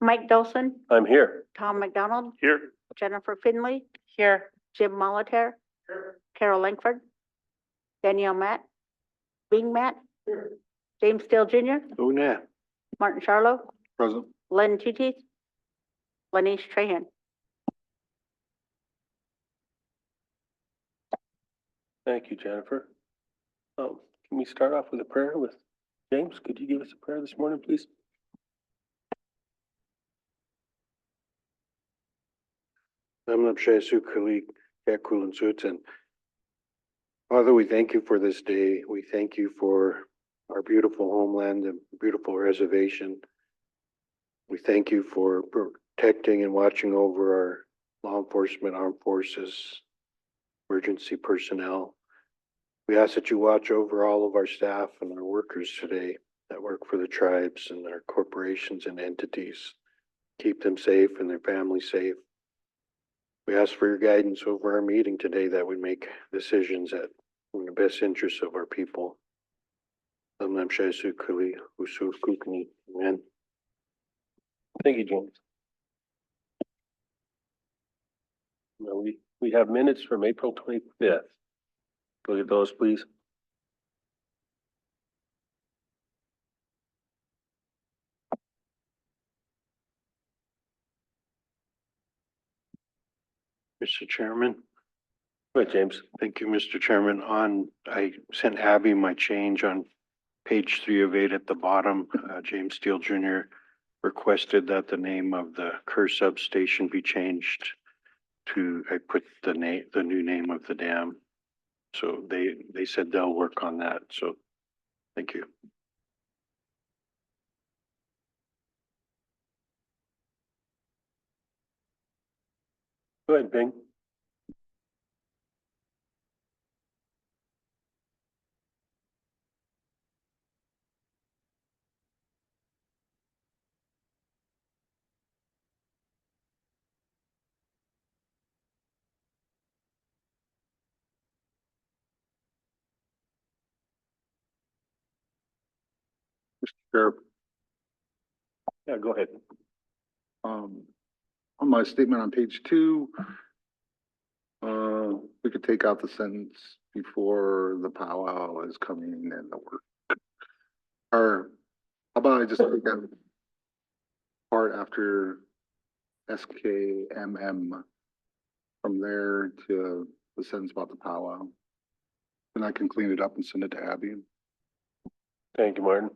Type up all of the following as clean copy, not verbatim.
Mike Dolson, I'm here. Tom McDonald, Here. Jennifer Finley, Here. Jim Molitor, Carol Langford, Danielle Matt, Bing Matt, James Steele Jr., Oh, yeah. Martin Charlo, Present. Len Titi, Lanice Trahan. Thank you, Jennifer. Can we start off with a prayer with James? Could you give us a prayer this morning, please? Father, we thank you for this day. We thank you for our beautiful homeland and beautiful reservation. We thank you for protecting and watching over our law enforcement, armed forces, emergency personnel. We ask that you watch over all of our staff and our workers today that work for the tribes and our corporations and entities. Keep them safe and their families safe. We ask for your guidance over our meeting today, that we make decisions that in the best interests of our people. Amen. Thank you, James. Now we have minutes from April 25th. Look at those, please. Mr. Chairman. Go ahead, James. Thank you, Mr. Chairman. I sent Abby my change on page 3 of 8 at the bottom. James Steele Jr. requested that the name of the Kerr substation be changed to, I put the new name of the dam. So they said they'll work on that. So thank you. Go ahead, Bing. Chair, Yeah, go ahead. on my statement on page 2, we could take out the sentence before the powwow is coming and the work. Or how about I just take that part after SKMM from there to the sentence about the powwow. And I can clean it up and send it to Abby. Thank you, Martin.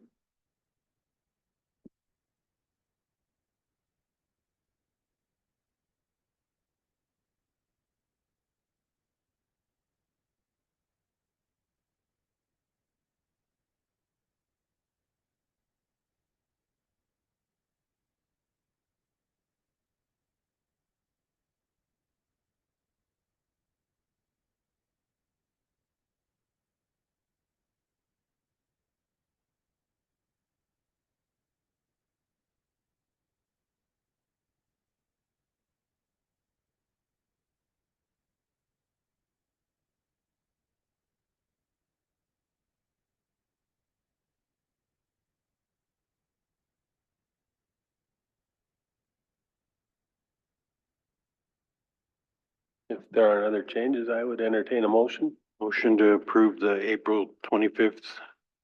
If there aren't other changes, I would entertain a motion. Motion to approve the April 25th,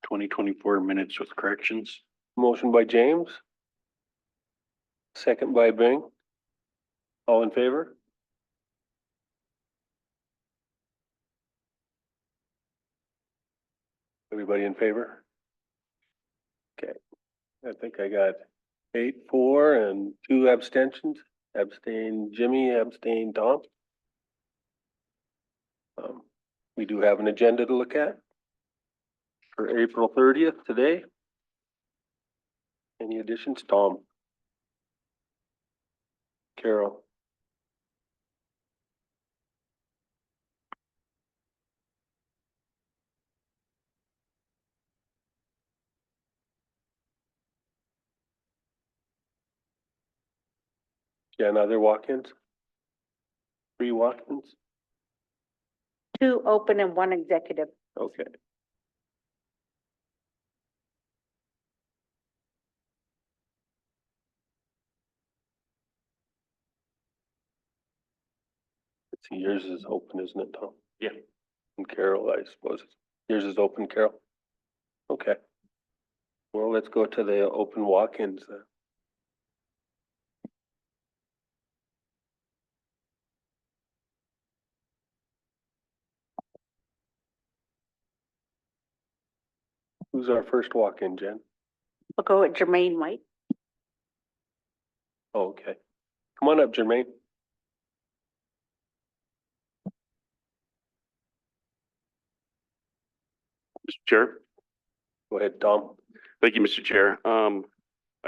2024 minutes with corrections. Motion by James. Second by Bing. All in favor? Everybody in favor? Okay. I think I got 8-4 and 2 abstentions. Abstain Jimmy, abstain Tom. We do have an agenda to look at for April 30th today. Any additions, Tom? Carol? Yeah, and other walk-ins? 3 walk-ins? 2 open and 1 executive. Okay. See, yours is open, isn't it, Tom? Yeah. And Carol, I suppose, yours is open, Carol? Okay. Well, let's go to the open walk-ins then. Who's our first walk-in, Jen? We'll go with Jermaine White. Oh, okay. Come on up, Jermaine. Mr. Chair. Go ahead, Tom. Thank you, Mr. Chair. I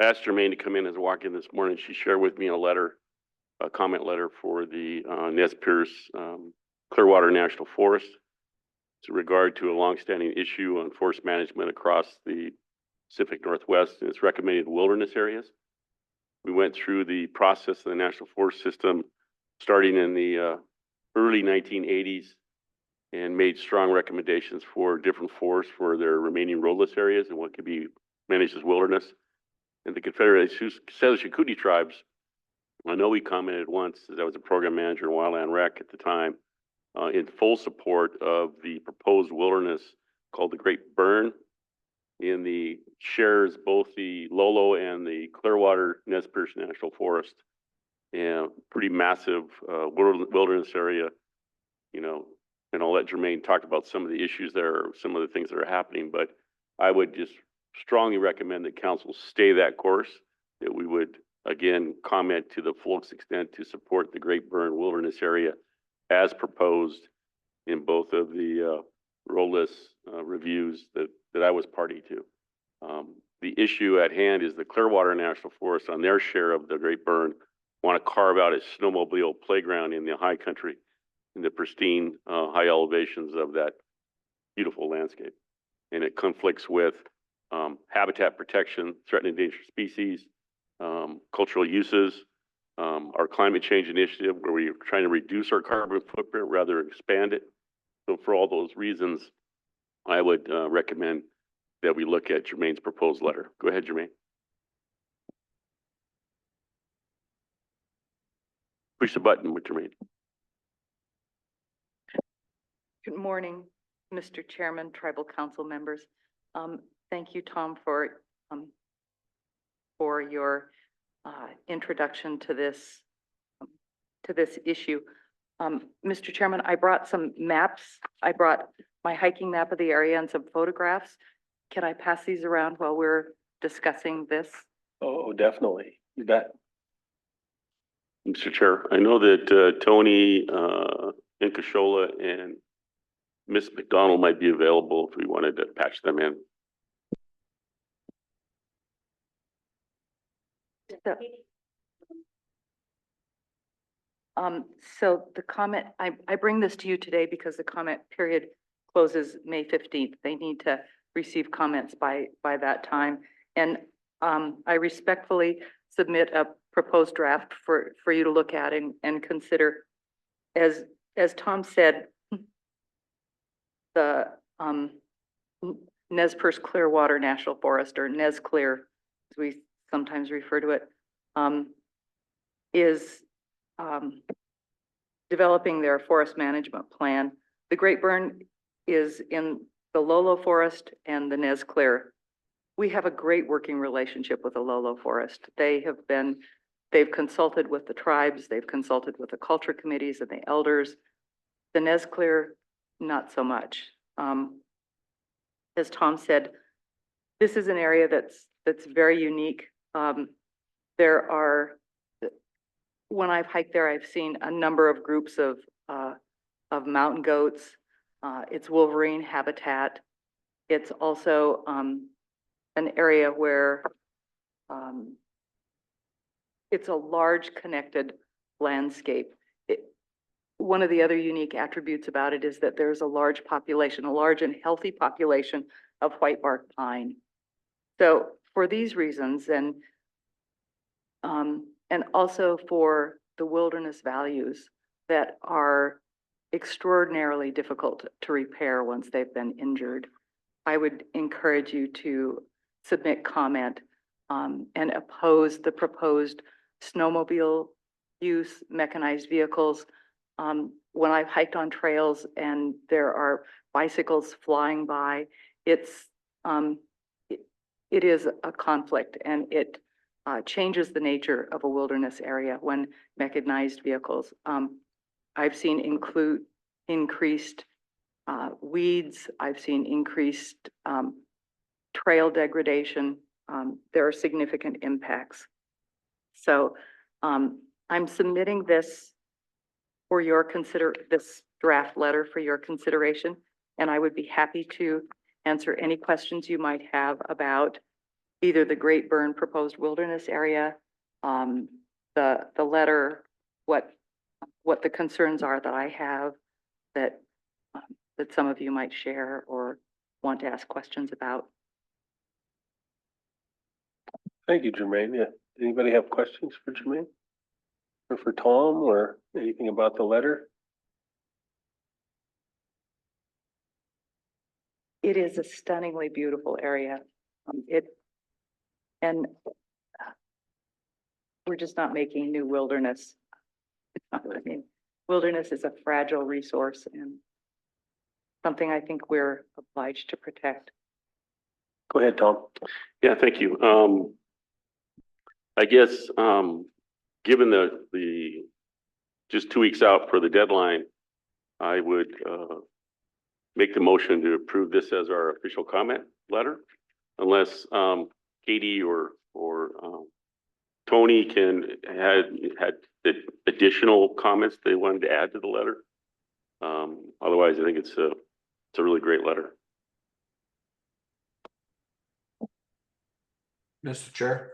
asked Jermaine to come in as a walk-in this morning. She shared with me a comment letter for the Nez Perce Clearwater National Forest. It's in regard to a longstanding issue on forest management across the Pacific Northwest and its recommended wilderness areas. We went through the process of the National Forest System starting in the early 1980s and made strong recommendations for different forests for their remaining roadless areas and what could be managed as wilderness. And the Confederate CSKT tribes, I know we commented once, as I was a program manager in Wildland Rec at the time, in full support of the proposed wilderness called the Great Burn in the shares both the Lolo and the Clearwater Nez Perce National Forest. And pretty massive wilderness area, you know, and I'll let Jermaine talk about some of the issues there, some of the things that are happening, but I would just strongly recommend that council stay that course, that we would, again, comment to the full extent to support the Great Burn Wilderness Area as proposed in both of the roadless reviews that I was party to. The issue at hand is the Clearwater National Forest on their share of the Great Burn want to carve out a snowmobile playground in the high country, in the pristine high elevations of that beautiful landscape. And it conflicts with habitat protection, threatened endangered species, cultural uses, our climate change initiative where we're trying to reduce our carbon footprint rather than expand it. So for all those reasons, I would recommend that we look at Jermaine's proposed letter. Go ahead, Jermaine. Push the button with Jermaine. Good morning, Mr. Chairman, Tribal Council members. Thank you, Tom, for your introduction to this issue. Mr. Chairman, I brought some maps. I brought my hiking map of the area and some photographs. Can I pass these around while we're discussing this? Oh, definitely. You bet. Mr. Chair, I know that Tony Incashola and Miss McDonald might be available if we wanted to patch them in. So the comment, I bring this to you today because the comment period closes May 15th. They need to receive comments by that time. And I respectfully submit a proposed draft for you to look at and consider. As Tom said, the Nez Perce Clearwater National Forest, or Nez Clear, as we sometimes refer to it, is developing their forest management plan. The Great Burn is in the Lolo Forest and the Nez Clear. We have a great working relationship with the Lolo Forest. They've consulted with the tribes, they've consulted with the culture committees and the elders. The Nez Clear, not so much. As Tom said, this is an area that's very unique. There are, when I've hiked there, I've seen a number of groups of mountain goats. It's wolverine habitat. It's also an area where it's a large connected landscape. One of the other unique attributes about it is that there's a large population, a large and healthy population of whitebark pine. So for these reasons, and also for the wilderness values that are extraordinarily difficult to repair once they've been injured, I would encourage you to submit comment and oppose the proposed snowmobile use, mechanized vehicles. when I've hiked on trails and there are bicycles flying by, it's, it is a conflict, and it changes the nature of a wilderness area when mechanized vehicles. I've seen increased weeds. I've seen increased trail degradation. There are significant impacts. So I'm submitting this for your this draft letter for your consideration, and I would be happy to answer any questions you might have about either the Great Burn proposed wilderness area, the letter, what the concerns are that I have that that some of you might share or want to ask questions about. Thank you, Jermaine. Yeah. Anybody have questions for Jermaine? Or for Tom, or anything about the letter? It is a stunningly beautiful area. And we're just not making new wilderness. I mean, wilderness is a fragile resource and something I think we're obliged to protect. Go ahead, Tom. Yeah, thank you. I guess, given the just 2 weeks out for the deadline, I would make the motion to approve this as our official comment letter, unless Katie or Tony had the additional comments they wanted to add to the letter. Otherwise, I think it's a really great letter. Mr. Chair.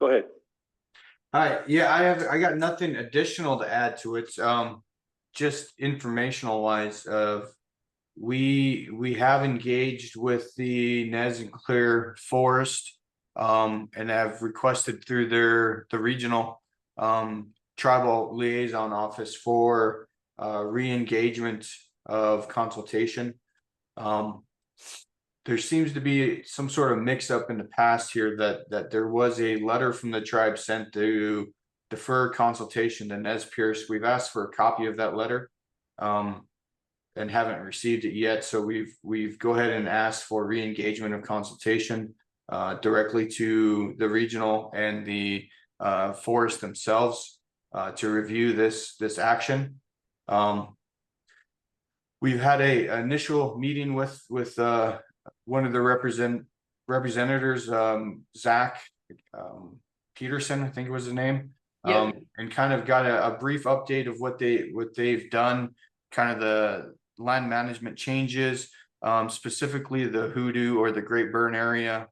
Go ahead. Hi, yeah, I got nothing additional to add to it. Just informational wise, we have engaged with the Nez and Clear Forest, and have requested through the regional tribal liaison office for re-engagement of consultation. There seems to be some sort of mix up in the past here that there was a letter from the tribe sent to defer consultation to Nez Perce. We've asked for a copy of that letter and haven't received it yet. So we've go ahead and asked for re-engagement of consultation directly to the regional and the forest themselves to review this action. We've had a initial meeting with one of the representatives, Zach Peterson, I think was his name, and kind of got a brief update of what they've done, kind of the land management changes, specifically the Hoodoo or the Great Burn area.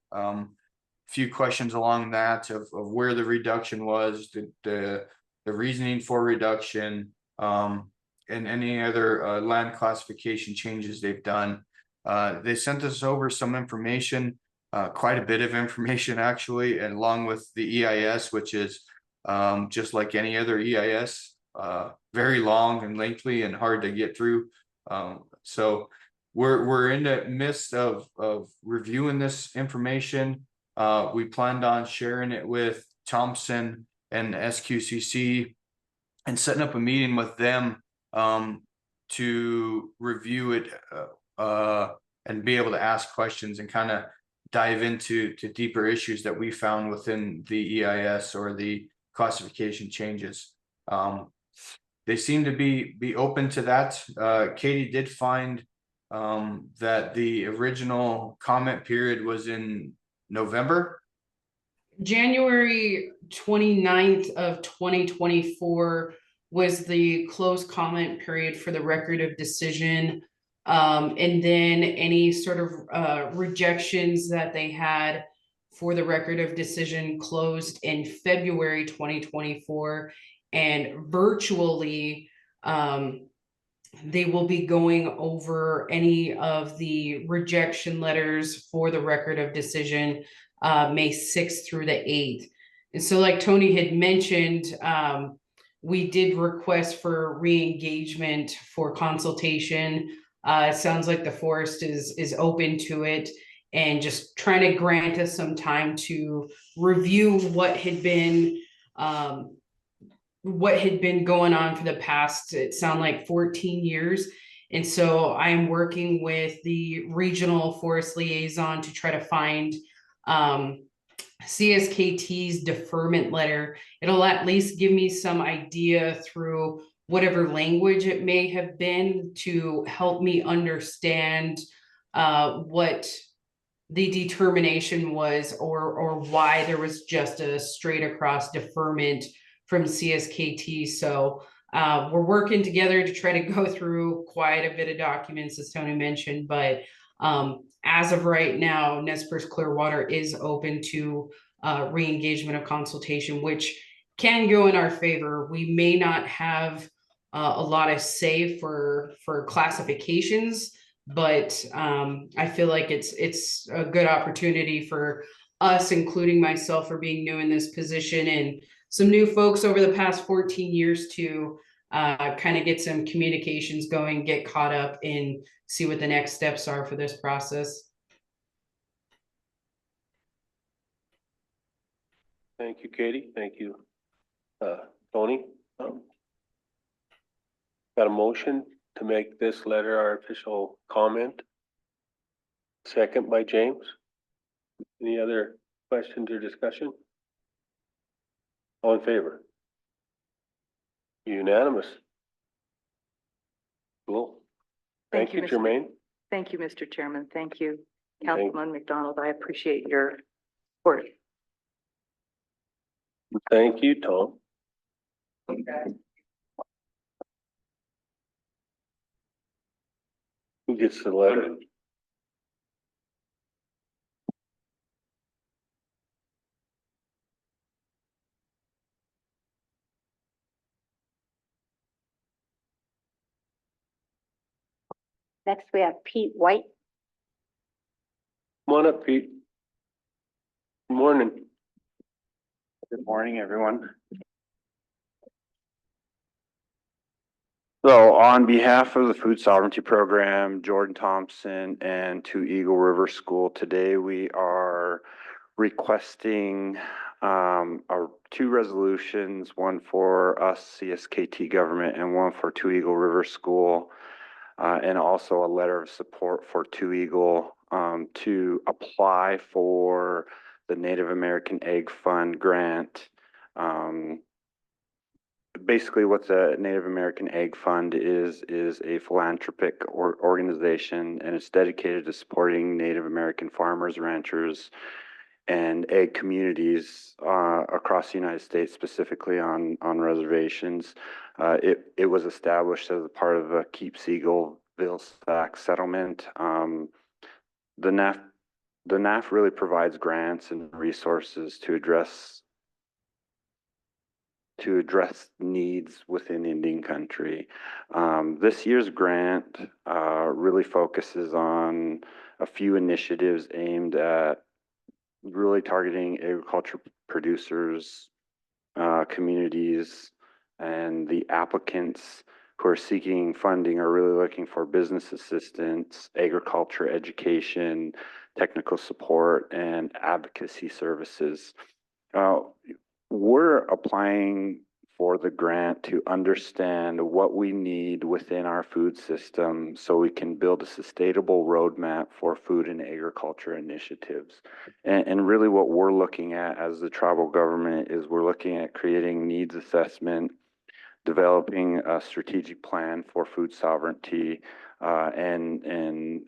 Few questions along that of where the reduction was, the reasoning for reduction, and any other land classification changes they've done. They sent us over some information, quite a bit of information actually, and along with the EIS, which is just like any other EIS, very long and lengthy and hard to get through. So we're in the midst of reviewing this information. We planned on sharing it with Thompson and SQCC and setting up a meeting with them to review it and be able to ask questions and kind of dive into deeper issues that we found within the EIS or the classification changes. They seem to be open to that. Katie did find that the original comment period was in November. January 29th of 2024 was the closed comment period for the record of decision. And then any sort of rejections that they had for the record of decision closed in February 2024. And virtually, they will be going over any of the rejection letters for the record of decision May 6th through the 8th. And so like Tony had mentioned, we did request for re-engagement for consultation. It sounds like the forest is open to it and just trying to grant us some time to review what had been what had been going on for the past, it sounded like 14 years. And so I am working with the regional forest liaison to try to find CSKT's deferment letter. It'll at least give me some idea through whatever language it may have been to help me understand what the determination was, or why there was just a straight across deferment from CSKT. So we're working together to try to go through quite a bit of documents, as Tony mentioned, but as of right now, Nez Perce Clearwater is open to re-engagement of consultation, which can go in our favor. We may not have a lot of say for classifications, but I feel like it's a good opportunity for us, including myself, for being new in this position, and some new folks over the past 14 years to kind of get some communications going, get caught up, and see what the next steps are for this process. Thank you, Katie. Thank you, Tony. Got a motion to make this letter our official comment? Second by James. Any other questions or discussion? All in favor? Unanimous. Cool. Thank you, Mr. Jermaine. Thank you, Mr. Chairman. Thank you, Thank- Councilman McDonald. I appreciate your support. Thank you, Tom. Who gets the letter? Next, we have Pete White. Come on up, Pete. Good morning. Good morning, everyone. So on behalf of the Food Sovereignty Program, Jordan Thompson, and Two Eagle River School, today we are requesting two resolutions, one for us, CSKT government, and one for Two Eagle River School, and also a letter of support for Two Eagle to apply for the Native American Egg Fund grant. Basically, what the Native American Egg Fund is a philanthropic organization, and it's dedicated to supporting Native American farmers, ranchers, and egg communities across the United States, specifically on reservations. It was established as a part of a Keep Seagullville Sac settlement. The NAF really provides grants and resources to address needs within Indian country. This year's grant really focuses on a few initiatives aimed at really targeting agriculture producers, communities, and the applicants who are seeking funding are really looking for business assistance, agriculture education, technical support, and advocacy services. We're applying for the grant to understand what we need within our food system so we can build a sustainable roadmap for food and agriculture initiatives. And really what we're looking at as the tribal government is we're looking at creating needs assessment, developing a strategic plan for food sovereignty, and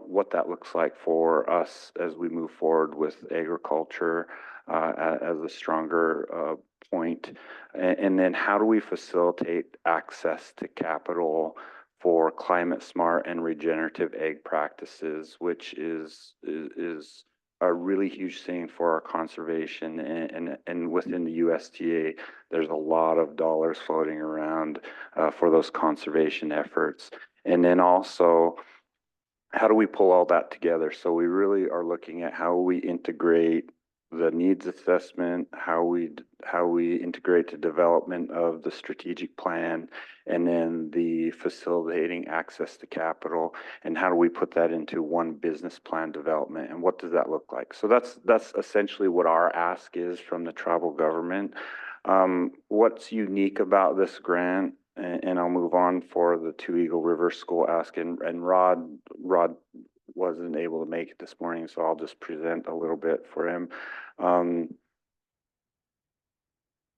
what that looks like for us as we move forward with agriculture as a stronger point. And then how do we facilitate access to capital for climate smart and regenerative egg practices, which is a really huge thing for our conservation, and within the USDA, there's a lot of dollars floating around for those conservation efforts. And then also, how do we pull all that together? So we really are looking at how we integrate the needs assessment, how we integrate the development of the strategic plan, and then the facilitating access to capital, and how do we put that into one business plan development, and what does that look like? So that's essentially what our ask is from the tribal government. What's unique about this grant, and I'll move on for the Two Eagle River School ask, and Rod wasn't able to make it this morning, so I'll just present a little bit for him.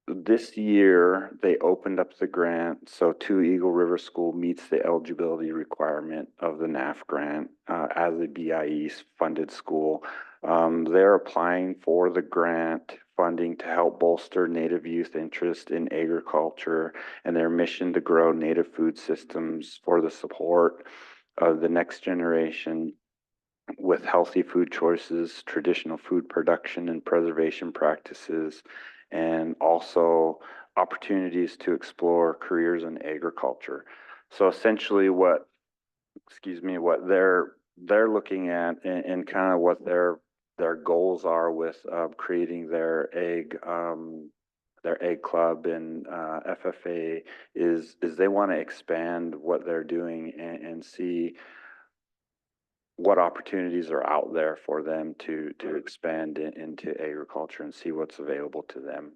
This year, they opened up the grant, so Two Eagle River School meets the eligibility requirement of the NAF grant as a BIE funded school. They're applying for the grant funding to help bolster Native youth interest in agriculture and their mission to grow Native food systems for the support of the next generation with healthy food choices, traditional food production and preservation practices, and also opportunities to explore careers in agriculture. So essentially what they're looking at, and kind of what their goals are with creating their egg club and FFA is they want to expand what they're doing and see what opportunities are out there for them to expand into agriculture and see what's available to them.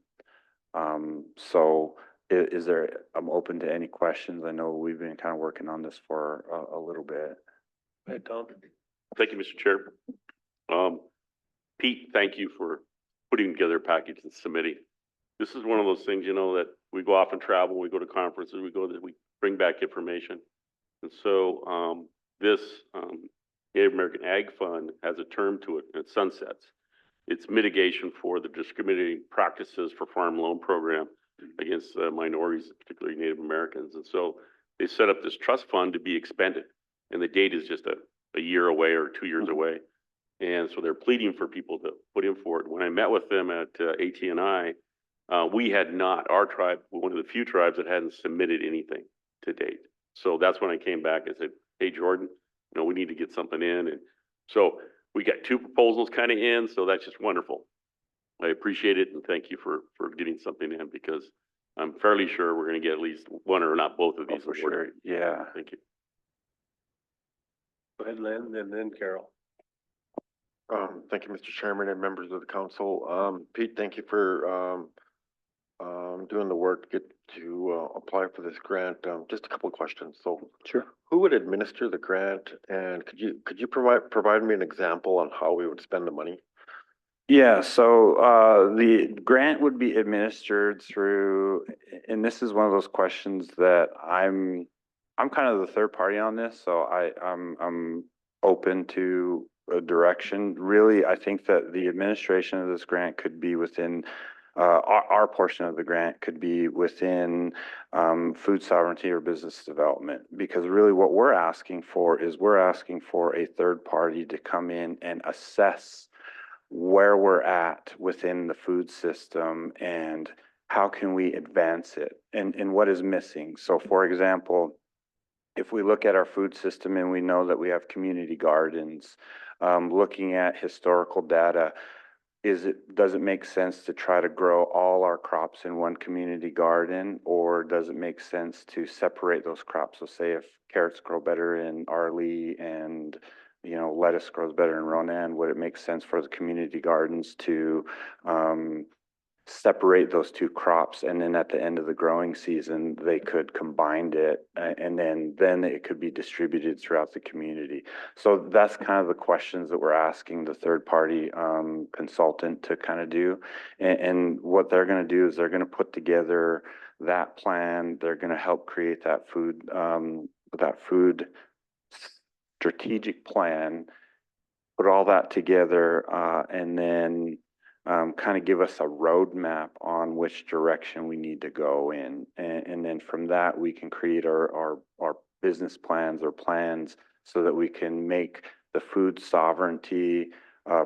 So is there, I'm open to any questions. I know we've been kind of working on this for a little bit. Go ahead, Tom. Thank you, Mr. Chair. Pete, thank you for putting together a package and submitting. This is one of those things, you know, that we go off and travel, we go to conferences, we bring back information. And so this Native American Ag Fund has a term to it, and it sunsets. It's mitigation for the discriminating practices for farm loan program against minorities, particularly Native Americans. And so they set up this trust fund to be expended, and the date is just a year away or 2 years away. And so they're pleading for people to put in for it. When I met with them at AT&I, we had not, our tribe, one of the few tribes that hadn't submitted anything to date. So that's when I came back and said, hey, Jordan, you know, we need to get something in. And so we got 2 proposals kind of in, so that's just wonderful. I appreciate it, and thank you for getting something in, because I'm fairly sure we're going to get at least one or not both of these. For sure. Yeah. Thank you. Go ahead, Lynn, and then Carol. Thank you, Mr. Chairman and members of the council. Pete, thank you for doing the work to get to apply for this grant. Just a couple of questions. So, Sure. who would administer the grant, and could you provide me an example on how we would spend the money? Yeah, so the grant would be administered through, and this is one of those questions that I'm kind of the third party on this, so I'm open to a direction. Really, I think that the administration of this grant could be within our portion of the grant could be within food sovereignty or business development, because really what we're asking for is a third party to come in and assess where we're at within the food system and how can we advance it and what is missing. So for example, if we look at our food system and we know that we have community gardens, looking at historical data, does it make sense to try to grow all our crops in one community garden, or does it make sense to separate those crops? So say if carrots grow better in Arlee and lettuce grows better in Ronan, would it make sense for the community gardens to separate those 2 crops, and then at the end of the growing season they could combine it, and then it could be distributed throughout the community? So that's kind of the questions that we're asking the third party consultant to kind of do, and what they're going to do is they're going to put together that plan. They're going to help create that food strategic plan, put all that together, and then kind of give us a roadmap on which direction we need to go in. And then from that, we can create our business plans or plans so that we can make the food sovereignty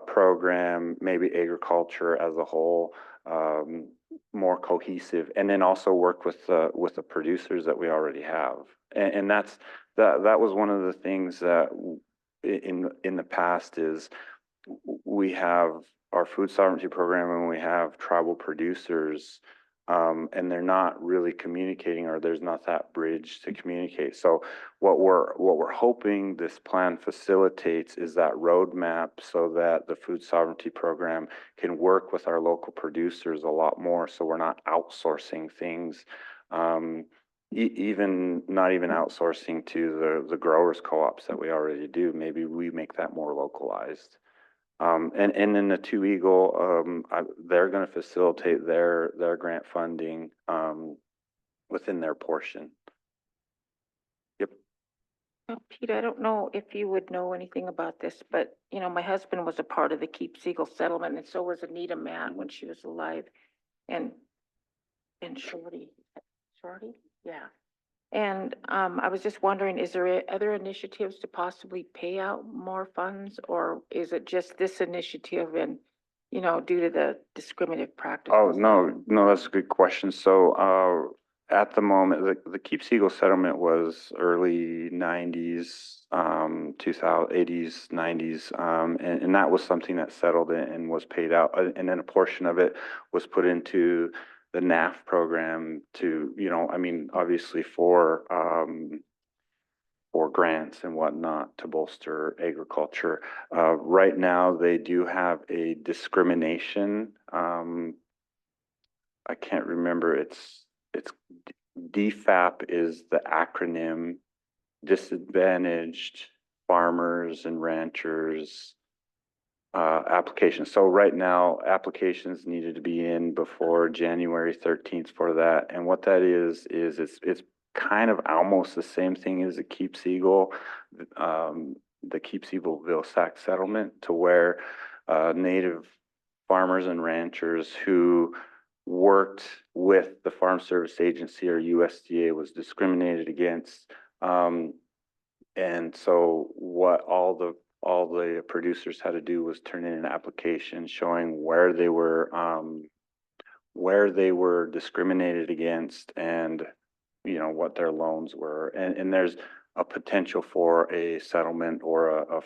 program, maybe agriculture as a whole, more cohesive, and then also work with the producers that we already have. And that was one of the things that in the past is we have our food sovereignty program and we have tribal producers and they're not really communicating, or there's not that bridge to communicate. So what we're hoping this plan facilitates is that roadmap so that the food sovereignty program can work with our local producers a lot more. So we're not outsourcing things, even not even outsourcing to the growers co-ops that we already do. Maybe we make that more localized. And in the Two Eagle, they're going to facilitate their grant funding within their portion. Yep. Well, Pete, I don't know if you would know anything about this, but you know, my husband was a part of the Keep Siegel settlement, and so was Anita Mann when she was alive, and Shorty, yeah. And I was just wondering, is there other initiatives to possibly pay out more funds, or is it just this initiative and, you know, due to the discriminative practices? Oh, no, that's a good question. So, at the moment, the Keep Siegel settlement was early 90s, 80s, 90s, and that was something that settled and was paid out. And then a portion of it was put into the NAF program to, you know, I mean, obviously for grants and whatnot to bolster agriculture. Right now, they do have a discrimination. I can't remember. It's DFAP is the acronym, Disadvantaged Farmers and Ranchers application. So right now, applications needed to be in before January 13th for that. And what that is it's kind of almost the same thing as the Keep Siegel, the Keep Siegel Sac settlement, to where native farmers and ranchers who worked with the Farm Service Agency or USDA was discriminated against. And so what all the producers had to do was turn in an application showing where they were discriminated against, and you know what their loans were, and there's a potential for a settlement or a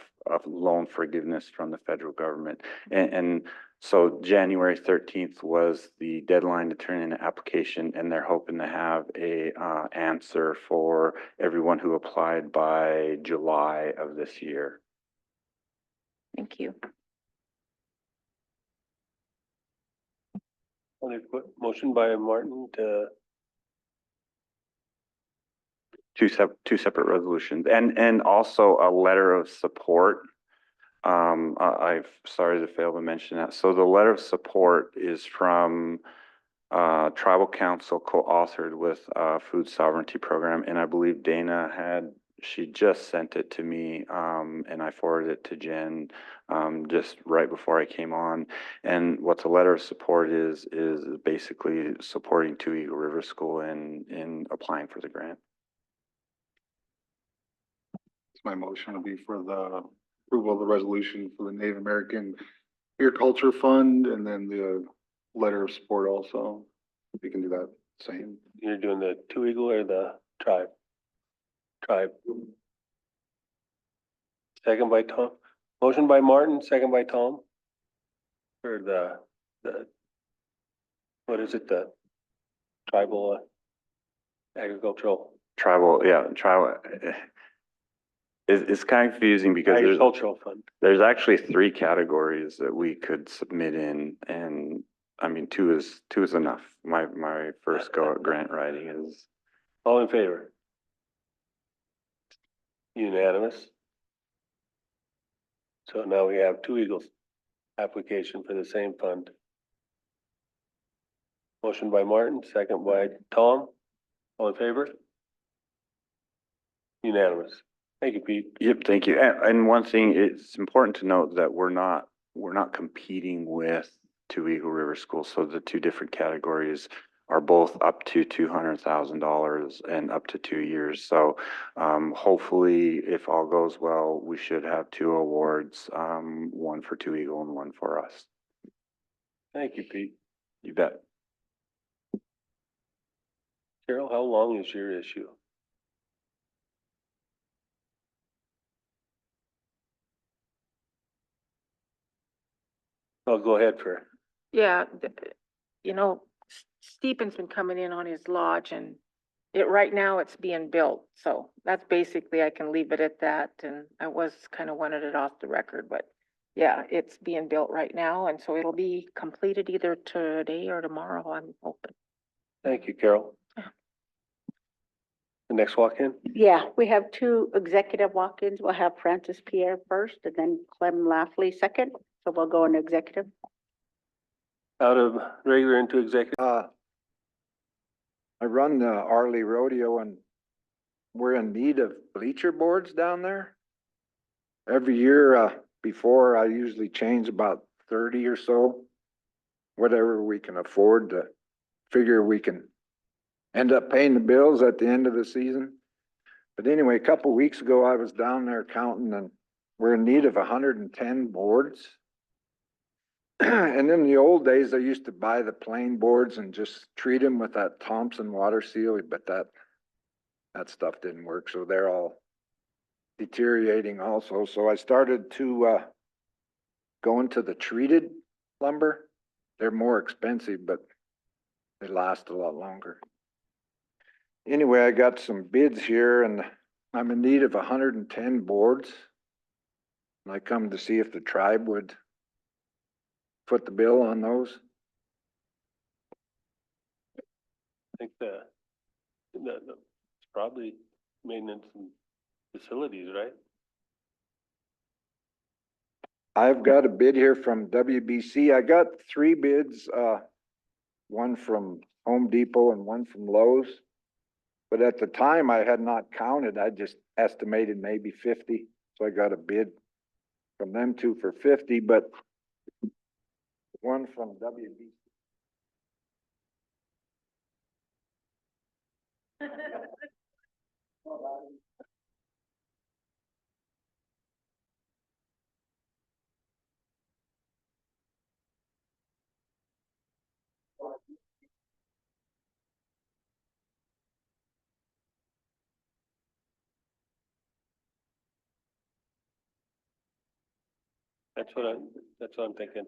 loan forgiveness from the federal government, and so January 13th was the deadline to turn in an application, and they're hoping to have a answer for everyone who applied by July of this year. Thank you. Motion by Martin to, Two separate resolutions, and also a letter of support. I've sorry to fail to mention that. So the letter of support is from Tribal Council, co-authored with Food Sovereignty Program, and I believe Dana she just sent it to me, and I forwarded it to Jen just right before I came on. And what the letter of support is basically supporting Two Eagle River School in applying for the grant. My motion will be for the approval of the resolution for the Native American Agriculture Fund, and then the letter of support also. We can do that same. you're doing the Two Eagle or the tribe? Tribe. Second by Tom. Motion by Martin, second by Tom. For the, what is it, the tribal agricultural, Tribal. It's kind of confusing because agricultural fund. there's actually 3 categories that we could submit in, and I mean, two is enough. My first go at grant writing is. All in favor? Unanimous. So now we have Two Eagles application for the same fund. Motion by Martin, second by Tom. All in favor? Unanimous. Thank you, Pete. Yep, thank you. And one thing, it's important to note that we're not competing with Two Eagle River Schools. So the 2 different categories are both up to $200,000 and up to 2 years. So hopefully, if all goes well, we should have 2 awards, one for Two Eagle and one for us. Thank you, Pete. You bet. Carol, how long is your issue? Oh, go ahead for. Yeah, you know, Stephen's been coming in on his lodge and right now it's being built. So that's basically, I can leave it at that. And I was kind of wanted it off the record, but yeah, it's being built right now. And so it'll be completed either today or tomorrow, I'm hoping. Thank you, Carol. Yeah. The next walk-in? Yeah, we have two executive walk-ins. We'll have Francis Pierre first and then Clem Laughley second. So we'll go into executive. Out of regular into executive? I run the Arley Rodeo and we're in need of bleacher boards down there. Every year, before I usually change about 30 or so, whatever we can afford to figure we can end up paying the bills at the end of the season. But anyway, a couple of weeks ago, I was down there counting and we're in need of 110 boards. And in the old days, I used to buy the plain boards and just treat them with that Thompson water seal, but that stuff didn't work. So they're all deteriorating also. So I started to go into the treated lumber. They're more expensive, but they last a lot longer. Anyway, I got some bids here and I'm in need of 110 boards. And I come to see if the tribe would foot the bill on those. I think it's probably maintenance and facilities, right? I've got a bid here from WBC. I got 3 bids, one from Home Depot and one from Lowe's. But at the time I had not counted, I just estimated maybe 50. So I got a bid from them two for 50, but one from WBC. That's what I'm thinking.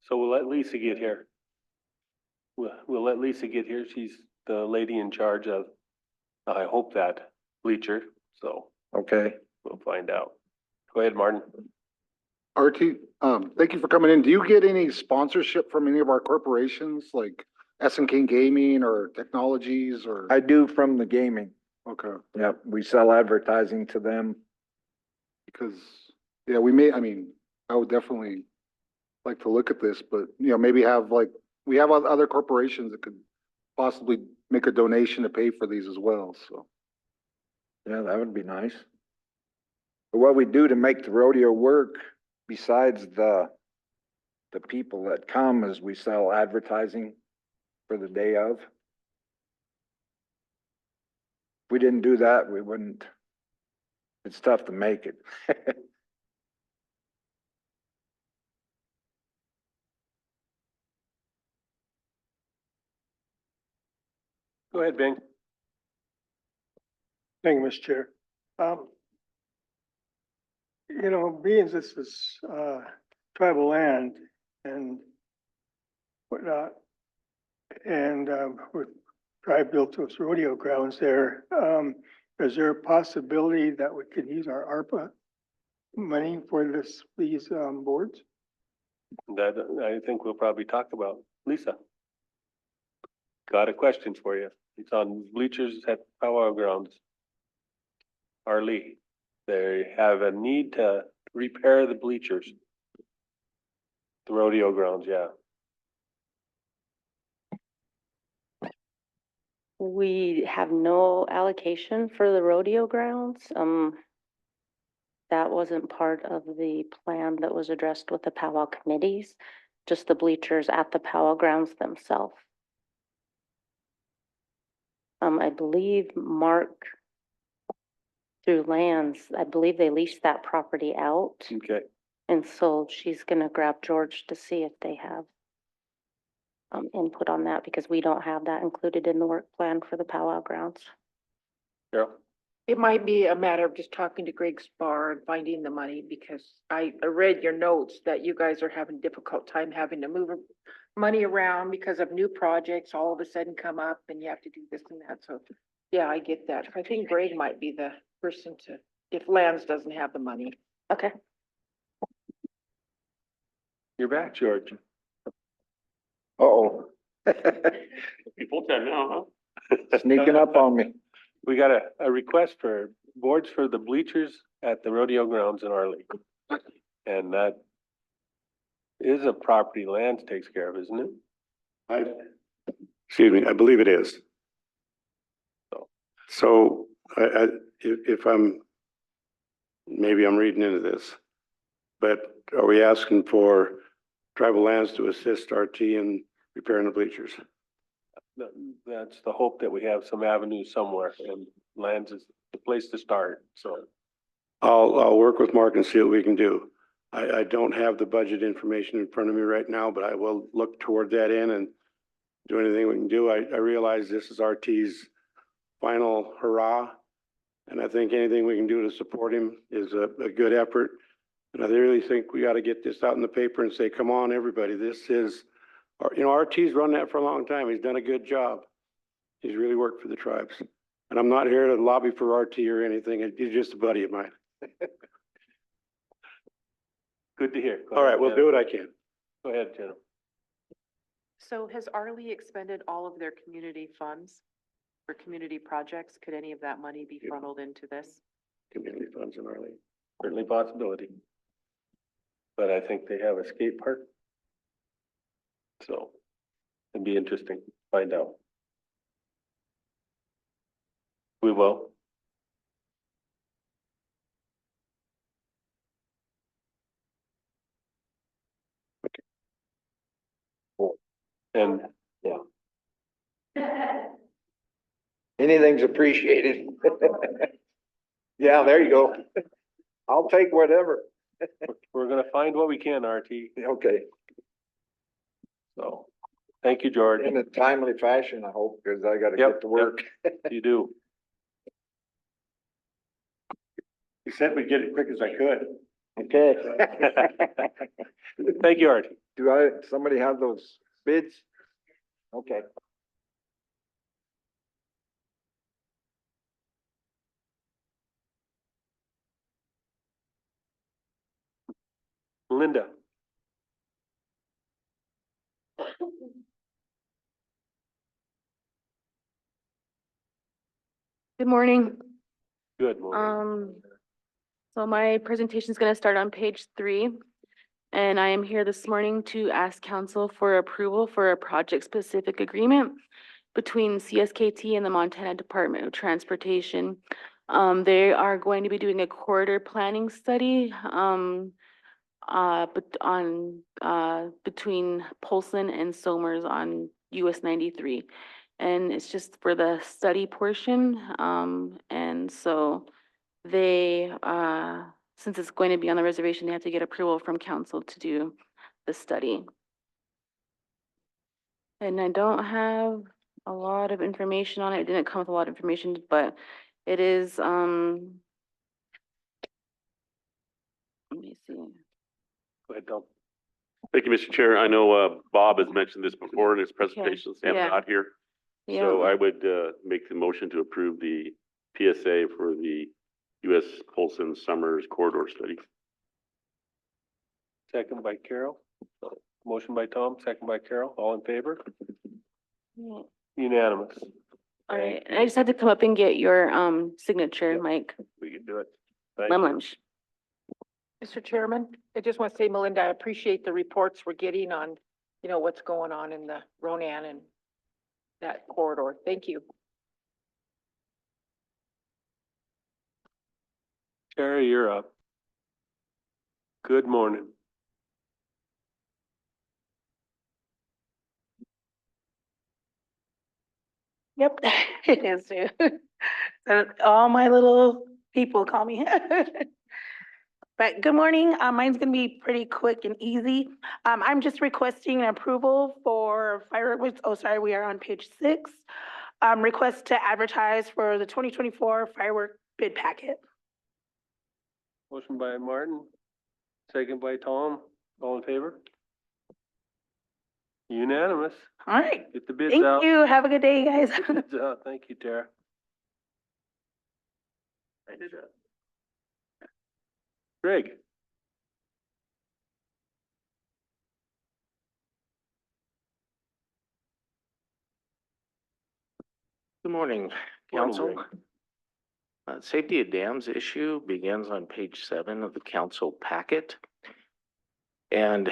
So we'll let Lisa get here. We'll let Lisa get here. She's the lady in charge of, I hope, that bleacher. So Okay. we'll find out. Go ahead, Martin. RT, thank you for coming in. Do you get any sponsorship from any of our corporations like S&K Gaming or Technologies or? I do from the gaming. Okay, Yep, we sell advertising to them. because, yeah, I would definitely like to look at this, but, maybe we have other corporations that could possibly make a donation to pay for these as well, so. Yeah, that would be nice. But what we do to make the rodeo work, besides the people that come, is we sell advertising for the day of. If we didn't do that, we wouldn't, it's tough to make it. Go ahead, Bing. Thank you, Mr. Chair. Being this is, tribal land and whatnot, and, with tribe built those rodeo grounds there, is there a possibility that we could use our ARPA money for these boards? That I think we'll probably talk about. Lisa. Got a question for you. It's on bleachers at powwow grounds. Arlie, they have a need to repair the bleachers. The rodeo grounds, yeah. We have no allocation for the rodeo grounds. That wasn't part of the plan that was addressed with the powwow committees, just the bleachers at the powwow grounds themselves. I believe Mark, through lands, I believe they leased that property out. Okay. And so she's gonna grab George to see if they have input on that, because we don't have that included in the work plan for the powwow grounds. Carol? It might be a matter of just talking to Greg Spar and finding the money, because I read your notes that you guys are having difficult time having to move money around because of new projects all of a sudden come up and you have to do this and that. So, yeah, I get that. I think Greg might be the person to, if Lance doesn't have the money. Okay. You're back, George. Uh-oh. Be full-time now, huh? Sneaking up on me. We got a request for boards for the bleachers at the rodeo grounds in Arlene. And that is a property Lance takes care of, isn't it? Excuse me, I believe it is. So if I'm, maybe I'm reading into this, but are we asking for tribal lands to assist RT in repairing the bleachers? That's the hope, that we have some avenue somewhere, and Lance is the place to start, so. I'll work with Mark and see what we can do. I don't have the budget information in front of me right now, but I will look toward that end and do anything we can do. I realize this is RT's final hurrah, and I think anything we can do to support him is a good effort. And I really think we got to get this out in the paper and say, come on, everybody, this is, you know, RT's run that for a long time. He's done a good job. He's really worked for the tribes. And I'm not here to lobby for RT or anything. He's just a buddy of mine. Good to hear. Go All ahead, right, we'll Jenna. do what I can. Go ahead, Jenna. So has Arlie expended all of their community funds for community projects? Could any of that money be funneled into this? Community funds in Arlene. Certainly a possibility. But I think they have a skate park. So it'd be interesting to find out. We will. And, yeah. Anything's appreciated. Yeah, there you go. I'll take whatever. We're gonna find what we can, RT, Okay, so, thank you, George. in a timely fashion, I hope, because I gotta Yep, get to work. You do. He said we'd get it quick as I could. Okay. Thank you, RT. Do somebody have those bids? Okay. Linda. Good morning. Good morning. So my presentation is going to start on page 3. And I am here this morning to ask council for approval for a project-specific agreement between CSKT and the Montana Department of Transportation. They are going to be doing a corridor planning study, between Polson and Somers on US 93. And it's just for the study portion. And so they, since it's going to be on the reservation, they have to get approval from council to do the study. And I don't have a lot of information on it. It didn't come with a lot of information, but it is, let me see. Go ahead, Tom. Thank you, Mr. Chair. I know, Bob has mentioned this before in his presentation, Sam yeah. not here. So I would, make the motion to approve the PSA for the US Polson Summers corridor study. Second by Carol. Motion by Tom, second by Carol. All in favor? Yeah. Unanimous. All right, I just had to come up and get your signature, Yep. Mike We can do it. Thank you. Lemlunch. Mr. Chairman, I just want to say, Melinda, I appreciate the reports we're getting on, you know, what's going on in the Ronan and that corridor. Thank you. Sherry, you're up. Good morning. Yep, it is too. So all my little people call me. But good morning. Mine's gonna be pretty quick and easy. I'm just requesting approval for fireworks. Oh, sorry, we are on page 6. Request to advertise for the 2024 firework bid packet. Motion by Martin, second by Tom. All in favor? Unanimous. All right. Get the bids Thank out. you. Have a good day, guys. Get the bids out. Thank you, Tara. Greg? Good morning, Morning, council. Greg. Safety of dams issue begins on page 7 of the council packet. And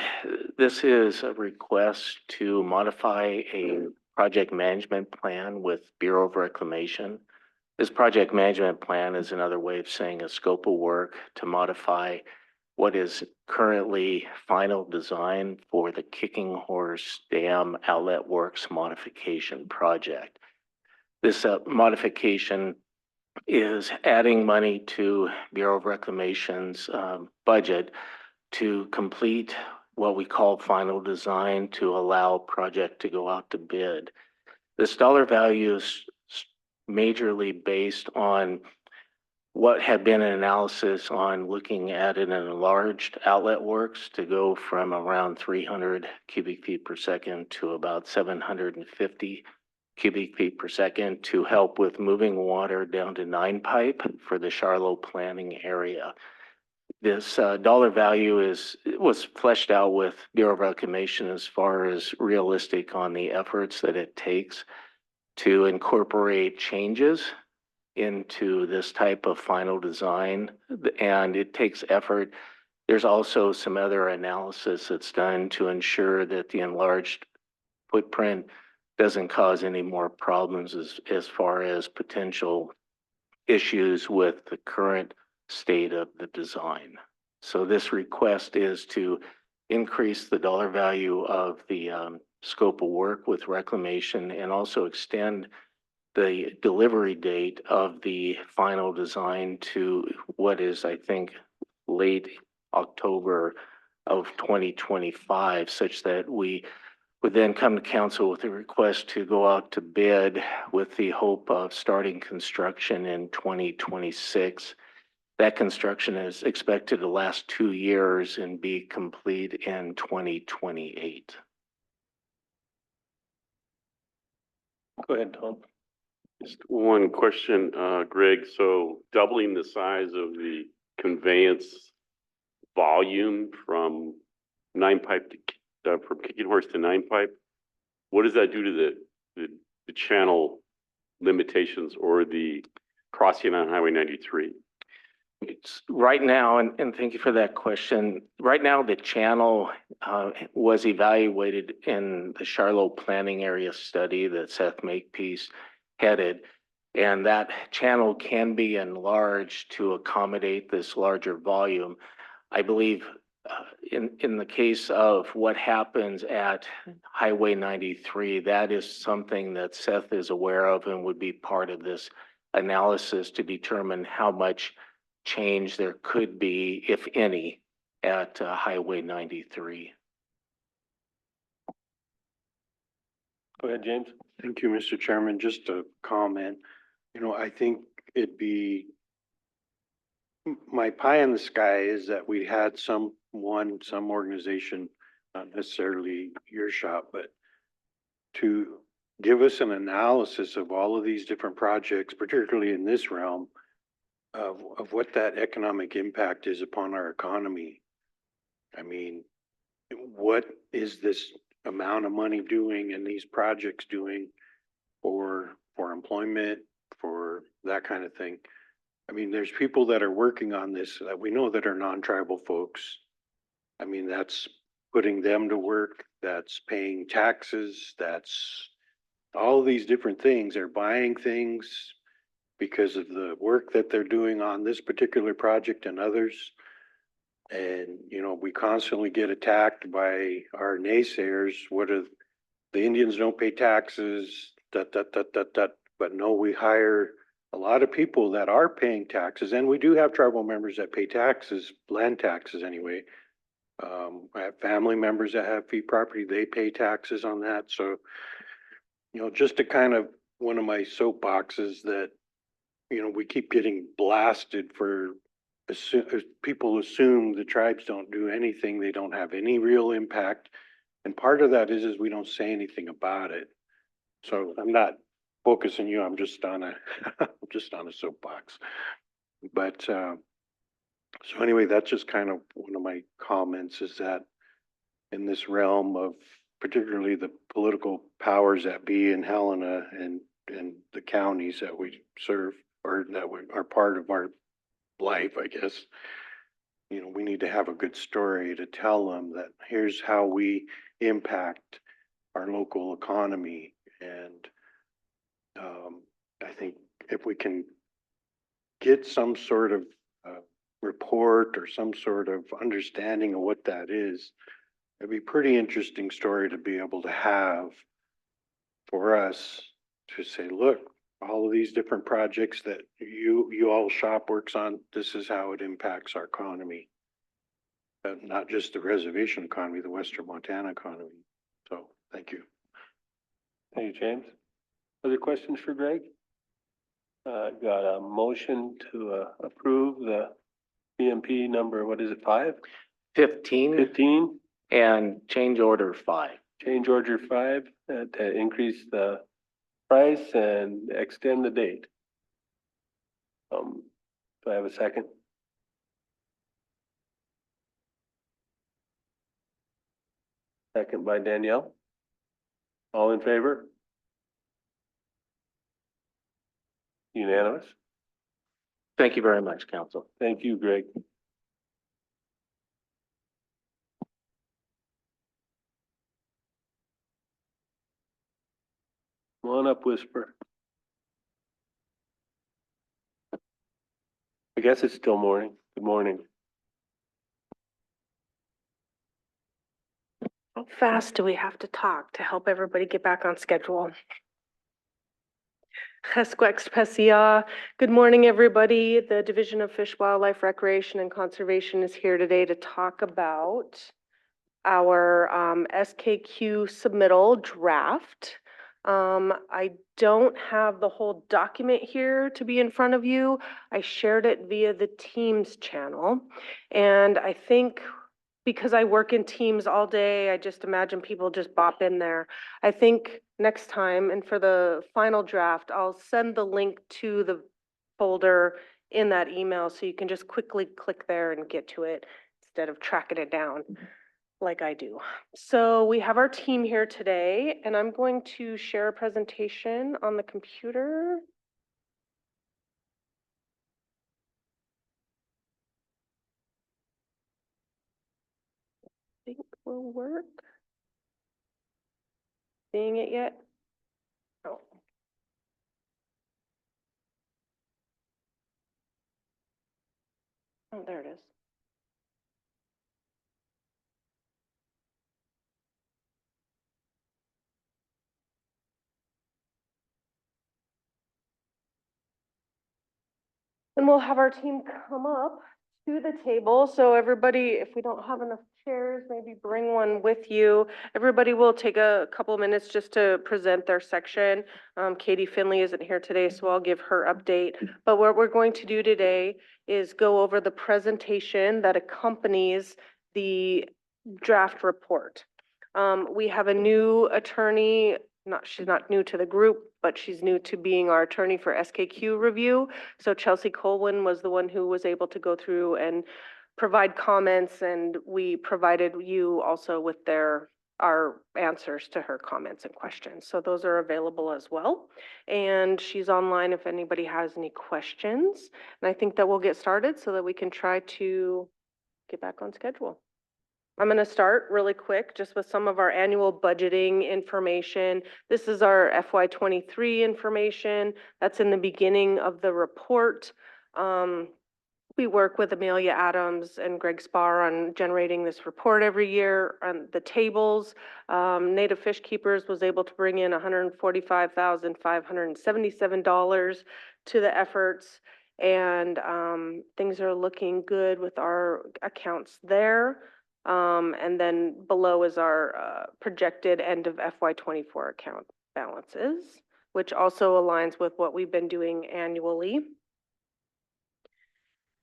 this is a request to modify a project management plan with Bureau of Reclamation. This project management plan is another way of saying a scope of work to modify what is currently final design for the Kicking Horse Dam Outlet Works modification project. This modification is adding money to Bureau of Reclamation's budget to complete what we call final design to allow project to go out to bid. This dollar value is majorly based on what had been an analysis on looking at an enlarged outlet works to go from around 300 cubic feet per second to about 750 cubic feet per second to help with moving water down to 9 pipe for the Charlotte planning area. This dollar value was fleshed out with Bureau of Reclamation as far as realistic on the efforts that it takes to incorporate changes into this type of final design, and it takes effort. There's also some other analysis that's done to ensure that the enlarged footprint doesn't cause any more problems as far as potential issues with the current state of the design. So this request is to increase the dollar value of the scope of work with reclamation and also extend the delivery date of the final design to what is, I think, late October of 2025, such that we would then come to council with a request to go out to bid with the hope of starting construction in 2026. That construction is expected to last 2 years and be complete in 2028. Go ahead, Tom. Just one question, Greg. So doubling the size of the conveyance volume from 9 pipe to, from Kicking Horse to 9 pipe, what does that do to the channel limitations or the crossing on Highway 93? It's right now, and thank you for that question. Right now, the channel was evaluated in the Charlotte planning area study that Seth Makepeace headed, and that channel can be enlarged to accommodate this larger volume. I believe in the case of what happens at Highway 93, that is something that Seth is aware of and would be part of this analysis to determine how much change there could be, if any, at Highway 93. Go ahead, James. Thank you, Mr. Chairman. Just a comment. You know, I think it'd be, my pie in the sky is that we had some organization, not necessarily your shop, but to give us an analysis of all of these different projects, particularly in this realm, of what that economic impact is upon our economy. I mean, what is this amount of money doing and these projects doing for employment, for that kind of thing? I mean, there's people that are working on this that we know that are non-tribal folks. I mean, that's putting them to work, that's paying taxes, that's all these different things. They're buying things because of the work that they're doing on this particular project and others. And, you know, we constantly get attacked by our naysayers. What if the Indians don't pay taxes, but no, we hire a lot of people that are paying taxes, and we do have tribal members that pay taxes, land taxes anyway. I have family members that have fee property, they pay taxes on that. So, you know, just to kind of, one of my soapboxes that you know, we keep getting blasted for people assume the tribes don't do anything, they don't have any real impact. And part of that is we don't say anything about it. So I'm not focusing you, I'm just on a, I'm just on a soapbox. But, so anyway, that's just kind of one of my comments is that in this realm of particularly the political powers that be in Helena and the counties that we serve or that are part of our life, I guess, you know, we need to have a good story to tell them that here's how we impact our local economy. And I think if we can get some sort of report or some sort of understanding of what that is, it'd be a pretty interesting story to be able to have for us to say, look, all of these different projects that you all shop works on, this is how it impacts our economy. Not just the reservation economy, the Western Montana economy. So thank you. Thank you, James. Other questions for Greg? Got a motion to approve the BMP number, what is it, 15 15? and change order 5. Change order 5 to increase the price and extend the date. Do I have a second? Second by Danielle. All in favor? Unanimous. Thank you very much, Council. Thank you, Greg. Come on up, Whisper. I guess it's still morning. Good morning. How fast do we have to talk to help everybody get back on schedule? Good morning, everybody. The Division of Fish, Wildlife, Recreation, and Conservation is here today to talk about our SKQ submittal draft. I don't have the whole document here to be in front of you. I shared it via the Teams channel. And I think because I work in Teams all day, I just imagine people just bop in there. I think next time, and for the final draft, I'll send the link to the folder in that email so you can just quickly click there and get to it instead of tracking it down like I do. So we have our team here today, and I'm going to share a presentation on the computer. I think will work. Seeing it yet? Oh. Oh, there it is. And we'll have our team come up to the table. So everybody, if we don't have enough chairs, maybe bring one with you. Everybody will take a couple of minutes just to present their section. Katie Finley isn't here today, so I'll give her update. But what we're going to do today is go over the presentation that accompanies the draft report. We have a new attorney. She's not new to the group, but she's new to being our attorney for SKQ review. So Chelsea Colwin was the one who was able to go through and provide comments, and we provided you also with our answers to her comments and questions. So those are available as well. And she's online if anybody has any questions. And I think that we'll get started so that we can try to get back on schedule. I'm going to start really quick just with some of our annual budgeting information. This is our FY23 information. That's in the beginning of the report. We work with Amelia Adams and Greg Spar on generating this report every year. On the tables, Native Fish Keepers was able to bring in $145,577 to the efforts. And things are looking good with our accounts there. And then below is our projected end of FY24 account balances, which also aligns with what we've been doing annually.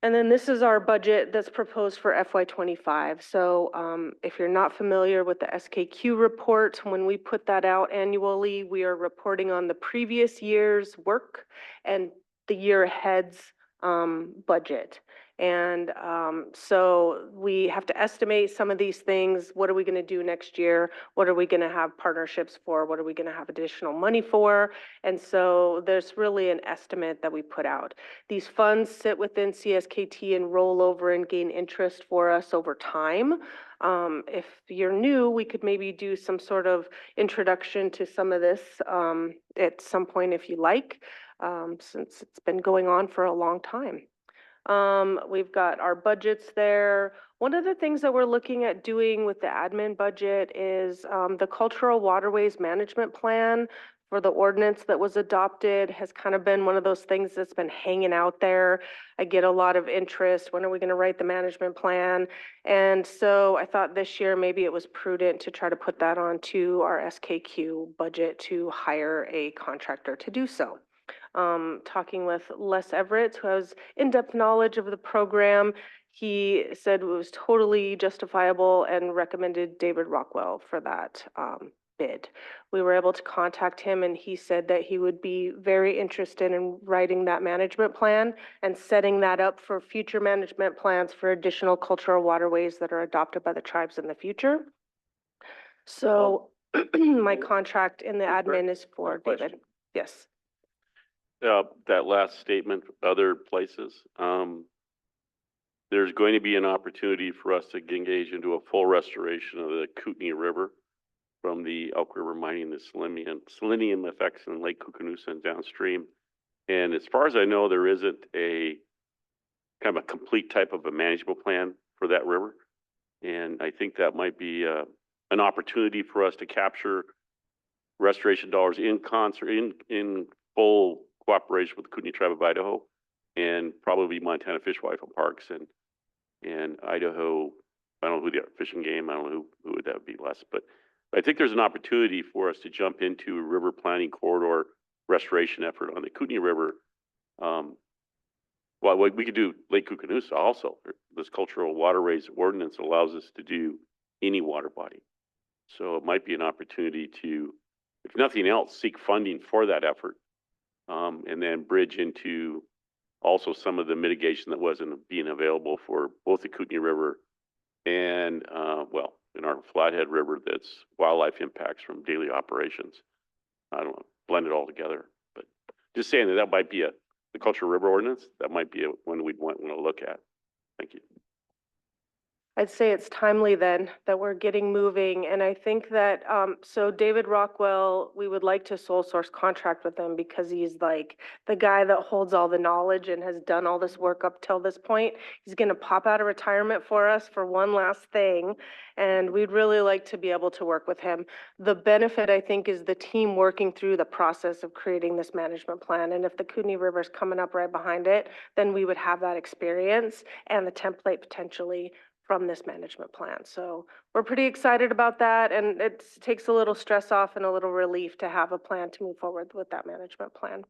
And then this is our budget that's proposed for FY '25. So if you're not familiar with the SKQ report, when we put that out annually, we are reporting on the previous year's work and the year ahead's budget. And so we have to estimate some of these things. What are we going to do next year? What are we going to have partnerships for? What are we going to have additional money for? And so there's really an estimate that we put out. These funds sit within CSKT and roll over and gain interest for us over time. If you're new, we could maybe do some sort of introduction to some of this at some point if you like, since it's been going on for a long time. We've got our budgets there. One of the things that we're looking at doing with the admin budget is the Cultural Waterways Management Plan for the ordinance that was adopted has kind of been one of those things that's been hanging out there. I get a lot of interest. When are we going to write the management plan? And so I thought this year maybe it was prudent to try to put that onto our SKQ budget to hire a contractor to do so. Talking with Les Everett, who has in-depth knowledge of the program, he said it was totally justifiable and recommended David Rockwell for that bid. We were able to contact him and he said that he would be very interested in writing that management plan and setting that up for future management plans for additional cultural waterways that are adopted by the tribes in the future. So my contract in the admin is for David. Yes. That last statement, other places, there's going to be an opportunity for us to engage into a full restoration of the Kootenai River from the Elk River mining, the selenium effects in Lake Kootenai and downstream. And as far as I know, there isn't a kind of a complete type of a management plan for that river. And I think that might be an opportunity for us to capture restoration dollars in concert, in full cooperation with the Kootenai Tribe of Idaho and probably Montana Fish, Wildlife and Parks and Idaho. I don't know who the Fish and Game, I don't know who that would be less, but I think there's an opportunity for us to jump into a river planning corridor restoration effort on the Kootenai River. Well, we could do Lake Kootenai also. This cultural waterways ordinance allows us to do any water body. So it might be an opportunity to, if nothing else, seek funding for that effort. And then bridge into also some of the mitigation that wasn't being available for both the Kootenai River and, well, in our Flathead River, that's wildlife impacts from daily operations. I don't know, blend it all together, but just saying that might be the Cultural River Ordinance, that might be one we'd want to look at. Thank you. I'd say it's timely then that we're getting moving. And I think that, so David Rockwell, we would like to sole source contract with him because he's like the guy that holds all the knowledge and has done all this work up till this point. He's going to pop out of retirement for us for one last thing. And we'd really like to be able to work with him. The benefit, I think, is the team working through the process of creating this management plan. And if the Kootenai River is coming up right behind it, then we would have that experience and the template potentially from this management plan. So we're pretty excited about that, and it takes a little stress off and a little relief to have a plan to move forward with that management plan.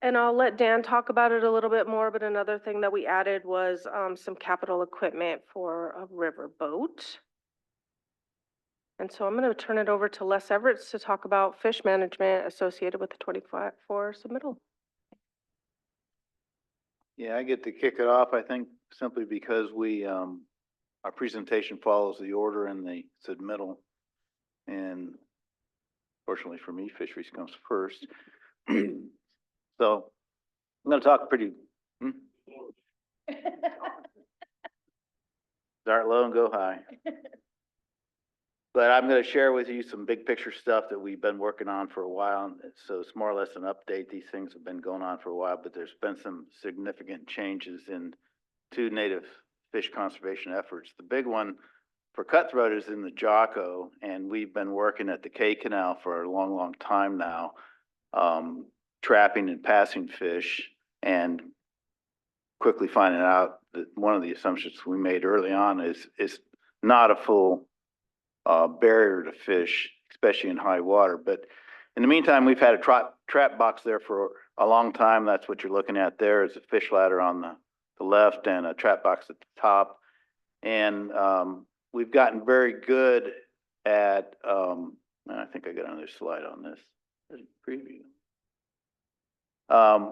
And I'll let Dan talk about it a little bit more, but another thing that we added was some capital equipment for a river boat. And so I'm going to turn it over to Les Everett to talk about fish management associated with the 24 submittal. Yeah, I get to kick it off, I think, simply because our presentation follows the order in the submittal. And fortunately for me, fisheries comes first. So I'm going to talk pretty, start low and go high. But I'm going to share with you some big picture stuff that we've been working on for a while. So it's more or less an update. These things have been going on for a while, but there's been some significant changes in two native fish conservation efforts. The big one for cutthroat is in the Jocko, and we've been working at the K Canal for a long, long time now, trapping and passing fish, and quickly finding out that one of the assumptions we made early on is not a full barrier to fish, especially in high water. But In the meantime, we've had a trap box there for a long time. That's what you're looking at there is a fish ladder on the left and a trap box at the top. And we've gotten very good at, I think I got another slide on this. There's a preview.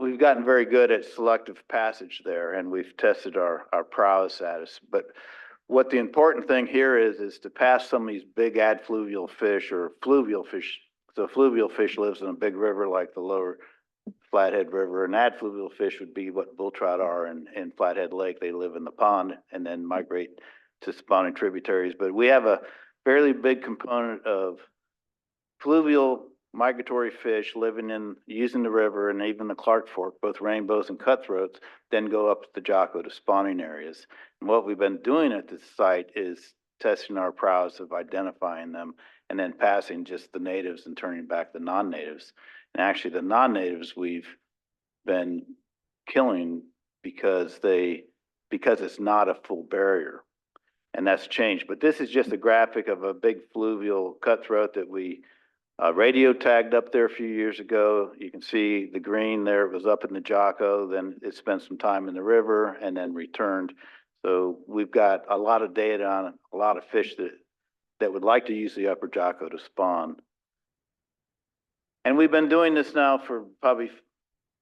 We've gotten very good at selective passage there, and we've tested our prowess at us. But what the important thing here is to pass some of these big adfluvial fish or fluvial fish. So fluvial fish lives in a big river like the lower Flathead River, and adfluvial fish would be what bull trout are in Flathead Lake. They live in the pond and then migrate to spawning tributaries. But we have a fairly big component of fluvial migratory fish living using the river and even the Clark Fork, both rainbows and cutthroats, then go up to the Jocko to spawning areas. And what we've been doing at this site is testing our prowess of identifying them and then passing just the natives and turning back the non-natives. And actually the non-natives we've been killing because it's not a full barrier. And that's changed. But this is just a graphic of a big fluvial cutthroat that we radio tagged up there a few years ago. You can see the green there, it was up in the Jocko, then it spent some time in the river and then returned. So we've got a lot of data on a lot of fish that would like to use the upper Jocko to spawn. And we've been doing this now for probably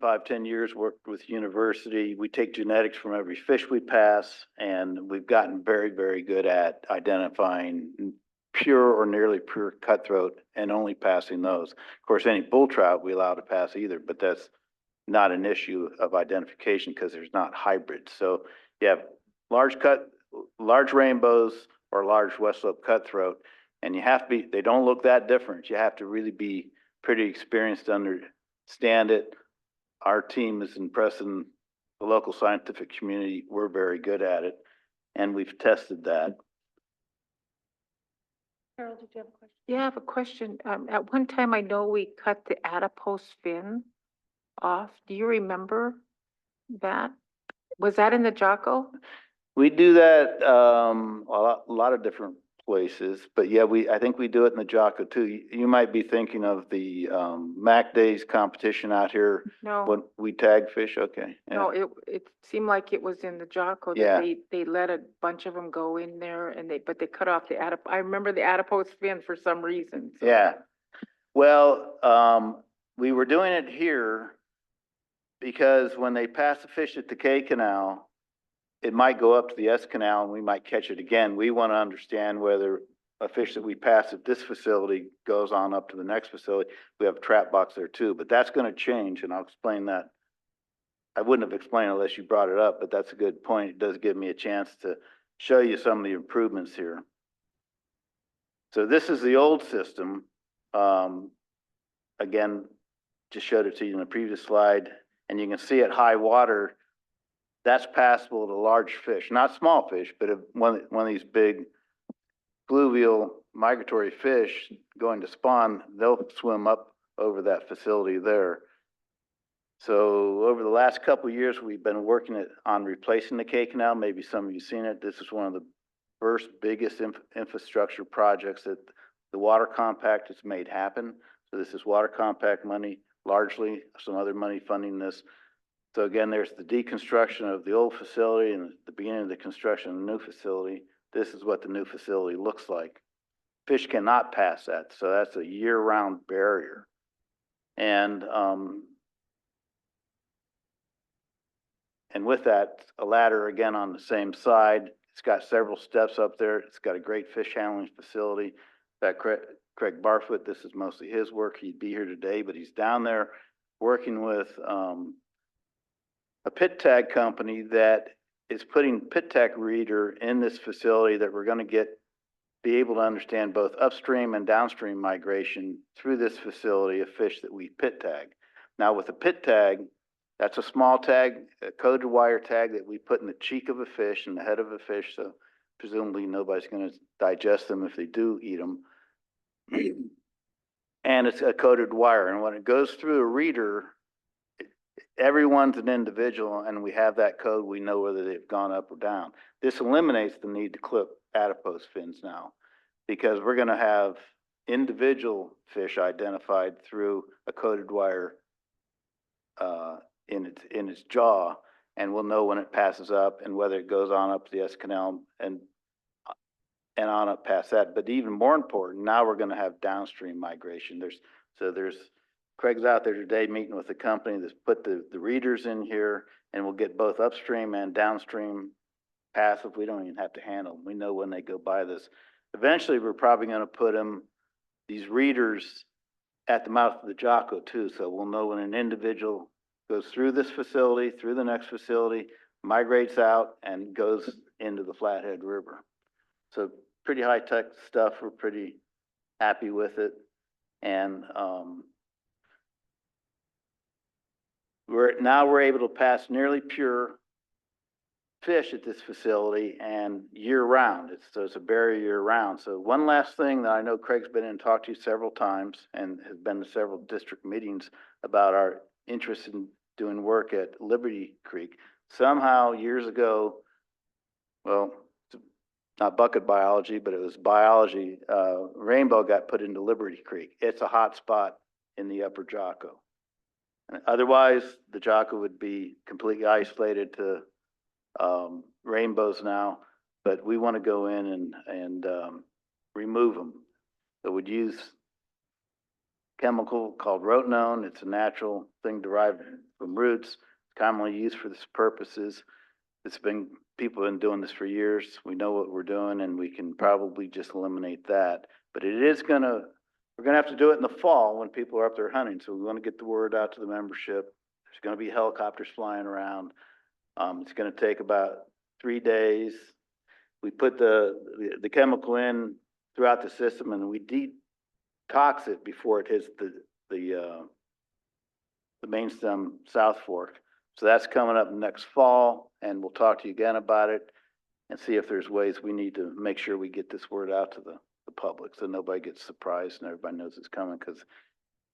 5-10 years, worked with university. We take genetics from every fish we pass, and we've gotten very, very good at identifying pure or nearly pure cutthroat and only passing those. Of course, any bull trout we allow to pass either, but that's not an issue of identification because there's not hybrids. So you have large rainbows or large West Slope cutthroat, and you have to be, they don't look that different. You have to really be pretty experienced to understand it. Our team is impressing the local scientific community. We're very good at it, and we've tested that. Carol, did you have a question? Yeah, I have a question. At one time, I know we cut the adipose fin off. Do you remember that? Was that in the Jocko? We do that a lot of different places, but yeah, I think we do it in the Jocko too. You might be thinking of the Mac Days competition out here. No. When we tag fish, okay. Yeah. No, it seemed like it was in the Jocko Yeah. that they let a bunch of them go in there and but they cut off the I remember the adipose fin for some reason. So. Yeah. Well, we were doing it here because when they pass the fish at the K Canal, it might go up to the S Canal and we might catch it again. We want to understand whether a fish that we pass at this facility goes on up to the next facility. We have a trap box there too, but that's going to change, and I'll explain that. I wouldn't have explained it unless you brought it up, but that's a good point. It does give me a chance to show you some of the improvements here. So this is the old system. Again, just showed it to you in the previous slide, and you can see at high water, that's passable to large fish, not small fish, but if one of these big fluvial migratory fish going to spawn, they'll swim up over that facility there. So over the last couple of years, we've been working on replacing the K Canal. Maybe some of you seen it. This is one of the first biggest infrastructure projects that the water compact has made happen. So this is water compact money, largely some other money funding this. So again, there's the deconstruction of the old facility and the beginning of the construction of the new facility. This is what the new facility looks like. Fish cannot pass that, so that's a year-round barrier. And with that, a ladder again on the same side. It's got several steps up there. It's got a great fish handling facility. That Craig Barfoot, this is mostly his work. He'd be here today, but he's down there working with a pit tag company that is putting pit tag reader in this facility that we're going to be able to understand both upstream and downstream migration through this facility of fish that we pit tag. Now with a pit tag, that's a small tag, a coded wire tag that we put in the cheek of a fish and the head of a fish, so presumably nobody's going to digest them if they do eat them. And it's a coded wire, and when it goes through a reader, everyone's an individual, and we have that code. We know whether they've gone up or down. This eliminates the need to clip adipose fins now, because we're going to have individual fish identified through a coated wire in its jaw, and we'll know when it passes up and whether it goes on up the S canal and on up past that. But even more important, now we're going to have downstream migration. Craig's out there today meeting with the company that's put the readers in here, and we'll get both upstream and downstream passive. We don't even have to handle them. We know when they go by this. Eventually, we're probably going to put these readers at the mouth of the Jocko too. So we'll know when an individual goes through this facility, through the next facility, migrates out and goes into the Flathead River. So pretty high-tech stuff. We're pretty happy with it. And we're able to pass nearly pure fish at this facility and year-round. So it's a barrier year-round. So one last thing that I know Craig's been in and talked to you several times and has been to several district meetings about our interest in doing work at Liberty Creek. Somehow, years ago, well, not bucket biology, but it was biology, rainbow got put into Liberty Creek. It's a hot spot in the upper Jocko. And otherwise, the Jocko would be completely isolated to rainbows now, but we want to go in and remove them. So we'd use chemical called rotenone. It's a natural thing derived from roots. It's commonly used for this purposes. People have been doing this for years. We know what we're doing, and we can probably just eliminate that. But we're gonna have to do it in the fall when people are up there hunting. So we want to get the word out to the membership. There's gonna be helicopters flying around. It's gonna take about 3 days. We put the chemical in throughout the system, and we detox it before it hits the main stem South Fork. So that's coming up next fall, and we'll talk to you again about it and see if there's ways we need to make sure we get this word out to the public so nobody gets surprised and everybody knows it's coming, because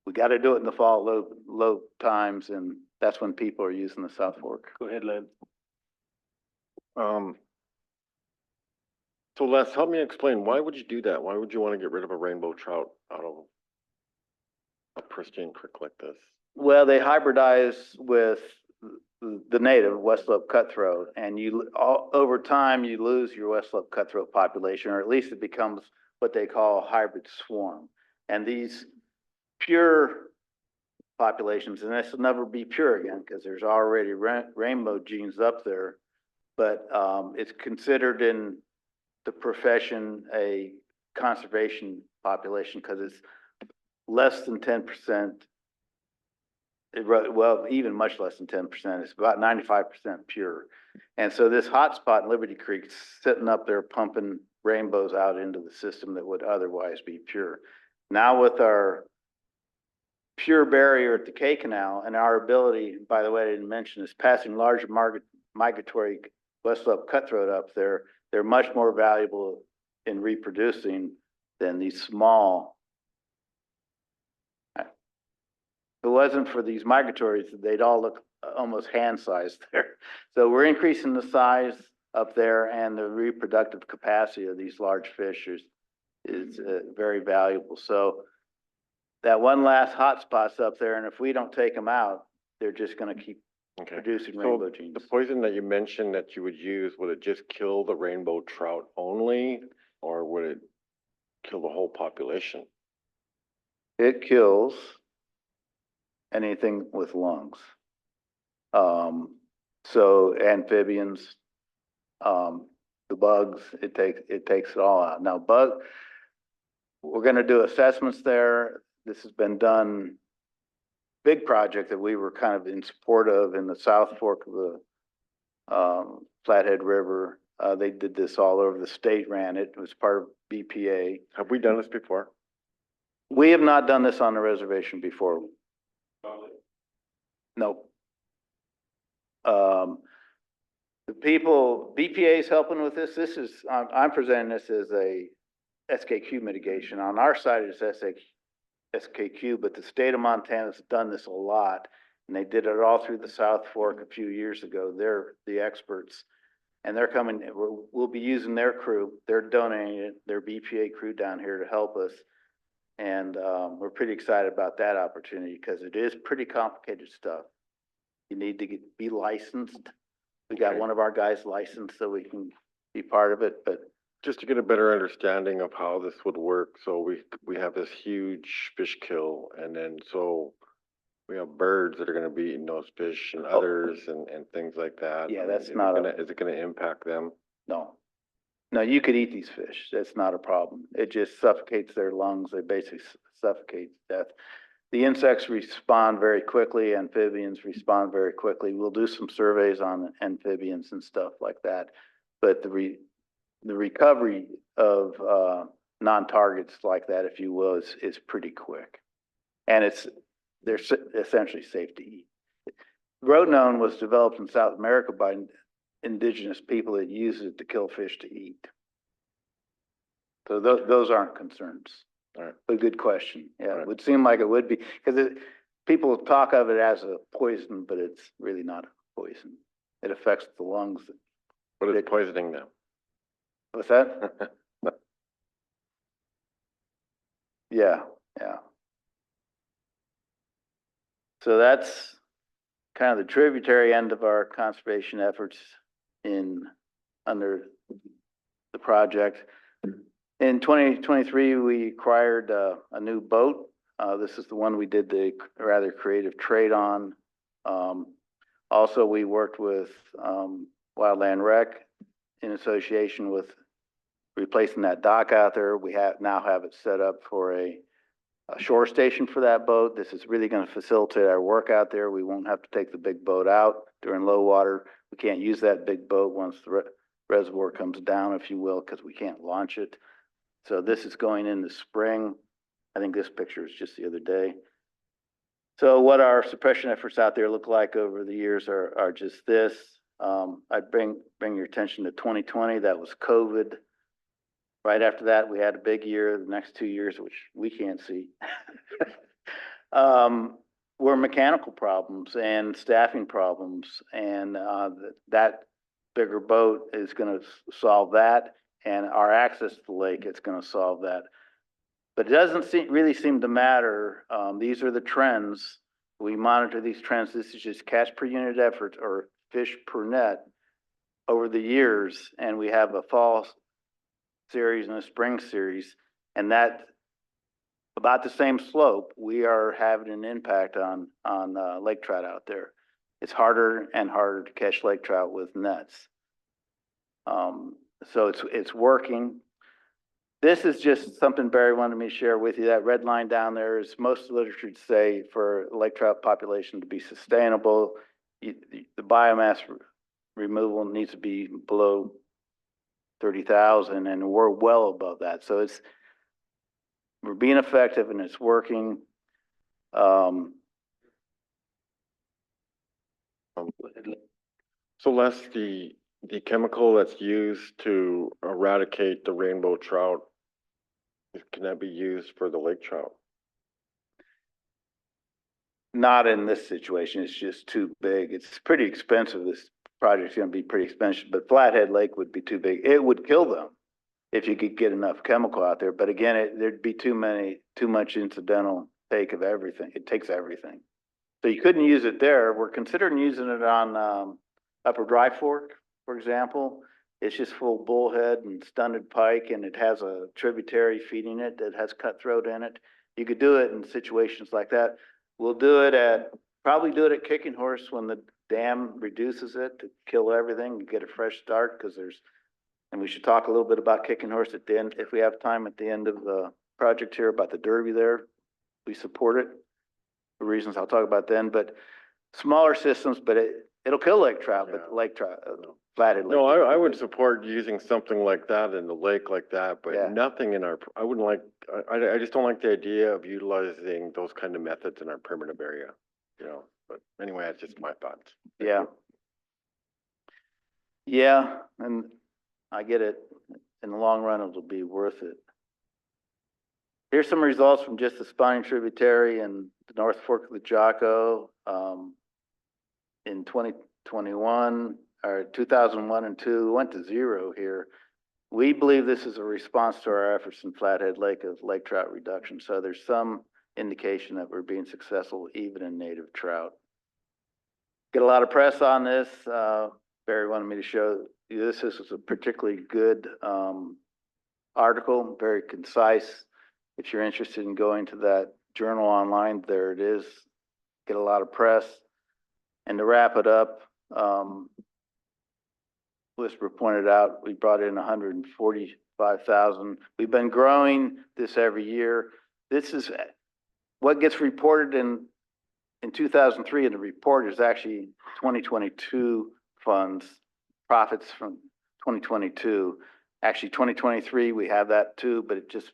we got to do it in the fall, low times, and that's when people are using the South Fork. Go ahead, Len. So Les, help me explain, why would you do that? Why would you want to get rid of a rainbow trout out of a pristine creek like this? Well, they hybridize with the native West Slope cutthroat, and over time you lose your West Slope cutthroat population, or at least it becomes what they call a hybrid swarm. And these pure populations, and this will never be pure again because there's already rainbow genes up there, but it's considered in the profession a conservation population because it's less than 10%. Well, even much less than 10%. It's about 95% pure. And so this hotspot in Liberty Creek is sitting up there pumping rainbows out into the system that would otherwise be pure. Now with our pure barrier at the K Canal and our ability, by the way, I didn't mention, is passing larger migratory West Slope cutthroat up there, they're much more valuable in reproducing than these small. If it wasn't for these migratories, they'd all look almost hand-sized there. So we're increasing the size up there, and the reproductive capacity of these large fish is very valuable. So that one last hot spot's up there, and if we don't take them out, they're just going to keep producing rainbow genes. The poison that you mentioned that you would use, would it just kill the rainbow trout only, or would it kill the whole population? It kills anything with lungs. So amphibians, the bugs, it takes it all out. Now we're going to do assessments there. This has been done, big project that we were kind of in support of in the South Fork of the Flathead River. They did this all over the state, ran it. It was part of BPA. Have we done this before? We have not done this on the reservation before. Nope. The people, BPA is helping with this. I'm presenting this as a SKQ mitigation. On our side, it's SKQ, but the state of Montana has done this a lot, and they did it all through the South Fork a few years ago. They're the experts, and they're coming. We'll be using their crew. They're donating it, their BPA crew down here to help us. And, we're pretty excited about that opportunity because it is pretty complicated stuff. You need to be licensed. We got Okay. one of our guys licensed so we can be part of it, but Just to get a better understanding of how this would work, so we have this huge fish kill, and then so we have birds that are gonna be eating those fish and others and things like that. Yeah, I mean, that's is it not a- gonna- Is it gonna impact them? no. No, you could eat these fish. That's not a problem. It just suffocates their lungs. They basically suffocate to death. The insects respond very quickly. Amphibians respond very quickly. We'll do some surveys on amphibians and stuff like that. But the recovery of, non-targets like that, if you will, is pretty quick. And they're essentially safe to eat. Rotenone was developed in South America by indigenous people that use it to kill fish to eat. So those aren't concerns. All right. But good question. Yeah, it would seem like it would be, because people talk of it as a poison, but it's really not a poison. It affects the lungs. What is poisoning them? What's that? Yeah, yeah. So that's kind of the tributary end of our conservation efforts under the project. In 2023, we acquired a new boat. This is the one we did the rather creative trade on. Also, we worked with Wildland Rec in association with replacing that dock out there. We now have it set up for a shore station for that boat. This is really going to facilitate our work out there. We won't have to take the big boat out during low water. We can't use that big boat once the reservoir comes down, if you will, because we can't launch it. So this is going in the spring. I think this picture is just the other day. So what our suppression efforts out there look like over the years are just this. I'd bring your attention to 2020. That was COVID. Right after that, we had a big year. The next 2 years, which we can't see, were mechanical problems and staffing problems. And that bigger boat is going to solve that. And our access to the lake, it's going to solve that. But it doesn't really seem to matter. These are the trends. We monitor these trends. This is just catch per unit effort or fish per net over the years. And we have a fall series and a spring series. And that about the same slope, we are having an impact on lake trout out there. It's harder and harder to catch lake trout with nets. So it's working. This is just something Barry wanted me to share with you. That red line down there is most literature to say for lake trout population to be sustainable, the biomass removal needs to be below 30,000, and we're well above that. So we're being effective and it's working. So Les, the chemical that's used to eradicate the rainbow trout, can that be used for the lake trout? Not in this situation. It's just too big. It's pretty expensive. This project's going to be pretty expensive, but Flathead Lake would be too big. It would kill them if you could get enough chemical out there. But again, there'd be too much incidental take of everything. It takes everything. So you couldn't use it there. We're considering using it on Upper Dry Fork, for example. It's just full bullhead and stunted pike, and it has a tributary feeding it that has cutthroat in it. You could do it in situations like that. We'll probably do it at Kicking Horse when the dam reduces it to kill everything and get a fresh start, and we should talk a little bit about Kicking Horse at the end, if we have time at the end of the project here, about the derby there. We support it for reasons I'll talk about then, but smaller systems, but it'll kill lake trout, but lake trout, Flathead Lake. No, I would support using something like that in the lake like that, but Yeah. nothing in I wouldn't like, I just don't like the idea of utilizing those kind of methods in our primitive area, but anyway, that's just my thoughts. Yeah. Yeah, and I get it. In the long run, it'll be worth it. Here's some results from just the spawning tributary and the North Fork of the Jocko. In 2021, or 2001 and 2, went to 0 here. we believe this is a response to our efforts in Flathead Lake of lake trout reduction. So there's some indication that we're being successful even in native trout. Get a lot of press on this. Barry wanted me to show you this. This is a particularly good article, very concise. If you're interested in going to that journal online, there it is. Get a lot of press. And to wrap it up, Whisper pointed out, we brought in 145,000. We've been growing this every year. This is what gets reported in 2003 in the report is actually 2022 funds, profits from 2022. Actually, 2023, we have that too, but it just,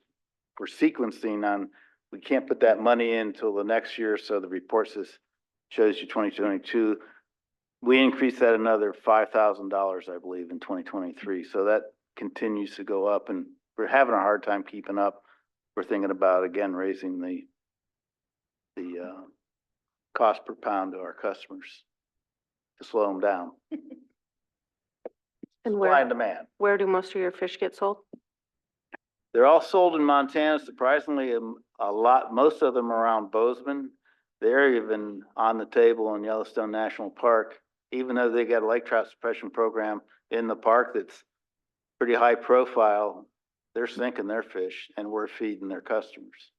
we're sequencing on, we can't put that money in until the next year, so the report shows you 2022. We increased that another $5,000, I believe, in 2023. So that continues to go up, and we're having a hard time keeping up. We're thinking about, again, raising the cost per pound to our customers to slow them down. And Supply and demand. where do most of your fish get sold? They're all sold in Montana, surprisingly, a lot, most of them around Bozeman. They're even on the table in Yellowstone National Park, even though they got a lake trout suppression program in the park that's pretty high profile. They're sinking their fish and we're feeding their customers.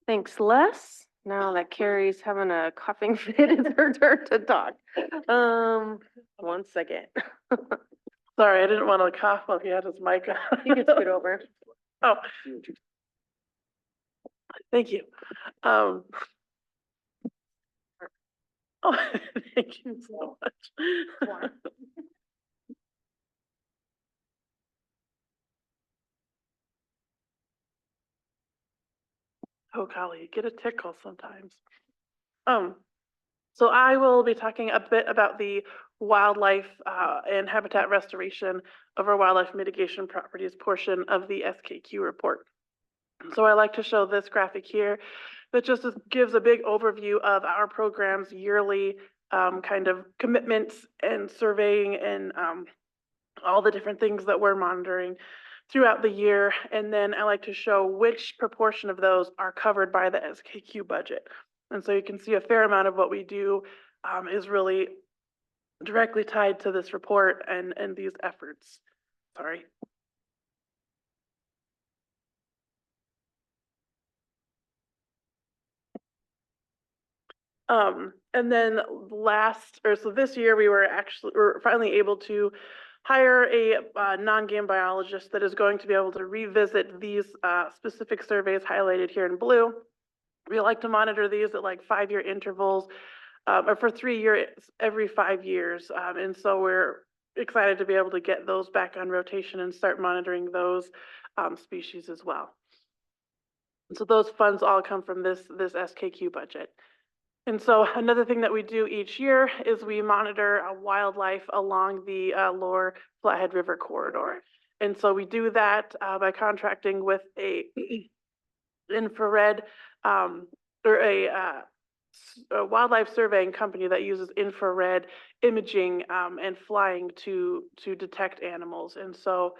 Thanks, Les. Now that Carrie's having a coughing fit, it's her turn to talk. 1 second. Sorry, I didn't want to cough while he had his mic on. You can scoot over. Oh. Thank you. Oh, thank you so much. Oh, golly, you get a tickle sometimes. So I will be talking a bit about the wildlife and habitat restoration of our wildlife mitigation properties portion of the SKQ report. So I like to show this graphic here that just gives a big overview of our program's yearly kind of commitments and surveying and all the different things that we're monitoring throughout the year. And then I like to show which proportion of those are covered by the SKQ budget. And so you can see a fair amount of what we do is really directly tied to this report and these efforts. Sorry. And then so this year we're finally able to hire a non-game biologist that is going to be able to revisit these specific surveys highlighted here in blue. We like to monitor these at like 5-year intervals, or for 3 years, every 5 years. And so we're excited to be able to get those back on rotation and start monitoring those species as well. And so those funds all come from this SKQ budget. And so another thing that we do each year is we monitor wildlife along the lower Flathead River corridor. And so we do that by contracting with a infrared or a wildlife surveying company that uses infrared imaging and flying to detect animals. And so,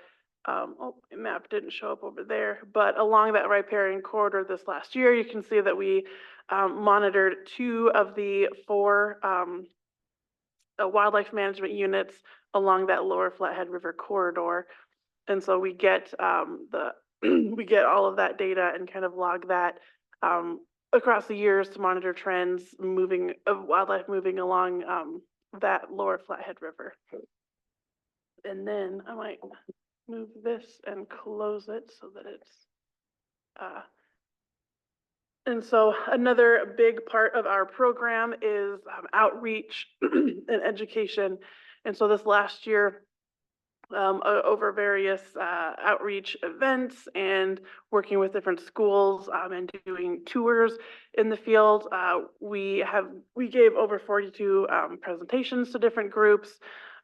oh, my map didn't show up over there, but along that riparian corridor this last year, you can see that we monitored 2 of the 4 wildlife management units along that lower Flathead River corridor. And so we get we get all of that data and kind of log that across the years to monitor trends of wildlife moving along that lower Flathead River. And then I might move this and close it so that it's and so another big part of our program is outreach and education. And so this last year, over various outreach events and working with different schools and doing tours in the field, we gave over 42 presentations to different groups.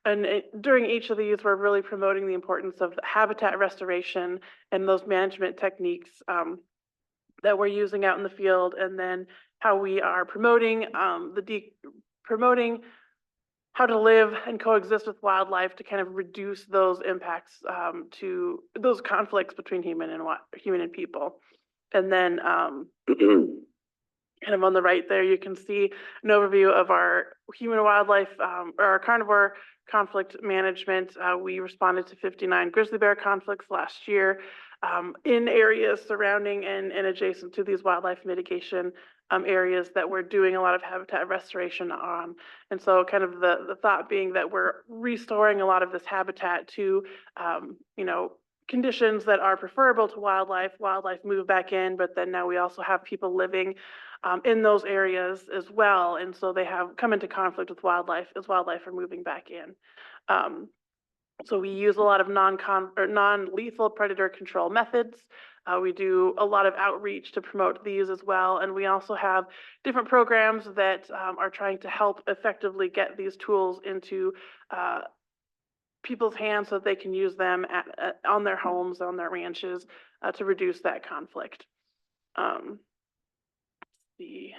And during each of these, we're really promoting the importance of habitat restoration and those management techniques that we're using out in the field, and then how we are promoting promoting how to live and coexist with wildlife to kind of reduce those impacts, to those conflicts between human and people. And then, kind of on the right there, you can see an overview of our human wildlife, or our carnivore conflict management. We responded to 59 grizzly bear conflicts last year, in areas surrounding and adjacent to these wildlife mitigation areas that we're doing a lot of habitat restoration on. And so kind of the thought being that we're restoring a lot of this habitat to, conditions that are preferable to wildlife. Wildlife move back in, but then now we also have people living in those areas as well. And so they have come into conflict with wildlife as wildlife are moving back in. So we use a lot of non-lethal predator control methods. We do a lot of outreach to promote these as well. And we also have different programs that are trying to help effectively get these tools into people's hands so that they can use them on their homes, on their ranches, to reduce that conflict. See.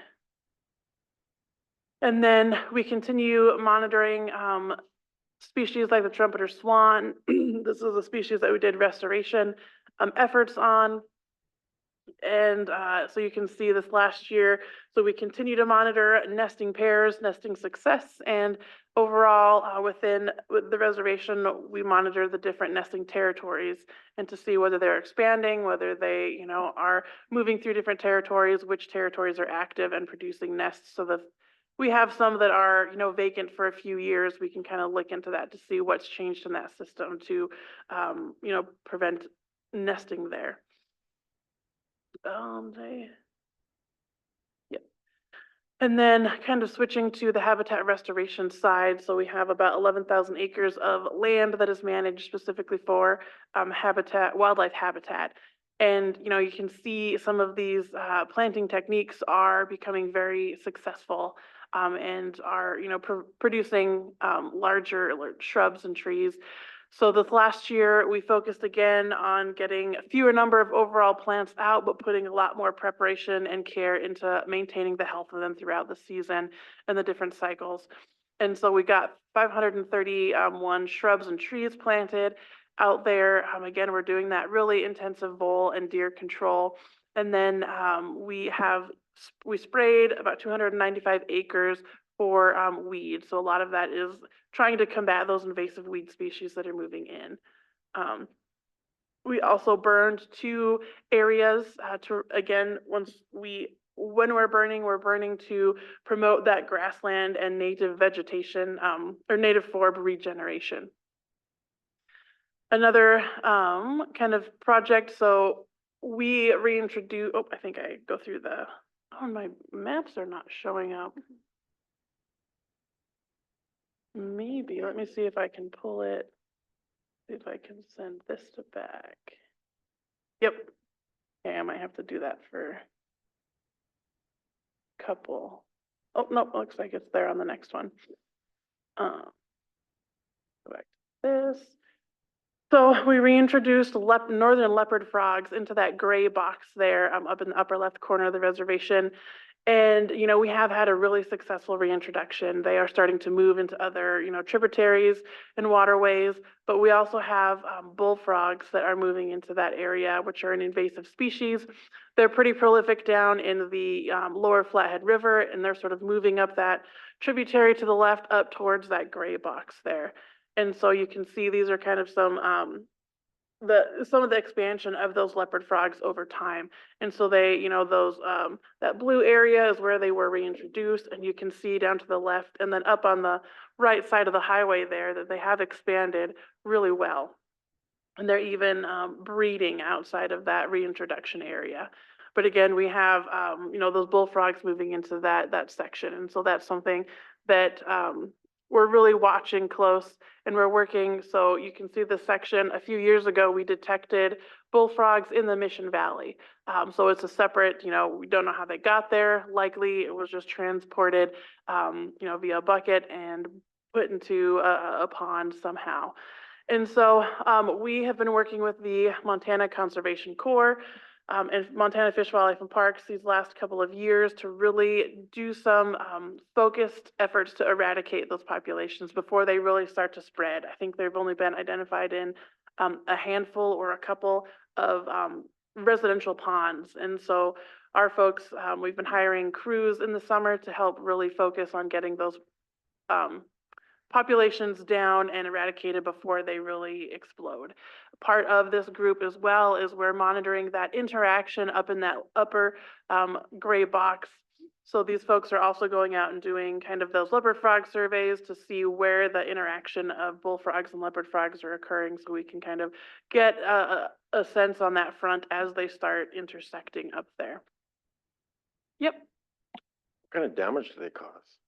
And then we continue monitoring species like the trumpeter swan. This is a species that we did restoration efforts on. And so you can see this last year. So we continue to monitor nesting pairs, nesting success, and overall within the reservation, we monitor the different nesting territories and to see whether they're expanding, whether they, are moving through different territories, which territories are active and producing nests. So that we have some that are, vacant for a few years. We can kind of look into that to see what's changed in that system to, prevent nesting there. Yep. And then kind of switching to the habitat restoration side. So we have about 11,000 acres of land that is managed specifically for wildlife habitat. And, you can see some of these planting techniques are becoming very successful and are, producing larger shrubs and trees. So this last year, we focused again on getting a fewer number of overall plants out, but putting a lot more preparation and care into maintaining the health of them throughout the season and the different cycles. And so we got 531 shrubs and trees planted out there. Again, we're doing that really intensive vole and deer control. And then we sprayed about 295 acres for weeds. So a lot of that is trying to combat those invasive weed species that are moving in. We also burned 2 areas when we're burning to promote that grassland and native vegetation or native forb regeneration. Another kind of project, so we reintroduced, I think I go through my maps are not showing up. Maybe, let me see if I can pull it, see if I can send this to back. Yep, okay, I might have to do that for a couple. Oh, no, looks like it's there on the next one. Go back to this. So we reintroduced northern leopard frogs into that gray box there up in the upper left corner of the reservation. And, we have had a really successful reintroduction. They are starting to move into other, tributaries and waterways, but we also have bullfrogs that are moving into that area, which are an invasive species. They're pretty prolific down in the lower Flathead River, and they're sort of moving up that tributary to the left up towards that gray box there. And so you can see these are kind of some of the expansion of those leopard frogs over time. And so they, that blue area is where they were reintroduced, and you can see down to the left and then up on the right side of the highway there that they have expanded really well. And they're even breeding outside of that reintroduction area. But again, we have, those bullfrogs moving into that section. And so that's something that we're really watching close, and we're working. So you can see this section. A few years ago, we detected bullfrogs in the Mission Valley. So it's a separate, we don't know how they got there. Likely it was just transported, via a bucket and put into a pond somehow. And so we have been working with the Montana Conservation Corps and Montana Fish, Wildlife and Parks these last couple of years to really do some focused efforts to eradicate those populations before they really start to spread. I think they've only been identified in a handful or a couple of residential ponds. And so our folks, we've been hiring crews in the summer to help really focus on getting those populations down and eradicated before they really explode. Part of this group as well is we're monitoring that interaction up in that upper gray box. So these folks are also going out and doing kind of those leopard frog surveys to see where the interaction of bullfrogs and leopard frogs are occurring, so we can kind of get a sense on that front as they start intersecting up there. Yep. What kind of damage do they cause?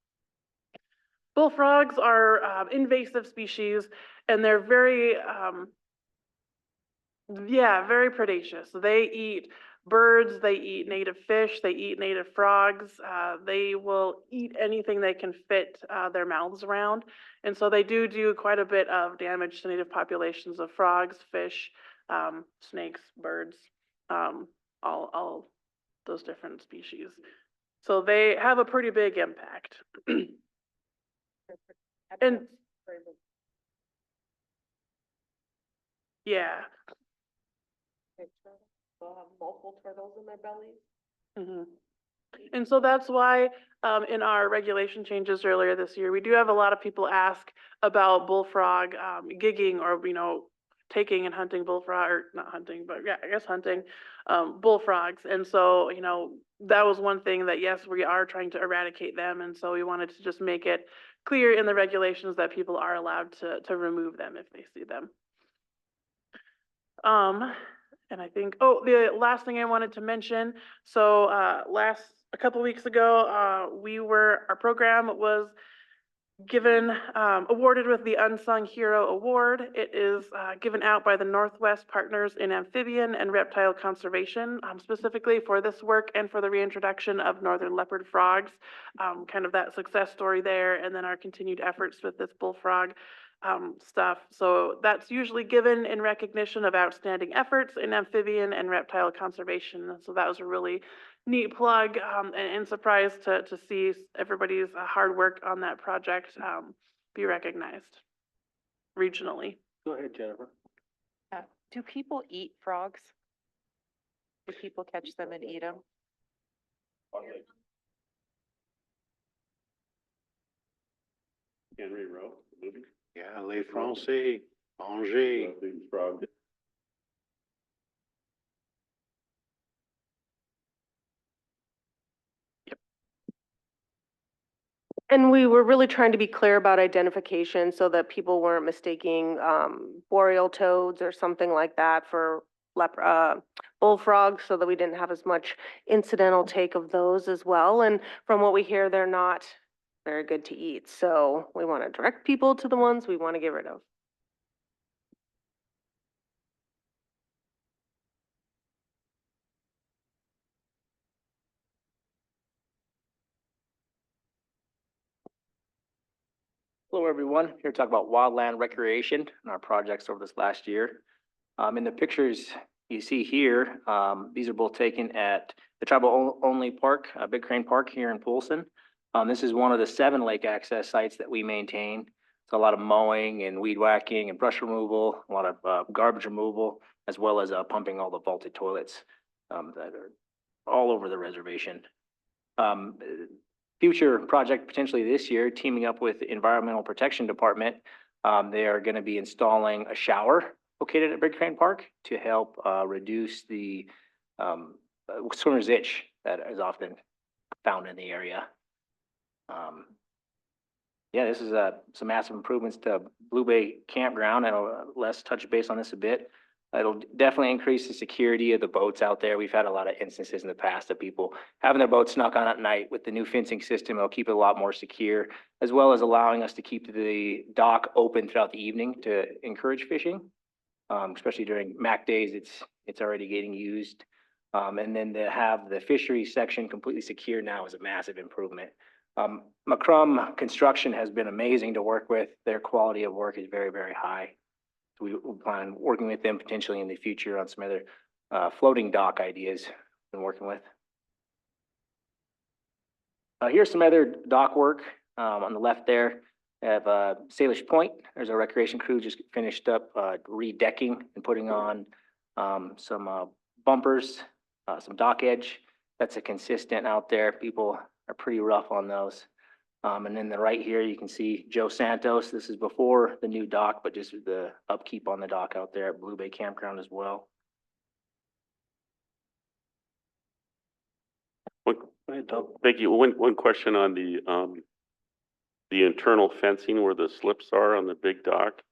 Bullfrogs are invasive species, and they're very, very predaceous. They eat birds, they eat native fish, they eat native frogs. They will eat anything they can fit their mouths around. And so they do quite a bit of damage to native populations of frogs, fish, snakes, birds, all those different species. So they have a pretty big impact. And yeah. They'll have multiple turtles in their bellies. Mhm. And so that's why in our regulation changes earlier this year, we do have a lot of people ask about bullfrog gigging, or, you know, taking and hunting bullfrog, or not hunting, but yeah, I guess hunting bullfrogs. And so, you know, that was one thing that, yes, we are trying to eradicate them. And so we wanted to just make it clear in the regulations that people are allowed to remove them if they see them. And I think, oh, the last thing I wanted to mention, so a couple weeks ago, our program was given, awarded with the Unsung Hero Award. It is given out by the Northwest Partners in Amphibian and Reptile Conservation, specifically for this work and for the reintroduction of northern leopard frogs, kind of that success story there, and then our continued efforts with this bullfrog stuff. So that's usually given in recognition of outstanding efforts in amphibian and reptile conservation. So that was a really neat plug, and surprised to see everybody's hard work on that project be recognized regionally. Go ahead, Jennifer. Do people eat frogs? Do people catch them and eat them? Henry Rowe, movie. Yeah, les Français, manger. Frog. And we were really trying to be clear about identification so that people weren't mistaking boreal toads or something like that for bullfrogs, so that we didn't have as much incidental take of those as well. And from what we hear, they're not very good to eat. So we want to direct people to the ones we want to get rid of. Hello, everyone. Here to talk about wildland recreation and our projects over this last year. In the pictures you see here, these are both taken at the tribal only park, Big Crane Park here in Poulsen. This is one of the 7 lake access sites that we maintain. It's a lot of mowing and weed whacking and brush removal, a lot of garbage removal, as well as pumping all the vaulted toilets that are all over the reservation. Future project potentially this year, teaming up with the Environmental Protection Department. They are going to be installing a shower located at Big Crane Park to help reduce the swimmer's itch that is often found in the area. Yeah, this is some massive improvements to Blue Bay Campground, and Les touch base on this a bit. It'll definitely increase the security of the boats out there. We've had a lot of instances in the past of people having their boats snuck on at night. With the new fencing system, it'll keep it a lot more secure, as well as allowing us to keep the dock open throughout the evening to encourage fishing. Especially during MAC days, it's already getting used. And then to have the fisheries section completely secure now is a massive improvement. McCrum Construction has been amazing to work with. Their quality of work is very, very high. We plan on working with them potentially in the future on some other floating dock ideas I've been working with. Here's some other dock work. On the left there, I have Salish Point. There's our recreation crew just finished up redecking and putting on some bumpers, some dock edge. That's a consistent out there. People are pretty rough on those. And then the right here, you can see Joe Santos. This is before the new dock, but just the upkeep on the dock out there at Blue Bay Campground as well. Thank you. One question on the internal fencing where the slips are on the big dock.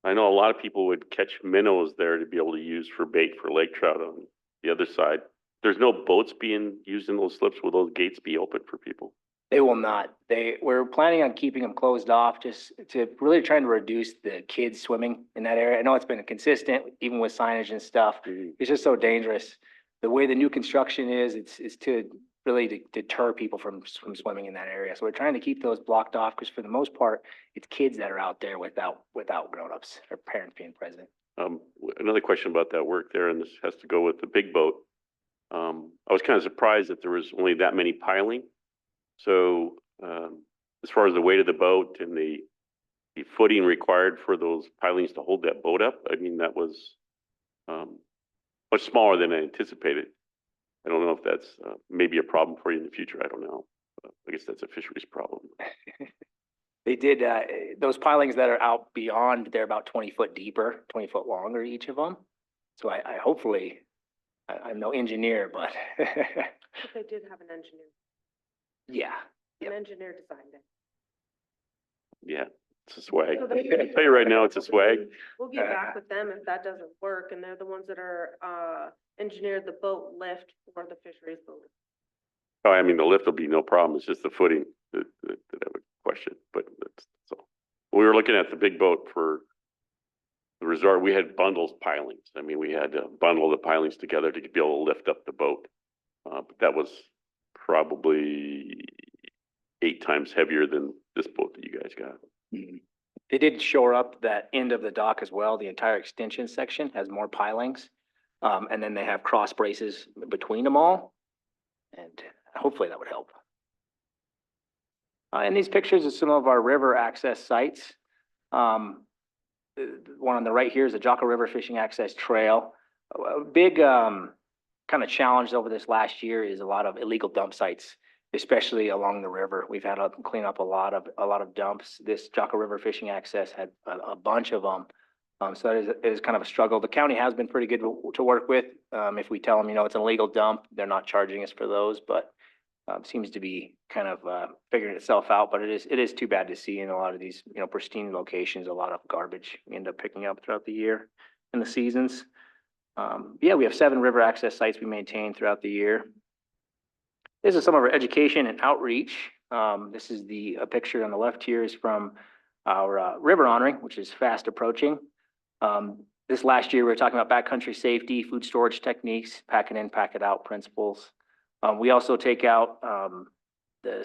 I know a lot of people would catch minnows there to be able to use for bait for lake trout on the other side. There's no boats being used in those slips. Will those gates be open for people? They will not. We're planning on keeping them closed off just to really trying to reduce the kids swimming in that area. I know it's been consistent, even with signage and stuff. It's just so dangerous. The way the new construction is, it's to really deter people from swimming in that area. So we're trying to keep those blocked off because for the most part, it's kids that are out there without grownups or parents being present. Another question about that work there, and this has to go with the big boat. I was kind of surprised that there was only that many piling. So as far as the weight of the boat and the footing required for those pilings to hold that boat up, I mean, that was much smaller than I anticipated. I don't know if that's maybe a problem for you in the future. I don't know. I guess that's a fisheries problem. They did those pilings that are out beyond, they're about 20 foot deeper, 20 foot longer, each of them. So I hopefully, I'm no engineer, but But they did have an engineer. yeah. An engineer designed it. Yeah, it's a swag. So they- I tell you right now, it's a swag. We'll get back with them if that doesn't work, and they're the ones that are, engineered the boat lift for the fisheries boat. Oh, I mean, the lift will be no problem. It's just the footing that I would question, but that's all. We were looking at the big boat for the resort. We had bundles pilings. I mean, we had to bundle the pilings together to be able to lift up the boat. But that was probably 8 times heavier than this boat that you guys got. They did shore up that end of the dock as well. The entire extension section has more pilings. And then they have cross braces between them all. And hopefully that would help. In these pictures is some of our river access sites. The one on the right here is the Jocko River Fishing Access Trail. A big kind of challenge over this last year is a lot of illegal dump sites, especially along the river. We've had to clean up a lot of dumps. This Jocko River Fishing Access had a bunch of them. So it is kind of a struggle. The county has been pretty good to work with. If we tell them, it's an illegal dump, they're not charging us for those, but seems to be kind of figuring itself out. But it is too bad to see in a lot of these, pristine locations, a lot of garbage we end up picking up throughout the year and the seasons. Yeah, we have 7 river access sites we maintain throughout the year. This is some of our education and outreach. This is a picture on the left here is from our river honoring, which is fast approaching. This last year, we were talking about backcountry safety, food storage techniques, pack it in, pack it out principles. We also take out the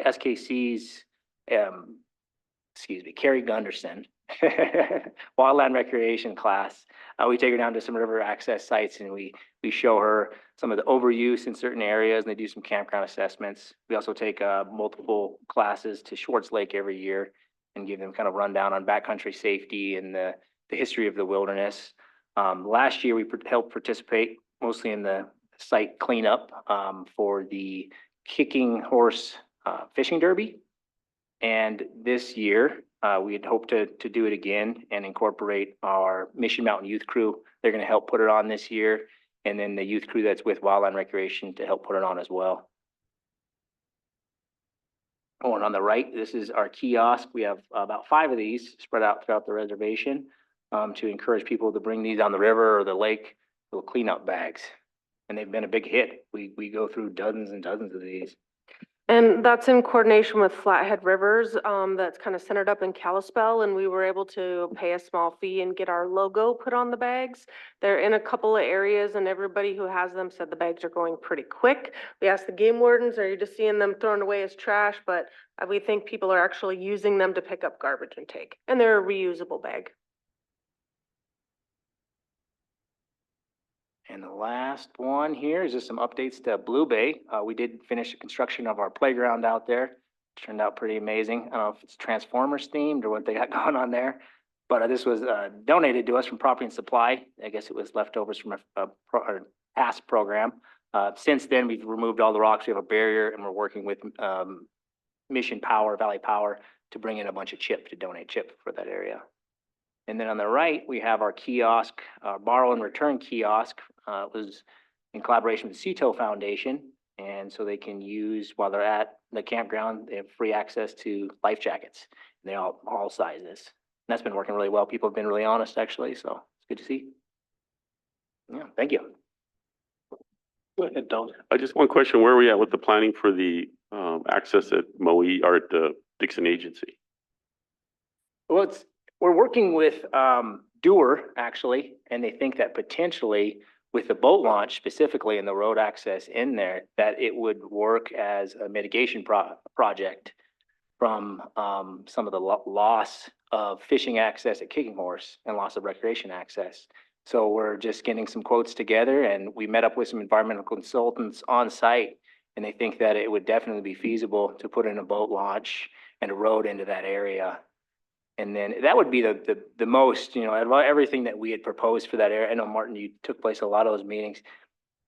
SKC's, Carrie Gunderson, wildland recreation class. We take her down to some river access sites and we show her some of the overuse in certain areas and they do some campground assessments. We also take multiple classes to Schwartz Lake every year and give them kind of rundown on backcountry safety and the history of the wilderness. Last year, we helped participate mostly in the site cleanup for the Kicking Horse Fishing Derby. And this year, we had hoped to do it again and incorporate our Mission Mountain Youth Crew. They're going to help put it on this year. And then the youth crew that's with Wildland Recreation to help put it on as well. Oh, and on the right, this is our kiosk. We have about 5 of these spread out throughout the reservation to encourage people to bring these on the river or the lake, little cleanup bags. And they've been a big hit. We go through dozens and dozens of these. And that's in coordination with Flathead Rivers, that's kind of centered up in Kalispell, and we were able to pay a small fee and get our logo put on the bags. They're in a couple of areas and everybody who has them said the bags are going pretty quick. We asked the game wardens, are you just seeing them thrown away as trash? But we think people are actually using them to pick up garbage and take, and they're a reusable bag. And the last one here is just some updates to Blue Bay. We did finish the construction of our playground out there. Turned out pretty amazing. I don't know if it's Transformers themed or what they got going on there. But this was donated to us from Property and Supply. I guess it was leftovers from a past program. Since then, we've removed all the rocks. We have a barrier and we're working with Mission Power, Valley Power, to bring in a bunch of chip, to donate chip for that area. And then on the right, we have our kiosk, borrow and return kiosk. It was in collaboration with the CETO Foundation. And so they can use, while they're at the campground, they have free access to life jackets. And they're all sizes. And that's been working really well. People have been really honest, actually, so it's good to see. Yeah, thank you. Go ahead, Don. Just one question, where are we at with the planning for the, access at MOE or at the Dixon Agency? Well, we're working with Dewar, actually, and they think that potentially with the boat launch specifically and the road access in there, that it would work as a mitigation project from some of the loss of fishing access at Kicking Horse and loss of recreation access. So we're just getting some quotes together, and we met up with some environmental consultants on site, and they think that it would definitely be feasible to put in a boat launch and a road into that area. And then that would be the most, out of everything that we had proposed for that area. I know, Martin, you took place at a lot of those meetings.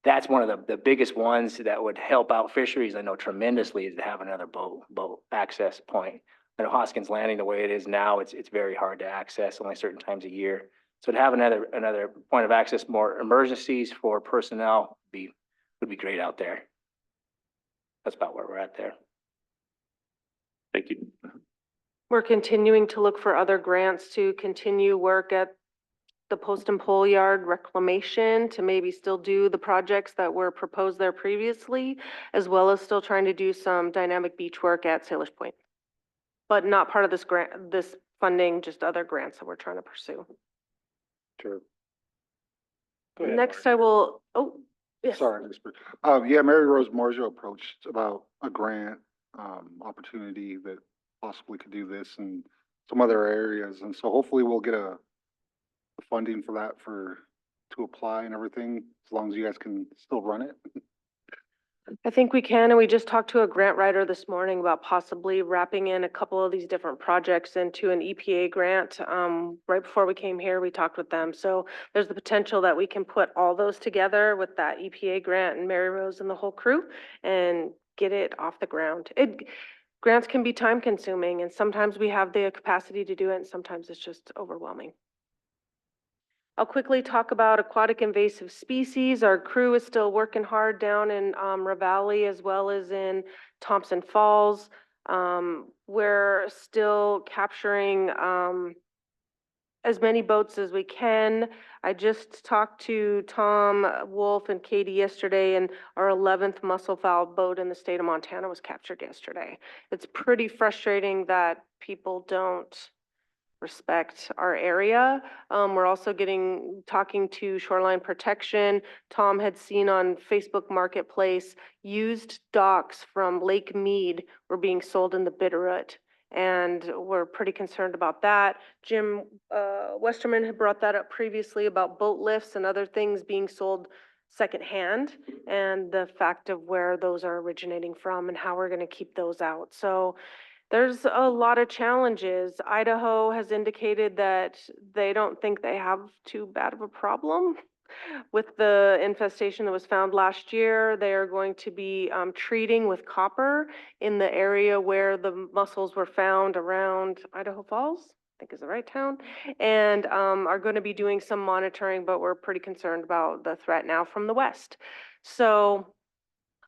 That's one of the biggest ones that would help out fisheries, I know tremendously, is to have another boat access point. I know Hoskins Landing, the way it is now, it's very hard to access only certain times a year. So to have another point of access, more emergencies for personnel would be great out there. That's about where we're at there. Thank you. We're continuing to look for other grants to continue work at the post and pole yard reclamation, to maybe still do the projects that were proposed there previously, as well as still trying to do some dynamic beach work at Sailor's Point. But not part of this grant, this funding, just other grants that we're trying to pursue. Sure. Next, I will, yes. Sorry, Elizabeth. Yeah, Mary Rose Morgio approached about a grant, opportunity that possibly could do this in some other areas. And so hopefully we'll get the funding for that to apply and everything, as long as you guys can still run it. I think we can, and we just talked to a grant writer this morning about possibly wrapping in a couple of these different projects into an EPA grant. Right before we came here, we talked with them. So there's the potential that we can put all those together with that EPA grant and Mary Rose and the whole crew and get it off the ground. Grants can be time consuming, and sometimes we have the capacity to do it, and sometimes it's just overwhelming. I'll quickly talk about aquatic invasive species. Our crew is still working hard down in Ravalli as well as in Thompson Falls. We're still capturing as many boats as we can. I just talked to Tom Wolf and Katie yesterday, and our 11th musselfowl boat in the state of Montana was captured yesterday. It's pretty frustrating that people don't respect our area. We're also talking to Shoreline Protection. Tom had seen on Facebook Marketplace, used docks from Lake Mead were being sold in the Bitterroot. And we're pretty concerned about that. Jim Westerman had brought that up previously about boat lifts and other things being sold secondhand, and the fact of where those are originating from and how we're going to keep those out. So there's a lot of challenges. Idaho has indicated that they don't think they have too bad of a problem with the infestation that was found last year. They are going to be treating with copper in the area where the mussels were found around Idaho Falls, I think is the right town, and are going to be doing some monitoring, but we're pretty concerned about the threat now from the west. So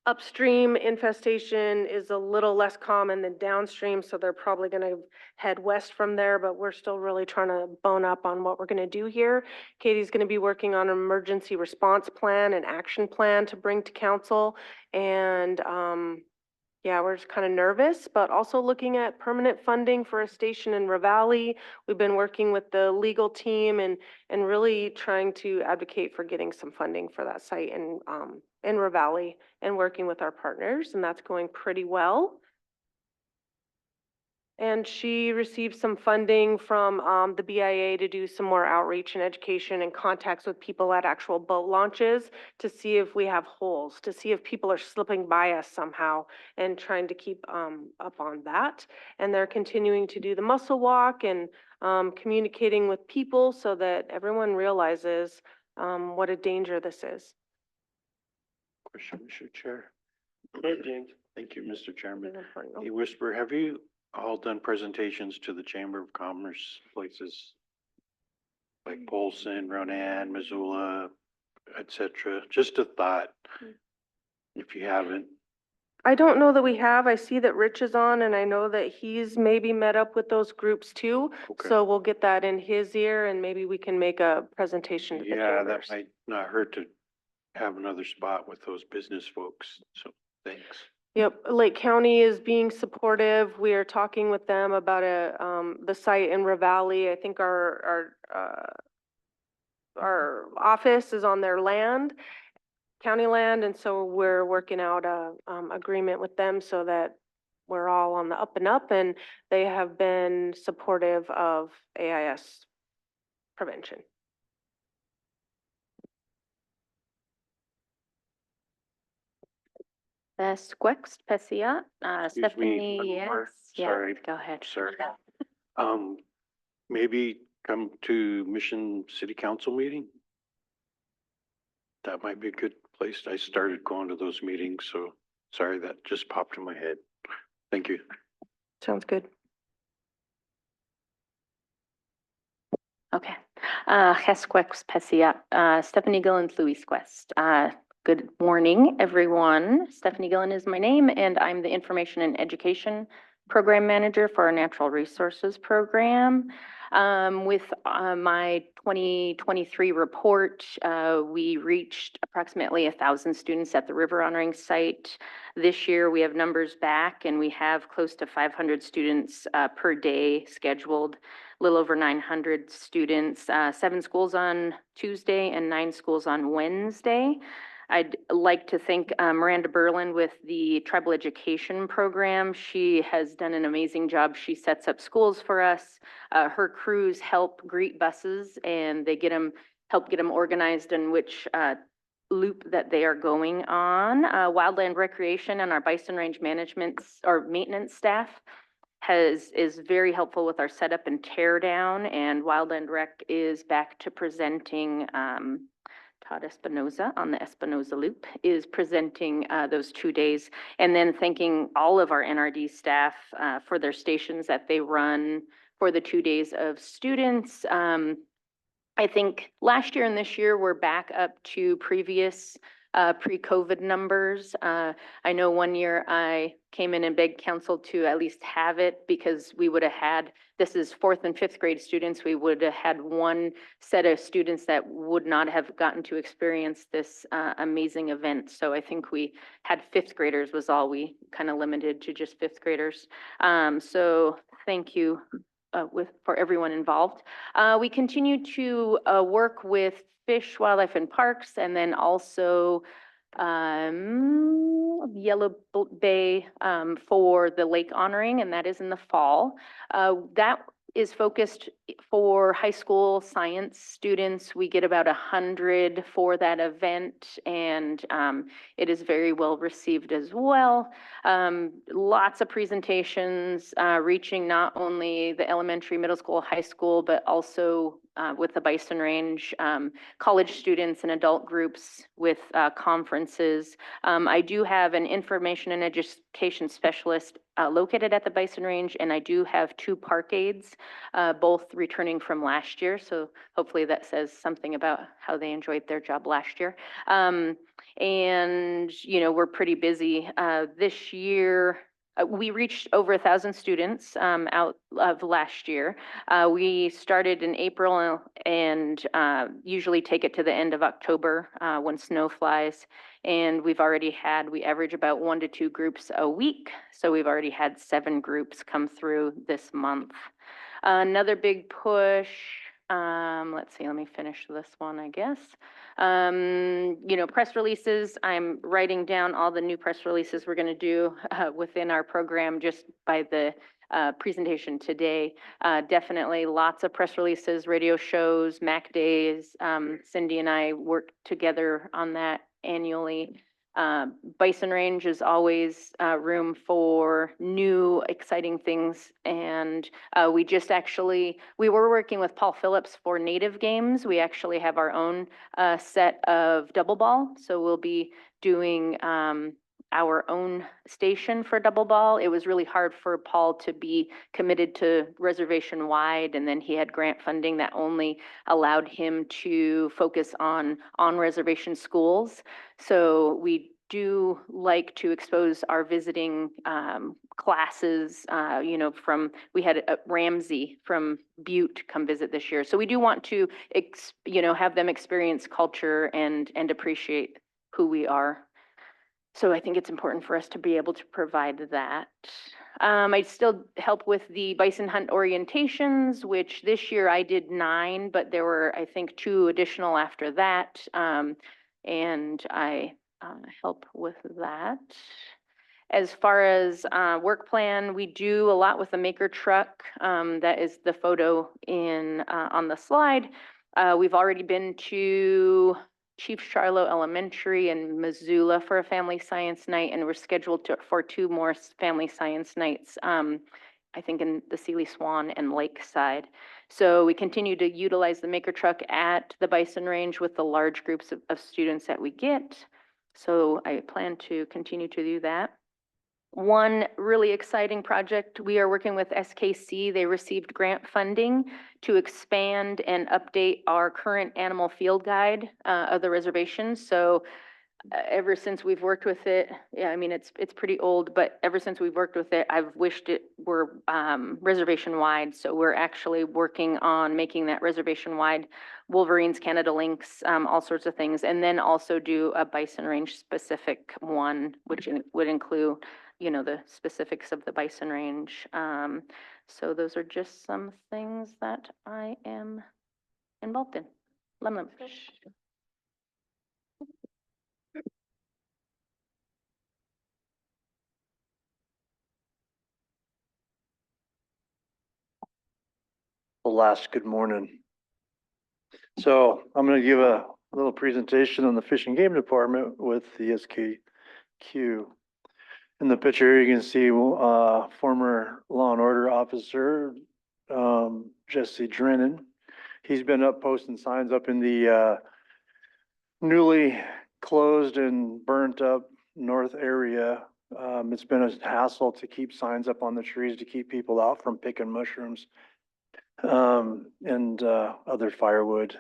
upstream infestation is a little less common than downstream, so they're probably going to head west from there, but we're still really trying to bone up on what we're going to do here. Katie's going to be working on an emergency response plan and action plan to bring to council, and yeah, we're just kind of nervous, but also looking at permanent funding for a station in Ravalli. We've been working with the legal team and really trying to advocate for getting some funding for that site in Ravalli and working with our partners, and that's going pretty well. And she received some funding from the BIA to do some more outreach and education and contacts with people at actual boat launches to see if we have holes, to see if people are slipping by us somehow, and trying to keep up on that. And they're continuing to do the muscle walk and communicating with people so that everyone realizes what a danger this is. Question, Mr. Chair. Hey, James. Thank you, Mr. Chairman. Oh. Hey, Whisper, have you all done presentations to the Chamber of Commerce places? Like Polson, Ronan, Missoula, et cetera? Just a thought, if you haven't. I don't know that we have. I see that Rich is on, and I know that he's maybe met up with those groups too. Okay. So we'll get that in his ear, and maybe we can make a presentation to the Yeah, that chambers. might not hurt to have another spot with those business folks, so thanks. Yep, Lake County is being supportive. We are talking with them about the site in Ravalli. I think our office is on their land, county land, and so we're working out a agreement with them so that we're all on the up and up, and they have been supportive of AIS prevention. Squex, Pesia, Excuse me, Stephanie, one more. yes, yeah, Sorry. go ahead. Sorry. Maybe come to Mission City Council meeting? That might be a good place. I started going to those meetings, so sorry, that just popped in my head. Thank you. Sounds good. Okay. Hesquex Pesia, Stephanie Gillen, Louis Quest. Good morning, everyone. Stephanie Gillen is my name, and I'm the Information and Education Program Manager for our Natural Resources Program. With my 2023 report, we reached approximately 1,000 students at the river honoring site. This year, we have numbers back, and we have close to 500 students per day scheduled. A little over 900 students, 7 schools on Tuesday and 9 schools on Wednesday. I'd like to thank Miranda Berlin with the Tribal Education Program. She has done an amazing job. She sets up schools for us. Her crews help greet buses, and they help get them organized in which loop that they are going on. Wildland Recreation and our Bison Range management or maintenance staff is very helpful with our setup and tear down, and Wildland Rec is back to presenting. Todd Espinoza on the Espinoza Loop is presenting those 2 days, and then thanking all of our NRD staff for their stations that they run for the 2 days of students. I think last year and this year, we're back up to previous pre-COVID numbers. I know one year I came in and begged council to at least have it because we would have had, this is 4th and 5th grade students, we would have had one set of students that would not have gotten to experience this amazing event. So I think we had 5th graders was all we kind of limited to, just 5th graders. So thank you for everyone involved. We continue to work with Fish, Wildlife and Parks, and then also Yellow Bay for the lake honoring, and that is in the fall. That is focused for high school science students. We get about 100 for that event, and it is very well received as well. Lots of presentations reaching not only the elementary, middle school, high school, but also with the Bison Range, college students and adult groups with conferences. I do have an information and education specialist located at the Bison Range, and I do have 2 park aides, both returning from last year. So hopefully that says something about how they enjoyed their job last year. And, you know, we're pretty busy. This year, we reached over 1,000 students out of last year. We started in April and usually take it to the end of October when snow flies. And we average about 1 to 2 groups a week. So we've already had 7 groups come through this month. Another big push Let's see, let me finish this one, I guess. Press releases, I'm writing down all the new press releases we're gonna do within our program just by the presentation today. Definitely lots of press releases, radio shows, MAC days. Cindy and I work together on that annually. Bison Range is always room for new, exciting things. And we were working with Paul Phillips for native games. We actually have our own set of double ball. So we'll be doing our own station for double ball. It was really hard for Paul to be committed to reservation wide, and then he had grant funding that only allowed him to focus on reservation schools. So we do like to expose our visiting classes, we had Ramsey from Butte come visit this year. So we do want to, have them experience culture and appreciate who we are. So I think it's important for us to be able to provide that. I still help with the bison hunt orientations, which this year I did 9, but there were, I think, 2 additional after that. And I help with that. As far as work plan, we do a lot with the maker truck. That is the photo on the slide. We've already been to Chief Charlo Elementary and Missoula for a family science night, and we're scheduled for 2 more family science nights, I think in the Sealy Swan and Lakeside. So we continue to utilize the maker truck at the Bison Range with the large groups of students that we get. So I plan to continue to do that. One really exciting project, we are working with SKC. They received grant funding to expand and update our current animal field guide of the reservation. So ever since we've worked with it, yeah, I mean, it's pretty old, but ever since we've worked with it, I've wished it were reservation wide. So we're actually working on making that reservation wide. Wolverines, Canada lynx, all sorts of things. And then also do a Bison Range specific one, which would include, the specifics of the Bison Range. So those are just some things that I am involved in. Lem. Last good morning. So I'm going to give a little presentation on the Fish and Game Department with the SKQ. In the picture, you can see former law and order officer Jesse Drennan. He's been up posting signs up in the newly closed and burnt up north area. It's been a hassle to keep signs up on the trees to keep people out from picking mushrooms and other firewood.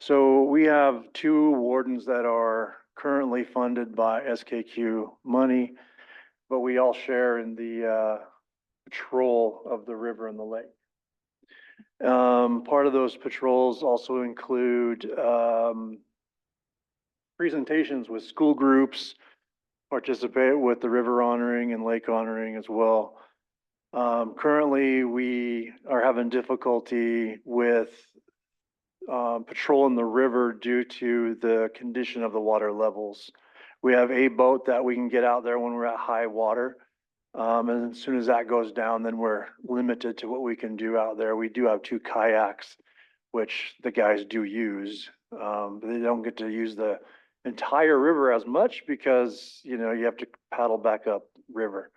So we have 2 wardens that are currently funded by SKQ money, but we all share in the patrol of the river and the lake. Part of those patrols also include presentations with school groups, participate with the river honoring and lake honoring as well. Currently, we are having difficulty with patrolling the river due to the condition of the water levels. We have a boat that we can get out there when we're at high water. And as soon as that goes down, then we're limited to what we can do out there. We do have 2 kayaks, which the guys do use. But they don't get to use the entire river as much because, you have to paddle back up river.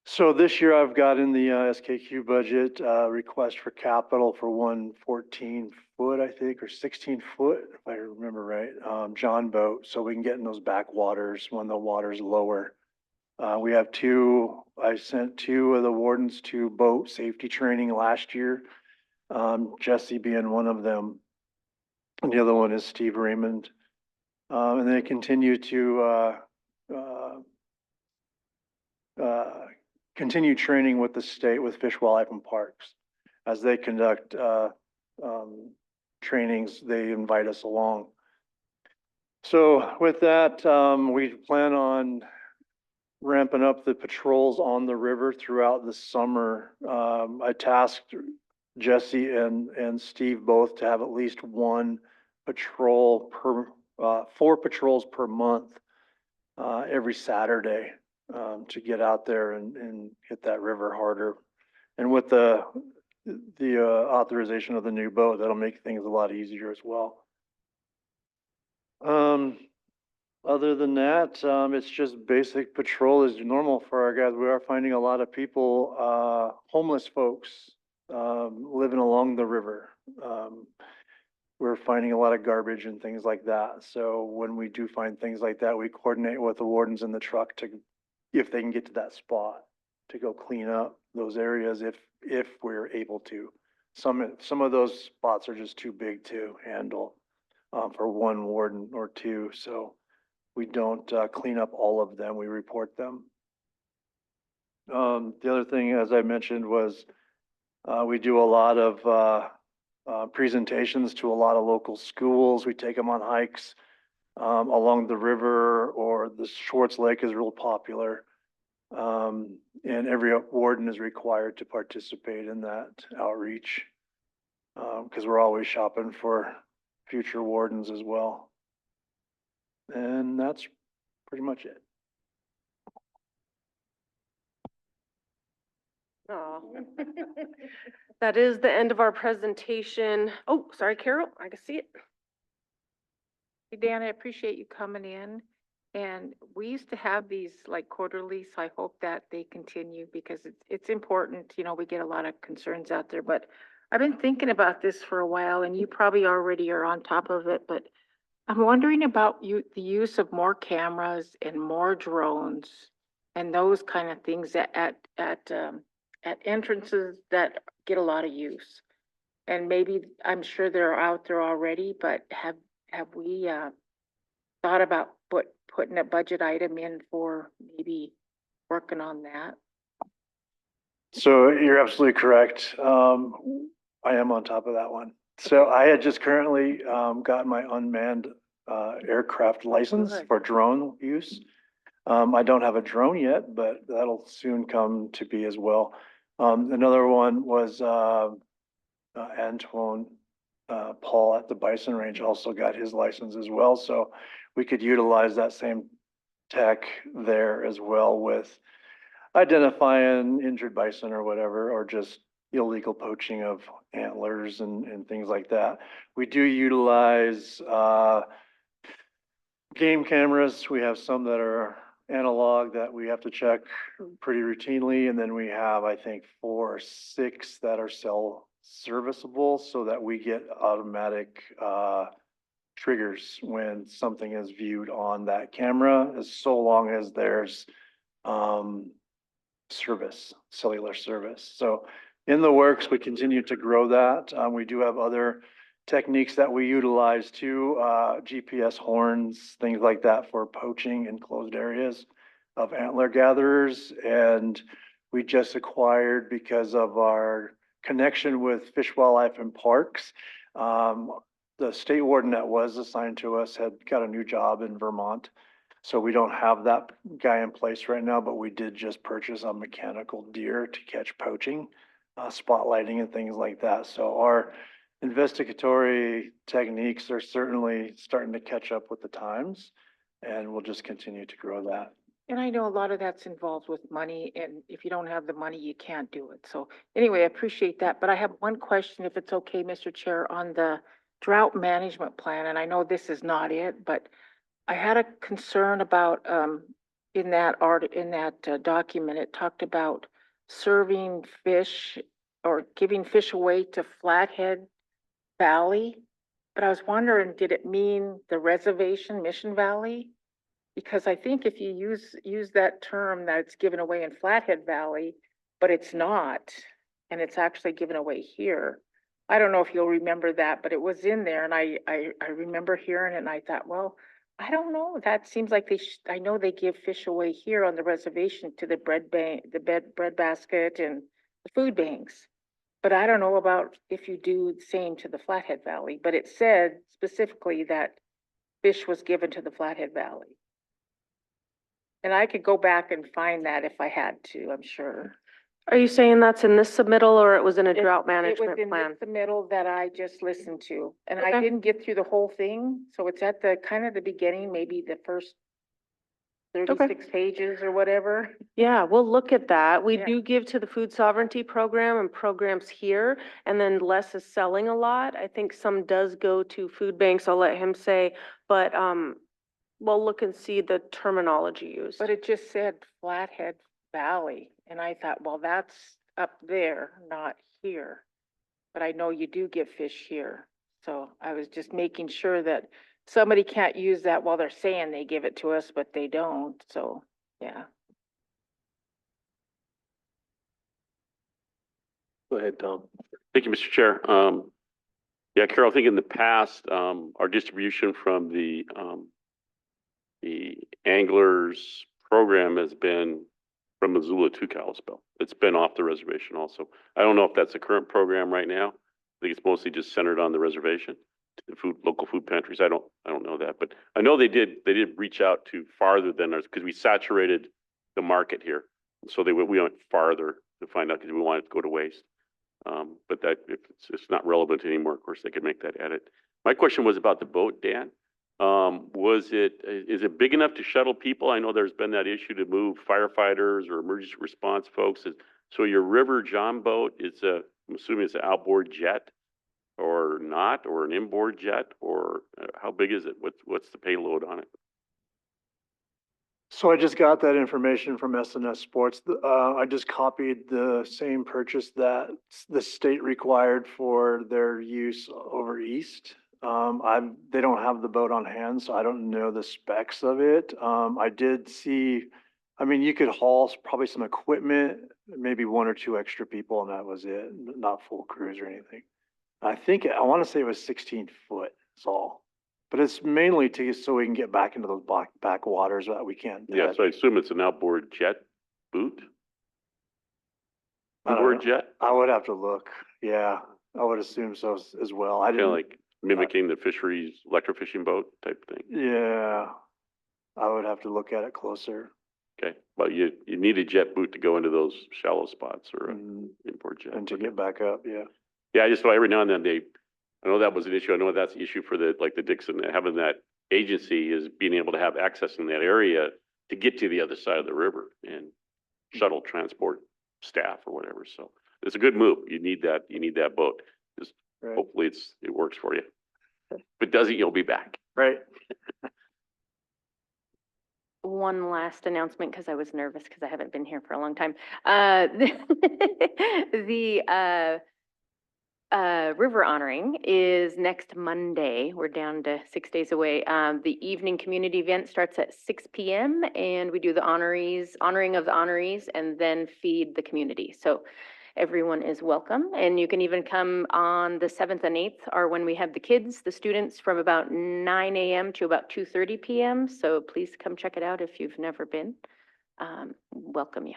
So this year I've got in the SKQ budget request for capital for 1 14-foot, I think, or 16-foot, if I remember right, John boat, so we can get in those backwaters when the water's lower. We have I sent 2 of the wardens to boat safety training last year, Jesse being one of them, and the other one is Steve Raymond. And they continue to continue training with the state, with Fish, Wildlife, and Parks. As they conduct trainings, they invite us along. So with that, we plan on ramping up the patrols on the river throughout the summer. I tasked Jesse and Steve both to have at least one patrol per, 4 patrols per month, every Saturday, to get out there and hit that river harder. And with the authorization of the new boat, that'll make things a lot easier as well. Other than that, it's just basic patrol as normal for our guys. We are finding a lot of people, homeless folks, living along the river. We're finding a lot of garbage and things like that. So when we do find things like that, we coordinate with the wardens in the truck to, if they can get to that spot, to go clean up those areas if we're able to. Some of those spots are just too big to handle, for one warden or two. So we don't clean up all of them, we report them. The other thing, as I mentioned, was we do a lot of presentations to a lot of local schools. We take them on hikes along the river, or the Schwartz Lake is real popular. And every warden is required to participate in that outreach, because we're always shopping for future wardens as well. And that's pretty much it. Aw. That is the end of our presentation. Oh, sorry, Carol, I can see it. Hey, Dan, I appreciate you coming in. And we used to have these like quarterly, so I hope that they continue because it's important. You know, we get a lot of concerns out there, but I've been thinking about this for a while and you probably already are on top of it, but I'm wondering about the use of more cameras and more drones and those kind of things at entrances that get a lot of use. And maybe, I'm sure they're out there already, but have we thought about putting a budget item in for maybe working on that? So you're absolutely correct. I am on top of that one. So I had just currently gotten my unmanned aircraft license Good. for drone use. I don't have a drone yet, but that'll soon come to be as well. Another one was Antoine Paul at the Bison Range also got his license as well. So we could utilize that same tech there as well with identifying injured bison or whatever, or just illegal poaching of antlers and things like that. We do utilize game cameras. We have some that are analog that we have to check pretty routinely. And then we have, I think, 4 or 6 that are cell serviceable so that we get automatic triggers when something is viewed on that camera, as so long as there's service, cellular service. So in the works, we continue to grow that. We do have other techniques that we utilize too, GPS horns, things like that for poaching in closed areas of antler gatherers. And we just acquired, because of our connection with Fish, Wildlife and Parks, the state warden that was assigned to us had got a new job in Vermont. So we don't have that guy in place right now, but we did just purchase a mechanical deer to catch poaching, spotlighting and things like that. So our investigatory techniques are certainly starting to catch up with the times, and we'll just continue to grow that. And I know a lot of that's involved with money, and if you don't have the money, you can't do it. So anyway, I appreciate that. But I have one question, if it's okay, Mr. Chair, on the drought management plan. And I know this is not it, but I had a concern about, in that document, it talked about serving fish or giving fish away to Flathead Valley. But I was wondering, did it mean the reservation, Mission Valley? Because I think if you use that term, that it's given away in Flathead Valley, but it's not, and it's actually given away here. I don't know if you'll remember that, but it was in there, and I remember hearing it, and I thought, well, I don't know. That seems like I know they give fish away here on the reservation to the bread bank, the bread basket, and the food banks. But I don't know about if you do the same to the Flathead Valley. But it said specifically that fish was given to the Flathead Valley. And I could go back and find that if I had to, I'm sure. Are you saying that's in this submittal or it was in a drought It was management in plan? the middle that I just listened to, and I Okay. didn't get through the whole thing, so it's at the, kind of the beginning, maybe the first 36 pages or whatever. Yeah, we'll look at that. We Yeah. do give to the food sovereignty program and programs here, and then Les is selling a lot. I think some does go to food banks. I'll let him say, but, we'll look and see the terminology used. But it just said Flathead Valley, and I thought, well, that's up there, not here. But I know you do get fish here, so I was just making sure that somebody can't use that while they're saying they give it to us, but they don't, so, yeah. Go ahead, Tom. Thank you, Mr. Chair. Yeah, Carol, I think in the past, our distribution from the anglers program has been from Missoula to Kalispell. It's been off the reservation also. I don't know if that's the current program right now. I think it's mostly just centered on the reservation, to the local food pantries. I don't know that, but I know they did reach out to farther than ours because we saturated the market here. So we went farther to find out because we wanted to go to waste. But that, if it's not relevant anymore, of course, they could make that edit. My question was about the boat, Dan. Is it big enough to shuttle people? I know there's been that issue to move firefighters or emergency response folks. So your River John boat is I'm assuming it's an outboard jet or not, or an inboard jet, or how big is it? What's the payload on it? So I just got that information from SNS Sports. I just copied the same purchase that the state required for their use over east. They don't have the boat on hand, so I don't know the specs of it. I did see, I mean, you could haul probably some equipment, maybe one or two extra people, and that was it, not full crews or anything. I want to say it was 16 foot is all. But it's mainly so we can get back into those back waters that we can't. Yeah, so I assume it's an outboard jet boot? I don't Inboard know. jet? I would have to look. Yeah, I would assume so as well. I Kind of didn't, like mimicking the fisheries electrofishing boat type thing. yeah, I would have to look at it closer. Okay, but you need a jet boot to go into those shallow spots or an inboard jet. And to get back up, yeah. Yeah, I just thought every now and then I know that was an issue. I know that's the issue for the Dixon, having that agency is being able to have access in that area to get to the other side of the river and shuttle transport staff or whatever. So it's a good move. You need that boat. Just hopefully it works for you. If it doesn't, you'll be back. Right. One last announcement, because I was nervous because I haven't been here for a long time. The river honoring is next Monday. We're down to 6 days away. The evening community event starts at 6 p.m. and we do the honoring of the honorees, and then feed the community. So everyone is welcome, and you can even come on the 7th and 8th are when we have the kids, the students, from about 9 a.m. to about 2:30 p.m. So please come check it out if you've never been. Welcome you.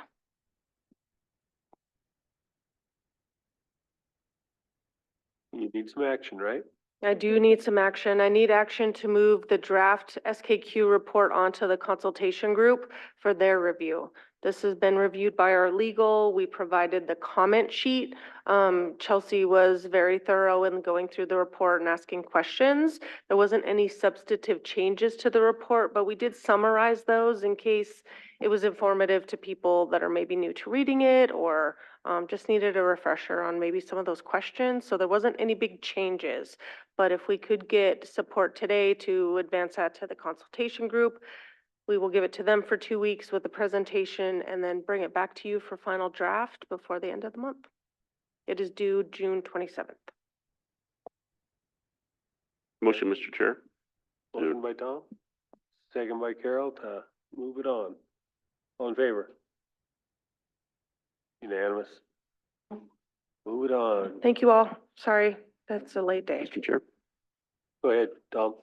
You need some action, right? I do need some action. I need action to move the draft SKQ report onto the consultation group for their review. This has been reviewed by our legal. We provided the comment sheet. Chelsea was very thorough in going through the report and asking questions. There wasn't any substantive changes to the report, but we did summarize those in case it was informative to people that are maybe new to reading it or just needed a refresher on maybe some of those questions. So there wasn't any big changes. But if we could get support today to advance that to the consultation group, we will give it to them for 2 weeks with the presentation and then bring it back to you for final draft before the end of the month. It is due June 27th. Motion, Mr. Chair. Motion by Tom, second by Carol to move it on. All in favor? Unanimous. Move it on. Thank you all. Sorry, that's a late day. Mr. Chair. Go ahead, Tom.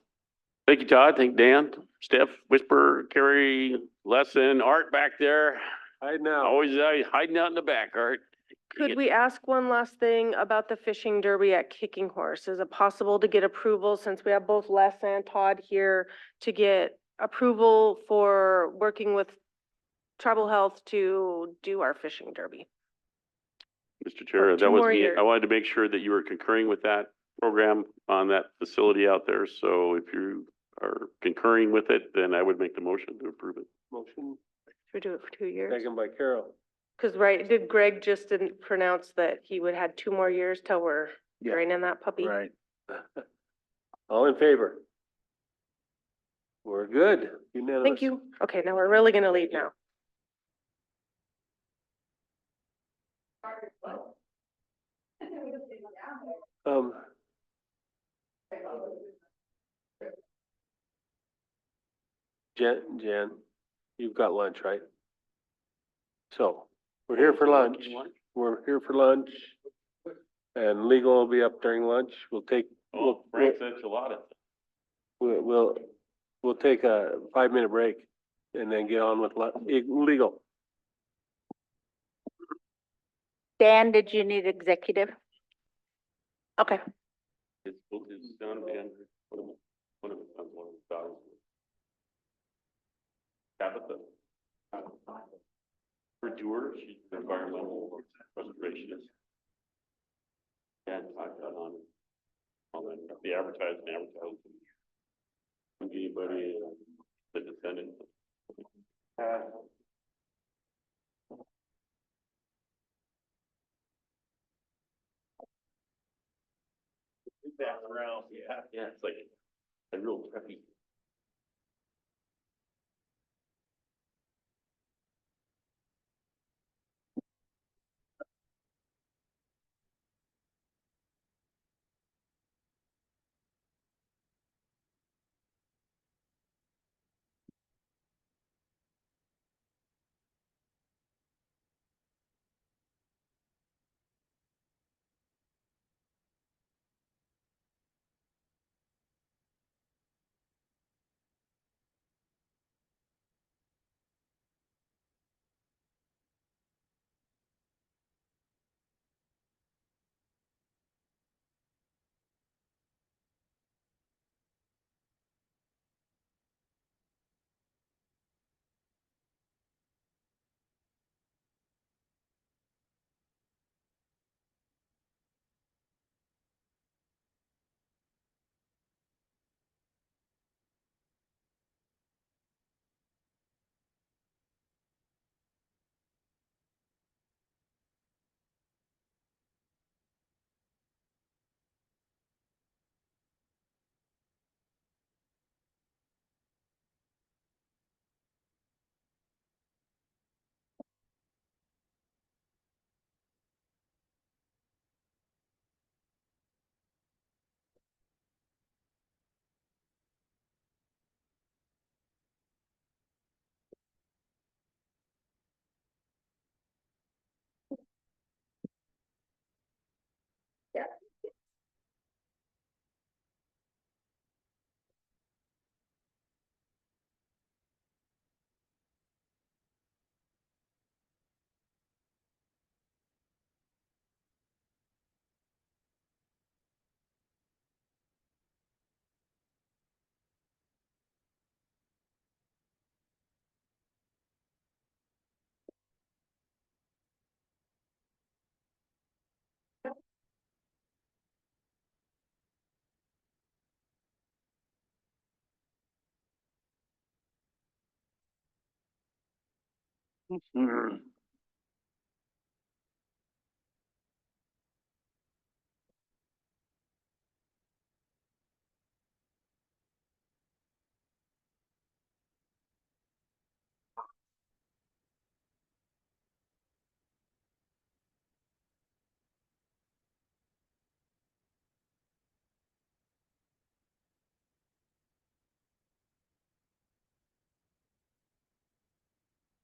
Thank you, Todd. Thank Dan, Steph, Whisper, Carrie, Lesson, Art back there. Hide now. Always hiding out in the back, Art. Could we ask one last thing about the fishing derby at Kicking Horse? Is it possible to get approval, since we have both Les and Todd here, to get approval for working with tribal health to do our fishing derby? Mr. Chair. two That was more me. years. I wanted to make sure that you were concurring with that program on that facility out there. So if you are concurring with it, then I would make the motion to approve it. Motion, Should we do it for 2 years? second by Carol. Cause right, did Greg just didn't pronounce that he would had 2 more years till we're Yeah. draining that puppy? Right. All in favor? We're good, unanimous. Thank you. Okay, now we're really gonna leave now. Um. Jen, you've got lunch, right? So, we're here for lunch. We're here for lunch. And legal will be up during lunch. We'll take, Oh, Frank's enchilada. we'll take a 5-minute break and then get on with legal. Dan, did you need executive? Okay. It's down and one of the daughters. Tabitha. Her doer, she's an environmental restorationist. And I've got on all that, the advertising. Anybody, the descendant. Back around, yeah. Yeah, it's like a real preppy.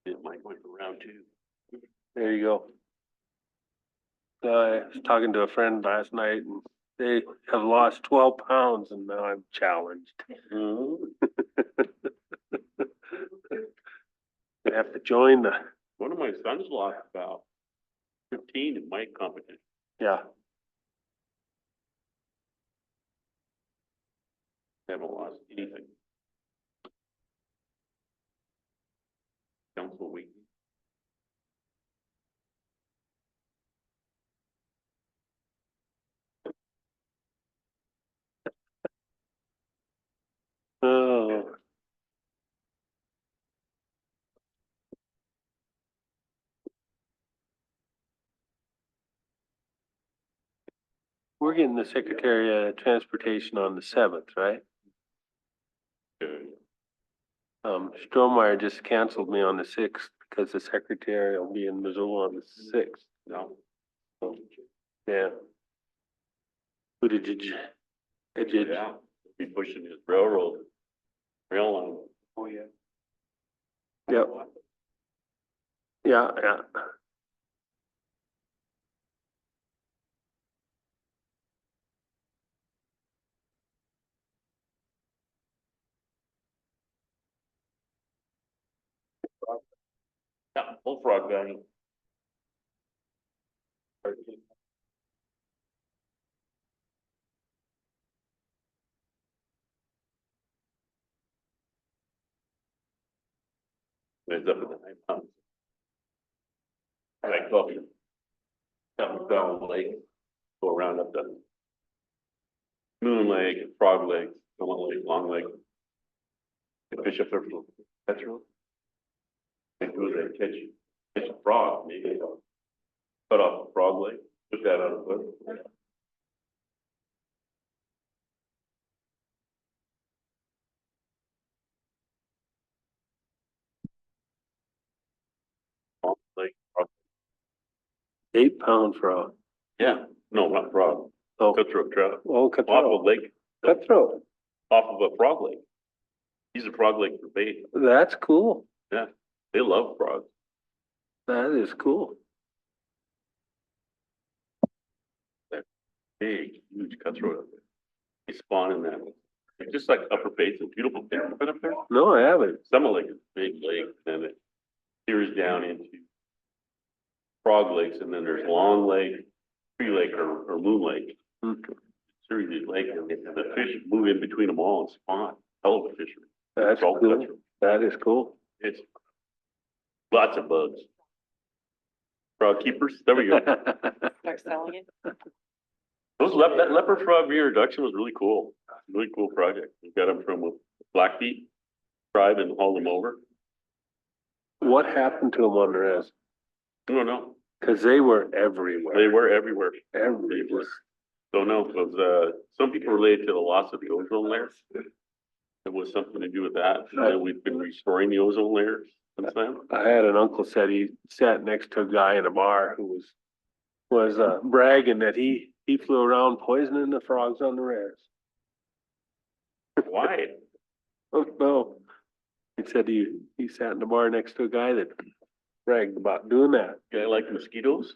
It might go for round 2. There you go. I was talking to a friend last night and they have lost 12 pounds and now I'm challenged. I have to join the, One of my sons lost about 15 in my competition. yeah. Haven't lost anything. Council week. we're getting the Secretary of Transportation on the 7th, right? Strohmeyer just canceled me on the 6th because the Secretary will be in Missoula on the 6th. No. So, yeah. Who did you, Yeah, be pushing his rail line. Oh, yeah. Yep. Yeah, yeah. Yeah, Bullfrog guy. Ends up in the high mountains. Like coffee. Down Bell Lake, go around up the Moon Lake, Frog Lake, Long Lake, Long Lake. They fish up there for petrol. They do they catch a frog, maybe cut off a frog leg, put that on a foot. Like, 8-pound frog. yeah, no, not frog. Oh. Cutthroat trout. Oh, Off cutthroat. of lake, Cutthroat. off of a frog lake. He's a frog lake for bait. That's cool. Yeah, they love frogs. That is cool. Big, huge cutthroat up there. They spawn in that. It's just like Upper Basin, beautiful thing up there. No, I haven't. Some are like a big lake, then it tears down into frog lakes, and then there's Long Lake, Tree Lake, or Moon Lake. Series lake, and the fish move in between them all and spawn. Hell of a fishery. That's It's all cool. cutthroat. That is cool. It's lots of bugs. Frog keepers, there we go. Start selling it. That leopard frog reintroduction was really cool. Really cool project. We got them from a Blackfeet tribe and hauled them over. What happened to them on the res? I don't know. Cause they were everywhere. They were everywhere. Everywhere. Don't know. It was, some people related to the loss of the ozone layer. It was something to do with that. And then we've been restoring the ozone layers since then. I had an uncle said he sat next to a guy in a bar who was bragging that he flew around poisoning the frogs on the res. Why? Oh, no. He said he sat in the bar next to a guy that bragged about doing that. Guy like mosquitoes?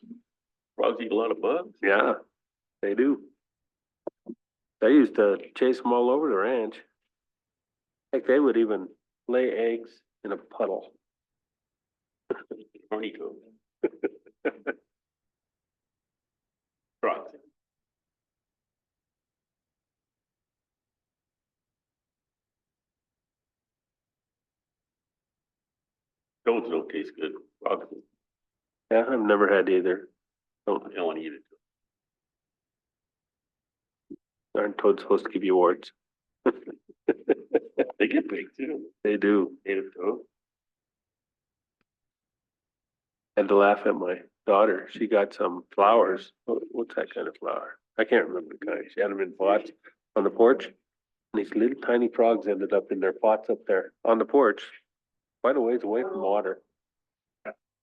Frogs eat a lot of bugs. Yeah, they do. They used to chase them all over the ranch. Heck, they would even lay eggs in a puddle. Honeycomb. Frogs. Toads don't taste good. Frogs, Yeah, I've never had either. don't want to eat it. Aren't toads supposed to give you warts? They get big too. They do. Native toad. Had to laugh at my daughter. She got some flowers. What's that kind of flower? I can't remember the kind. She had them in pots on the porch. And these little tiny frogs ended up in their pots up there on the porch, quite a ways away from water.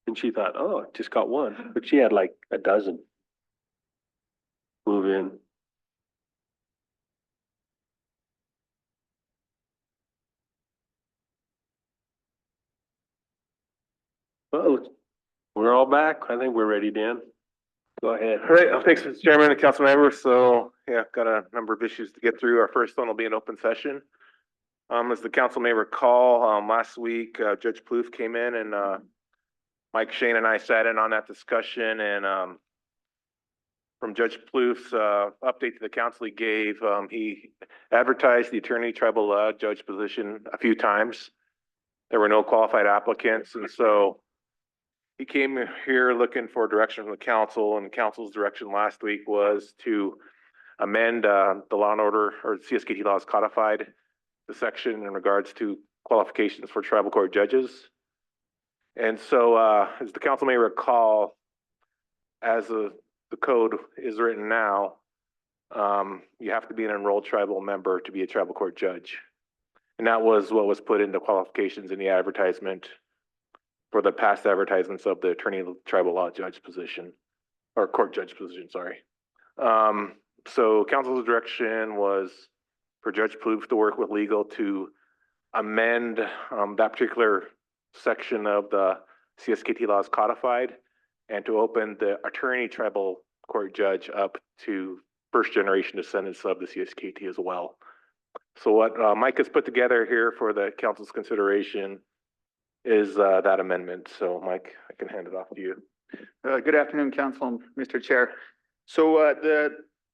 And she thought, oh, just got one, but she had like a dozen move in. Well, we're all back. I think we're ready, Dan. Go ahead. All right, thanks, Mr. Chairman and council members. So, yeah, got a number of issues to get through. Our first one will be an open session. As the council may recall, last week, Judge Plouffe came in and, Mike Shane and I sat in on that discussion and, from Judge Plouffe's, update to the council he gave, he advertised the attorney tribal law judge position a few times. There were no qualified applicants, and so he came here looking for direction from the council, and council's direction last week was to amend the law and order, or CSKT laws codified, the section in regards to qualifications for tribal court judges. And so, as the council may recall, as the code is written now, you have to be an enrolled tribal member to be a tribal court judge. And that was what was put into qualifications in the advertisement for the past advertisements of the attorney tribal law judge position, or court judge position, sorry. So council's direction was for Judge Plouffe to work with legal to amend that particular section of the CSKT laws codified and to open the attorney tribal court judge up to first generation descendants of the CSKT as well. So what Mike has put together here for the council's consideration is that amendment. So Mike, I can hand it off to you. Good afternoon, Council and Mr. Chair. So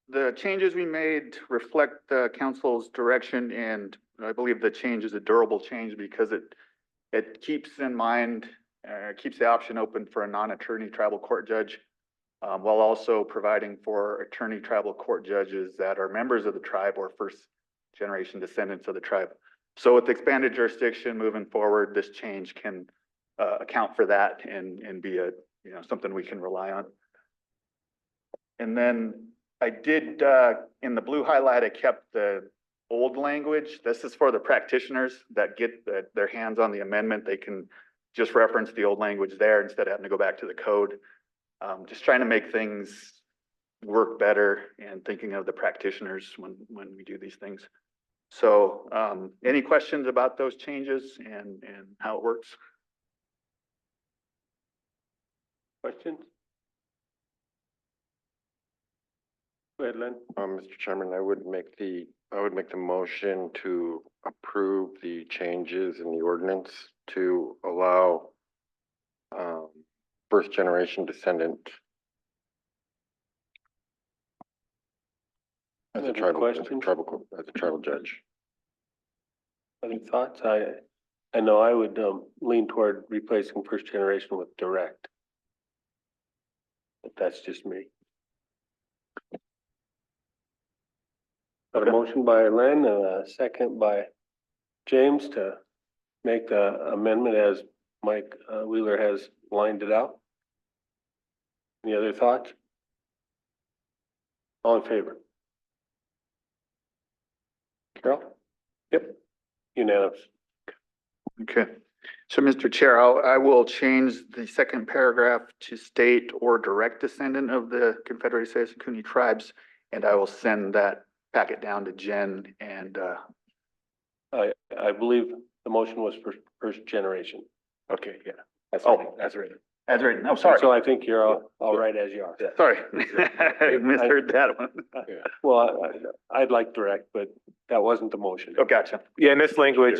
the changes we made reflect the council's direction, and I believe the change is a durable change because it keeps in mind, keeps the option open for a non-attorney tribal court judge, while also providing for attorney tribal court judges that are members of the tribe or first generation descendants of the tribe. So with expanded jurisdiction moving forward, this change can account for that and be a, something we can rely on. And then I did, in the blue highlight, I kept the old language. This is for the practitioners that get their hands on the amendment. They can just reference the old language there instead of having to go back to the code. Just trying to make things work better and thinking of the practitioners when we do these things. So any questions about those changes and how it works? Questions? Go ahead, Len. Mr. Chairman, I would make the motion to approve the changes in the ordinance to allow first generation descendant as a Other tribal questions? judge. Other thoughts? I know I would lean toward replacing first generation with direct. But that's just me. Got a motion by Len, a second by James to make the amendment as Mike Wheeler has lined it out. Any other thoughts? All in favor? Carol? Yep. Unanimous. Okay. So, Mr. Chair, I will change the second paragraph to state or direct descendant of the Confederated CSKT tribes, and I will send that packet down to Jen and I believe the motion was for first generation. okay, yeah. That's Oh, written. that's written. As written. Oh, sorry. So I think you're all right as you are. Sorry. I misheard that one. Well, I'd like direct, but that wasn't the motion. Oh, gotcha. Yeah, and this language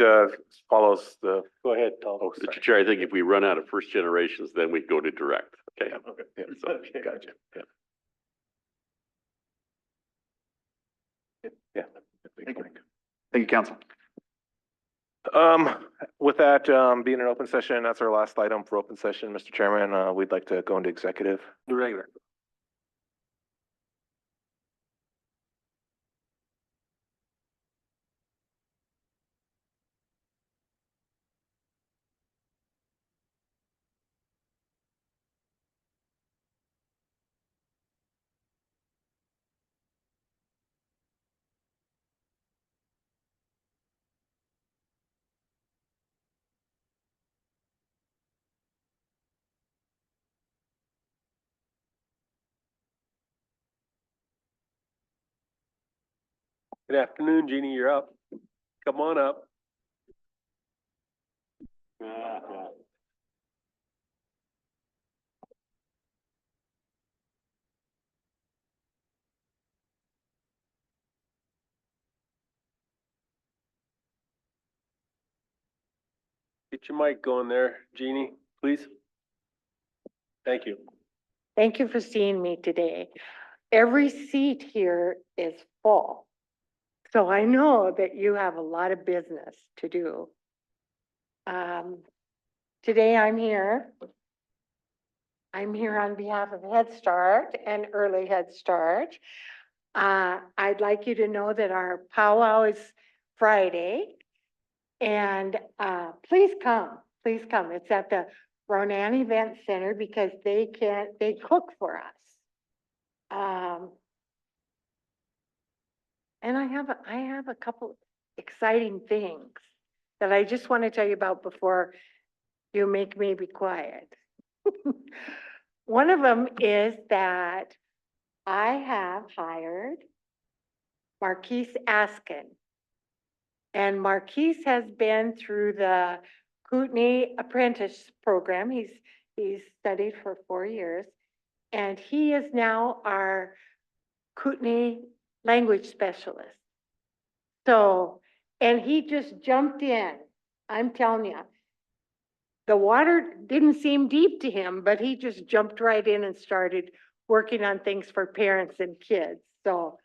follows the. Go ahead, Tom. Mr. Chair, I think if we run out of first generations, then we go to direct. Okay. Okay. Yeah, so, Gotcha. Yeah. Thank you. Thank you, Council. With that, being an open session, that's our last item for open session, Mr. Chairman. We'd like to go into executive. The regular. Good afternoon, Jeannie, you're up. Come on up. Get your mic going there, Jeannie, please. Thank you. Thank you for seeing me today. Every seat here is full. So I know that you have a lot of business to do. Today I'm here. I'm here on behalf of Head Start and Early Head Start. I'd like you to know that our powwow is Friday. And please come. It's at the Ronan Event Center because they cook for us. And I have a couple exciting things that I just want to tell you about before you make me be quiet. One of them is that I have hired Marquise Askin. And Marquise has been through the Kootenai Apprentice Program. He's studied for 4 years. And he is now our Kootenai language specialist. So, and he just jumped in. I'm telling you, the water didn't seem deep to him, but he just jumped right in and started working on things for parents and kids. So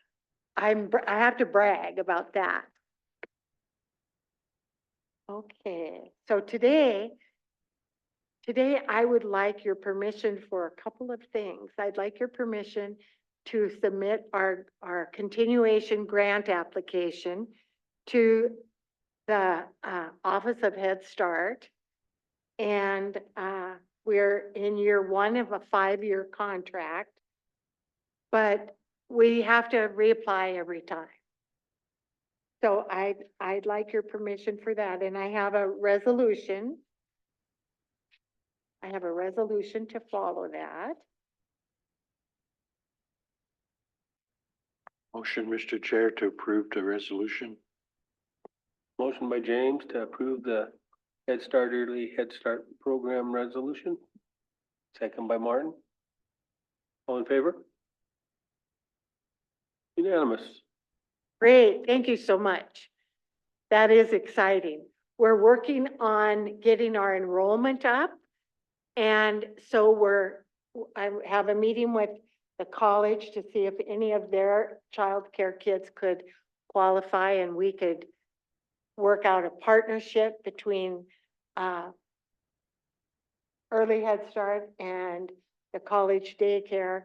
I have to brag about that. Okay, so today I would like your permission for a couple of things. I'd like your permission to submit our continuation grant application to the Office of Head Start. And we're in year 1 of a 5-year contract, but we have to reapply every time. So I'd like your permission for that, and I have a resolution. I have a resolution to follow that. Motion, Mr. Chair, to approve the resolution. Motion by James to approve the Head Start Early Head Start Program resolution. Second by Martin. All in favor? Unanimous. Great, thank you so much. That is exciting. We're working on getting our enrollment up. And so I have a meeting with the college to see if any of their childcare kids could qualify, and we could work out a partnership between Early Head Start and the college daycare.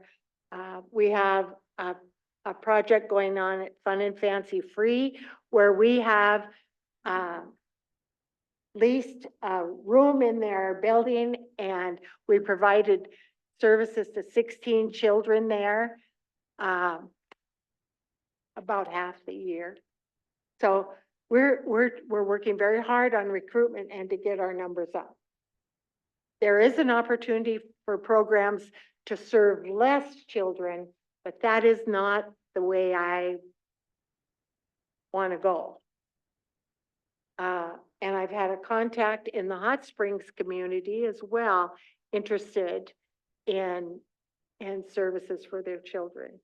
We have a project going on at Fun and Fancy Free, where we have leased a room in their building, and we provided services to 16 children there, about half the year. So we're working very hard on recruitment and to get our numbers up. There is an opportunity for programs to serve less children, but that is not the way I want to go. And I've had a contact in the Hot Springs community as well, interested in services for their children.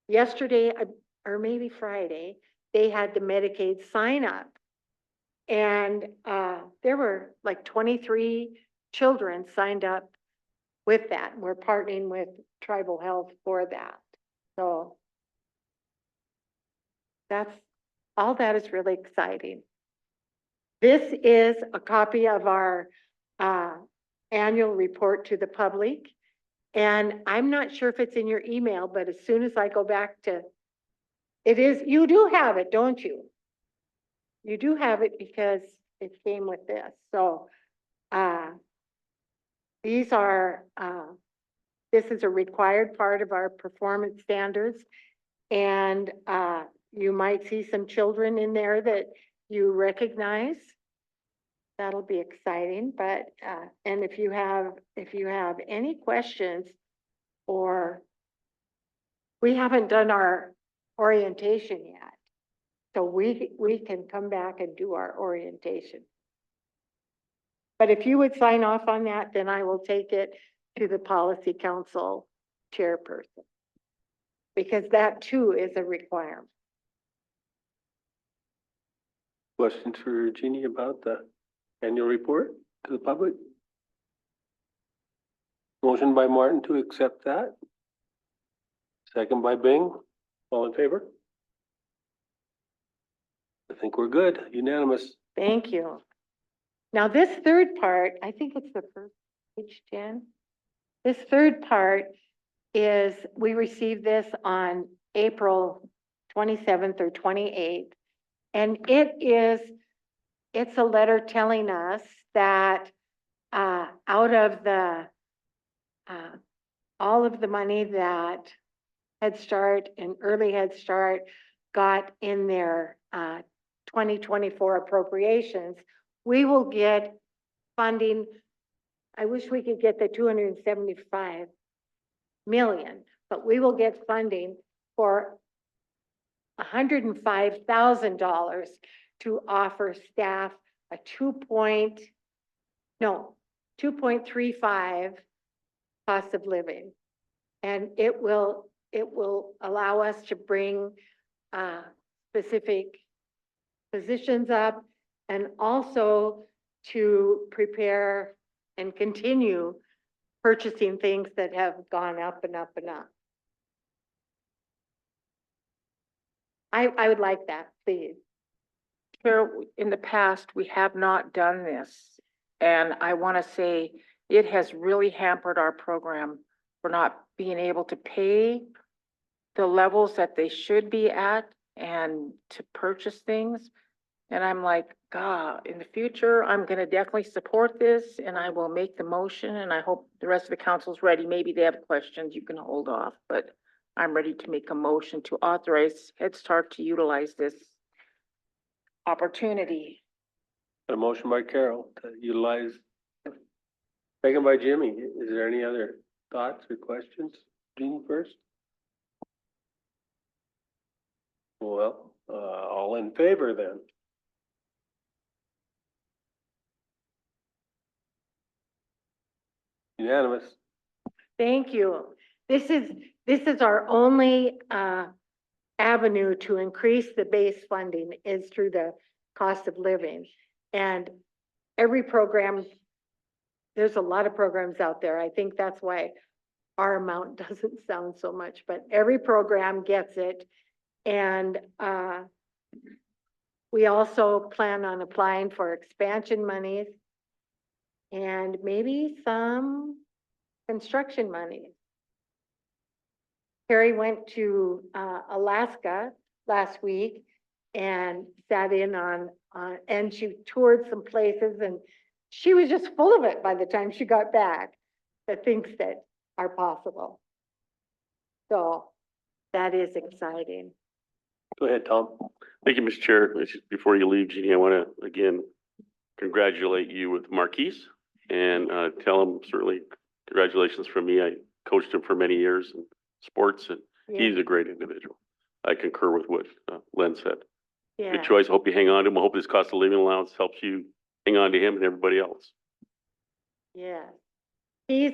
Yesterday, or maybe Friday, they had the Medicaid sign up. And there were like 23 children signed up with that. We're partnering with Tribal Health for that. So all that is really exciting. This is a copy of our annual report to the public. And I'm not sure if it's in your email, but as soon as I go back to, it is, you do have it, don't you? You do have it because it came with this. So these are, this is a required part of our performance standards. And you might see some children in there that you recognize. That'll be exciting. But and if you have any questions, or we haven't done our orientation yet, so we can come back and do our orientation. But if you would sign off on that, then I will take it to the Policy Council chairperson, because that too is a requirement. Questions for Jeannie about the annual report to the public? Motion by Martin to accept that. Second by Bing. All in favor? I think we're good. Unanimous. Thank you. Now this third part, I think it's the first page 10. This third part is, we received this on April 27th or 28th. And it's a letter telling us that out of the all of the money that Head Start and Early Head Start got in their, 2024 appropriations, we will get funding. I wish we could get the 275 million, but we will get funding for $105,000 to offer staff a 2.35 cost of living. And it will allow us to bring specific positions up and also to prepare and continue purchasing things that have gone up and up and up. I would like that, please. Chair, in the past, we have not done this. And I want to say it has really hampered our program for not being able to pay the levels that they should be at and to purchase things. And I'm like, God, in the future, I'm going to definitely support this and I will make the motion and I hope the rest of the council's ready. Maybe they have questions, you can hold off, but I'm ready to make a motion to authorize Head Start to utilize this opportunity. A motion by Carol to utilize. Second by Jimmy. Is there any other thoughts or questions? Jeannie first? Well, all in favor then? Unanimous. Thank you. This is our only avenue to increase the base funding is through the cost of living. And every program, there's a lot of programs out there. I think that's why our amount doesn't sound so much, but every program gets it. And we also plan on applying for expansion monies and maybe some construction money. Carrie went to Alaska last week and sat in on and she toured some places and she was just full of it by the time she got back, the things that are possible. So that is exciting. Go ahead, Tom. Thank you, Mr. Chair. Before you leave, Jeannie, I want to again congratulate you with Marquise and tell him certainly congratulations from me. I coached him for many years in sports and he's a great individual. I concur with what Len said. Yeah. Good choice. I hope you hang on to him. I hope this cost of living allowance helps you hang on to him and everybody else. Yeah. He's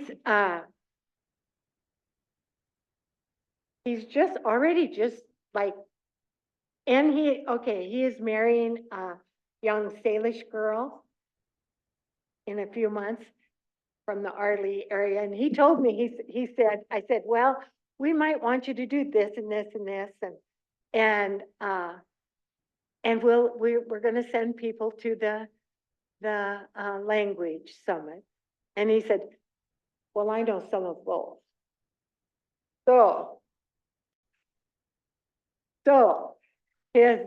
just already just like, and he is marrying a young Salish girl in a few months from the Arley area. And he told me, he said, I said, well, we might want you to do this and this and this. And we're going to send people to the language summit. And he said, well, I know some of both. So his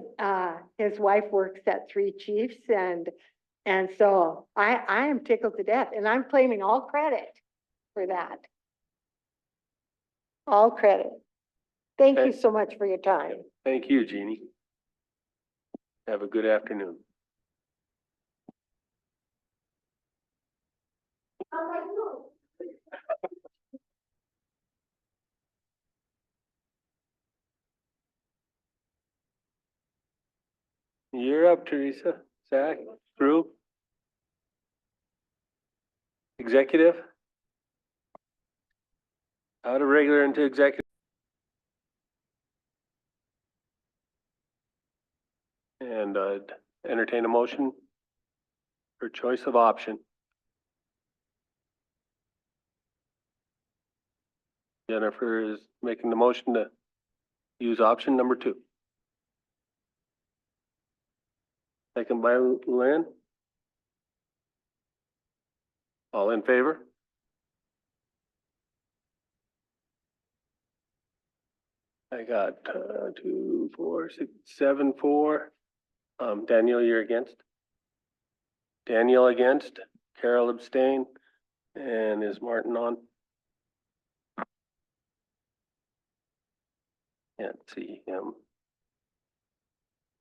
wife works at Three Chiefs and so I am tickled to death and I'm claiming all credit for that. All credit. Thank you so much for your time. Thank you, Jeannie. Have a good afternoon. You're up, Teresa. Zach, Drew. Executive? Out of regular into executive. And entertain a motion for choice of option. Jennifer is making the motion to use option number 2. Second by Lynn. All in favor? I got 2, 4, 6, 7, 4. Daniel, you're against? Daniel against, Carol abstain, and is Martin on? Can't see him.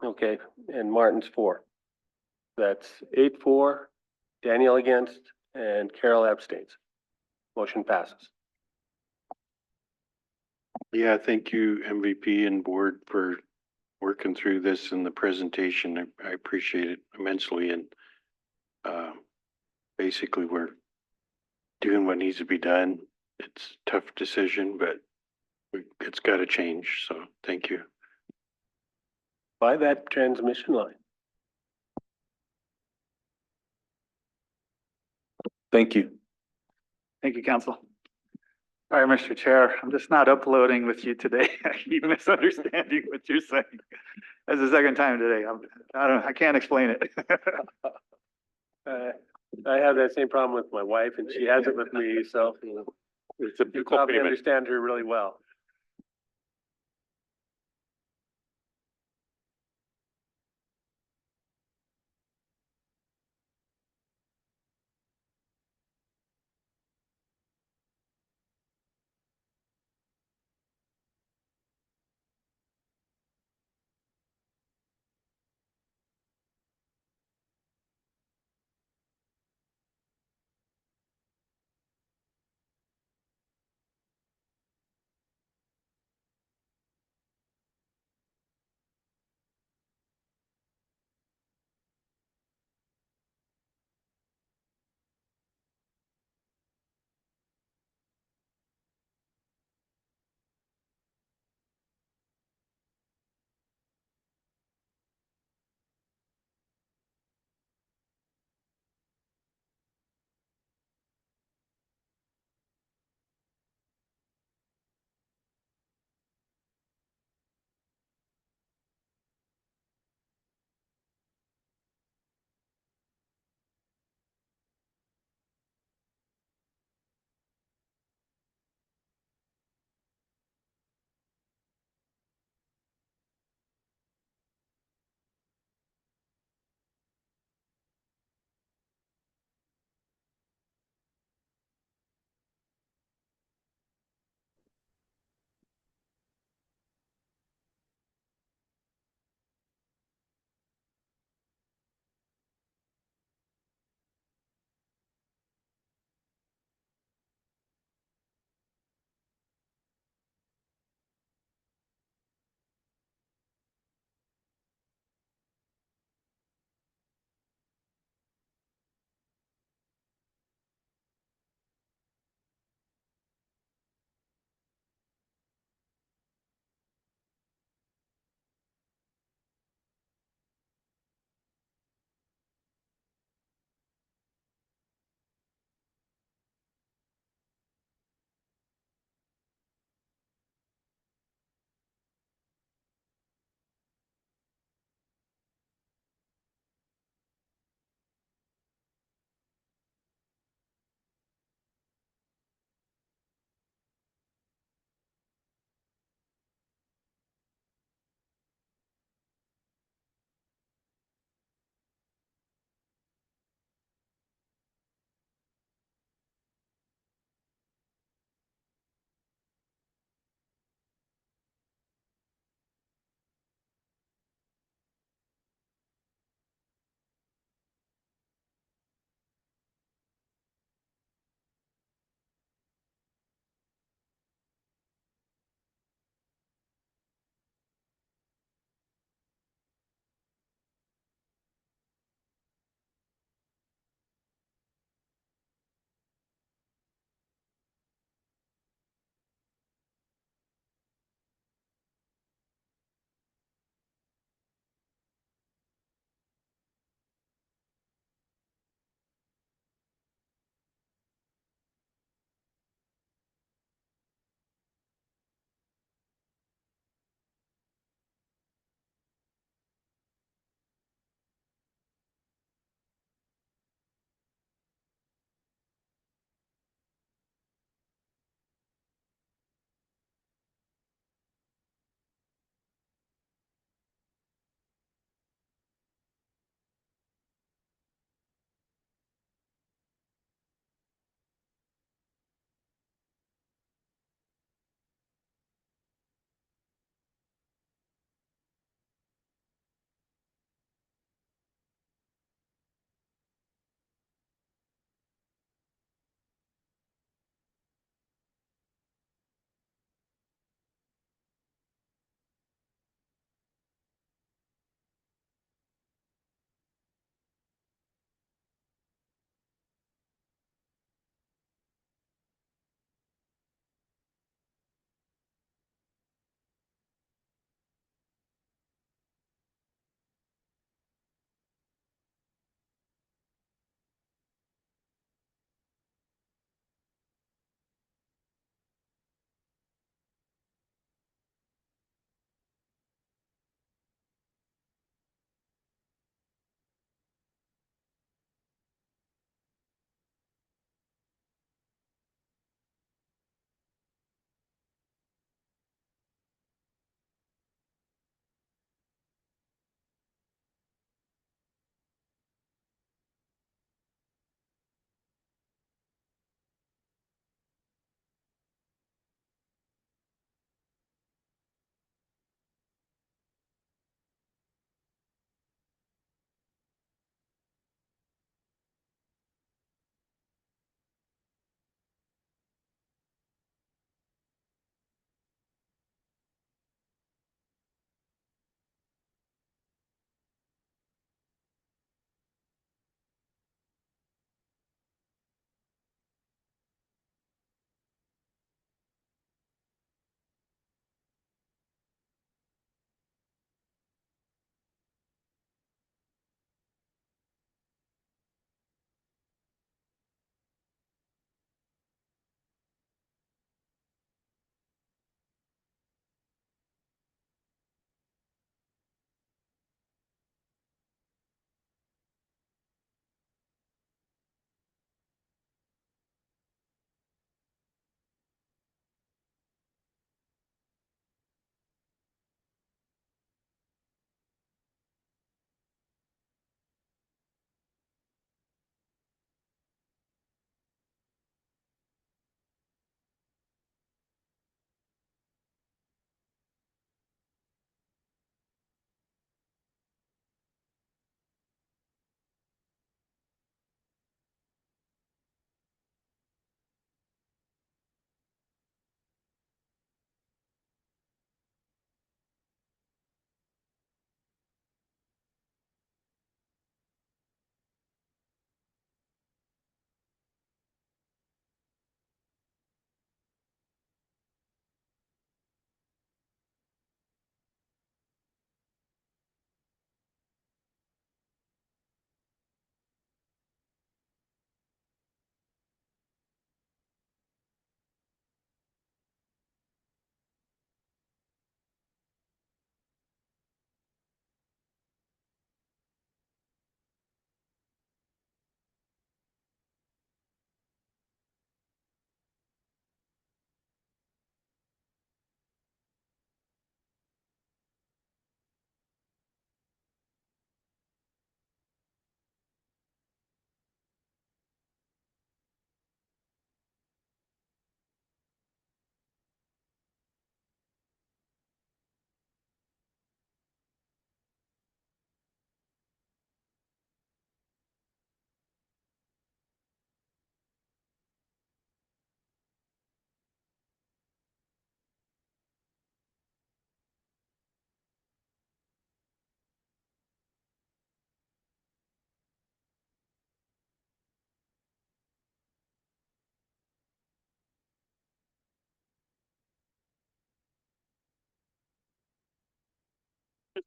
Okay, and Martin's for. That's 8-4, Daniel against, and Carol abstains. Motion passes. Yeah, thank you, MVP and board, for working through this and the presentation. I appreciate it immensely, and basically we're doing what needs to be done. It's a tough decision, but it's got to change, so thank you. By that transmission line. Thank you. Thank you, council. All right, Mr. Chair, I'm just not uploading with you today. I keep misunderstanding what you're saying. That's the second time today. I can't explain it. I have that same problem with my wife, and she has it with me, so It's a you probably payment. understand her really well.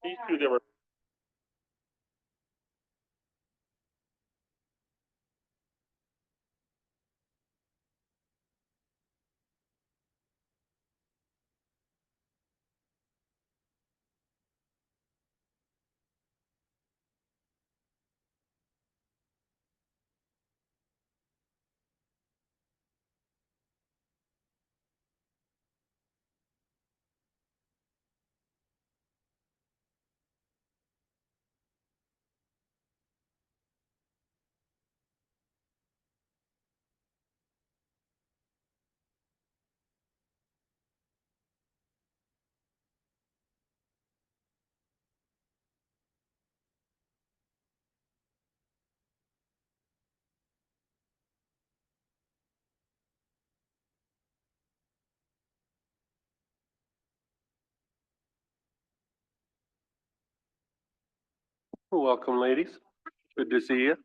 these two that were. Welcome, ladies. Good to see you.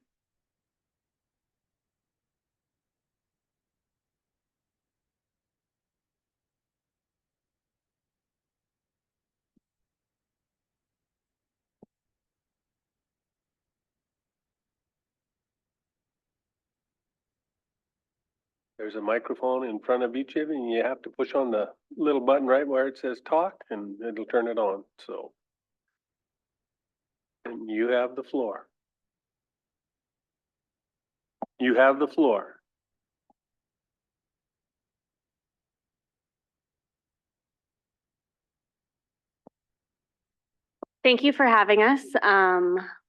There's a microphone in front of each of you, and you have to push on the little button right where it says talk, and it'll turn it on, so. And you have the floor. You have the floor. Thank you for having us.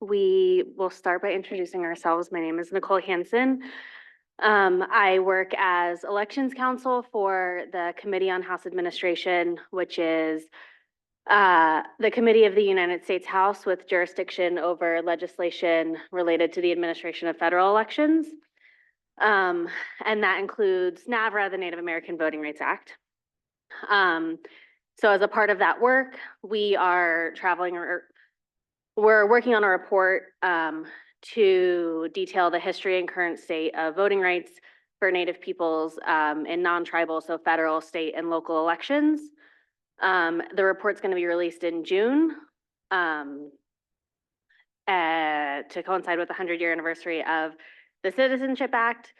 We will start by introducing ourselves. My name is Nicole Hansen. I work as elections counsel for the Committee on House Administration, which is the committee of the United States House with jurisdiction over legislation related to the administration of federal elections. And that includes NAVRA, the Native American Voting Rights Act. So as a part of that work, we are we're working on a report to detail the history and current state of voting rights for Native peoples in non-tribal, so federal, state, and local elections. The report's going to be released in June to coincide with the 100-year anniversary of the Citizenship Act.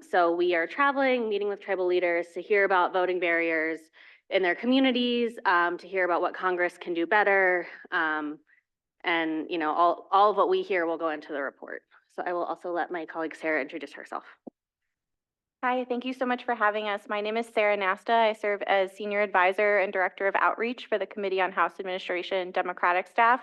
So we are traveling, meeting with tribal leaders to hear about voting barriers in their communities, to hear about what Congress can do better. And, you know, all of what we hear will go into the report. So I will also let my colleague Sarah introduce herself. Hi, thank you so much for having us. My name is Sarah Nasta. I serve as Senior Advisor and Director of Outreach for the Committee on House Administration Democratic staff.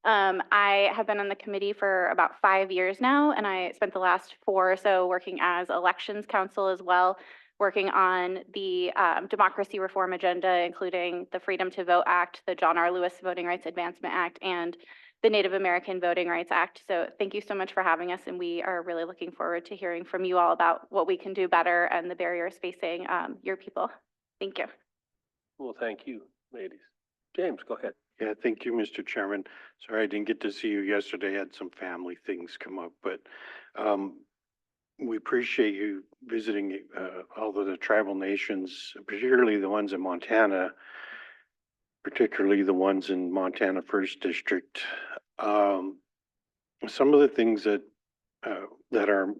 I have been on the committee for about 5 years now, and I spent the last 4 or so working as elections counsel as well, working on the democracy reform agenda, including the Freedom to Vote Act, the John R. Lewis Voting Rights Advancement Act, and the Native American Voting Rights Act. So thank you so much for having us, and we are really looking forward to hearing from you all about what we can do better and the barriers facing your people. Thank you. Well, thank you, ladies. James, go ahead. Yeah, thank you, Mr. Chairman. Sorry I didn't get to see you yesterday. I had some family things come up, but we appreciate you visiting all of the tribal nations, particularly the ones in Montana, particularly the ones in Montana First District. Some of the things that are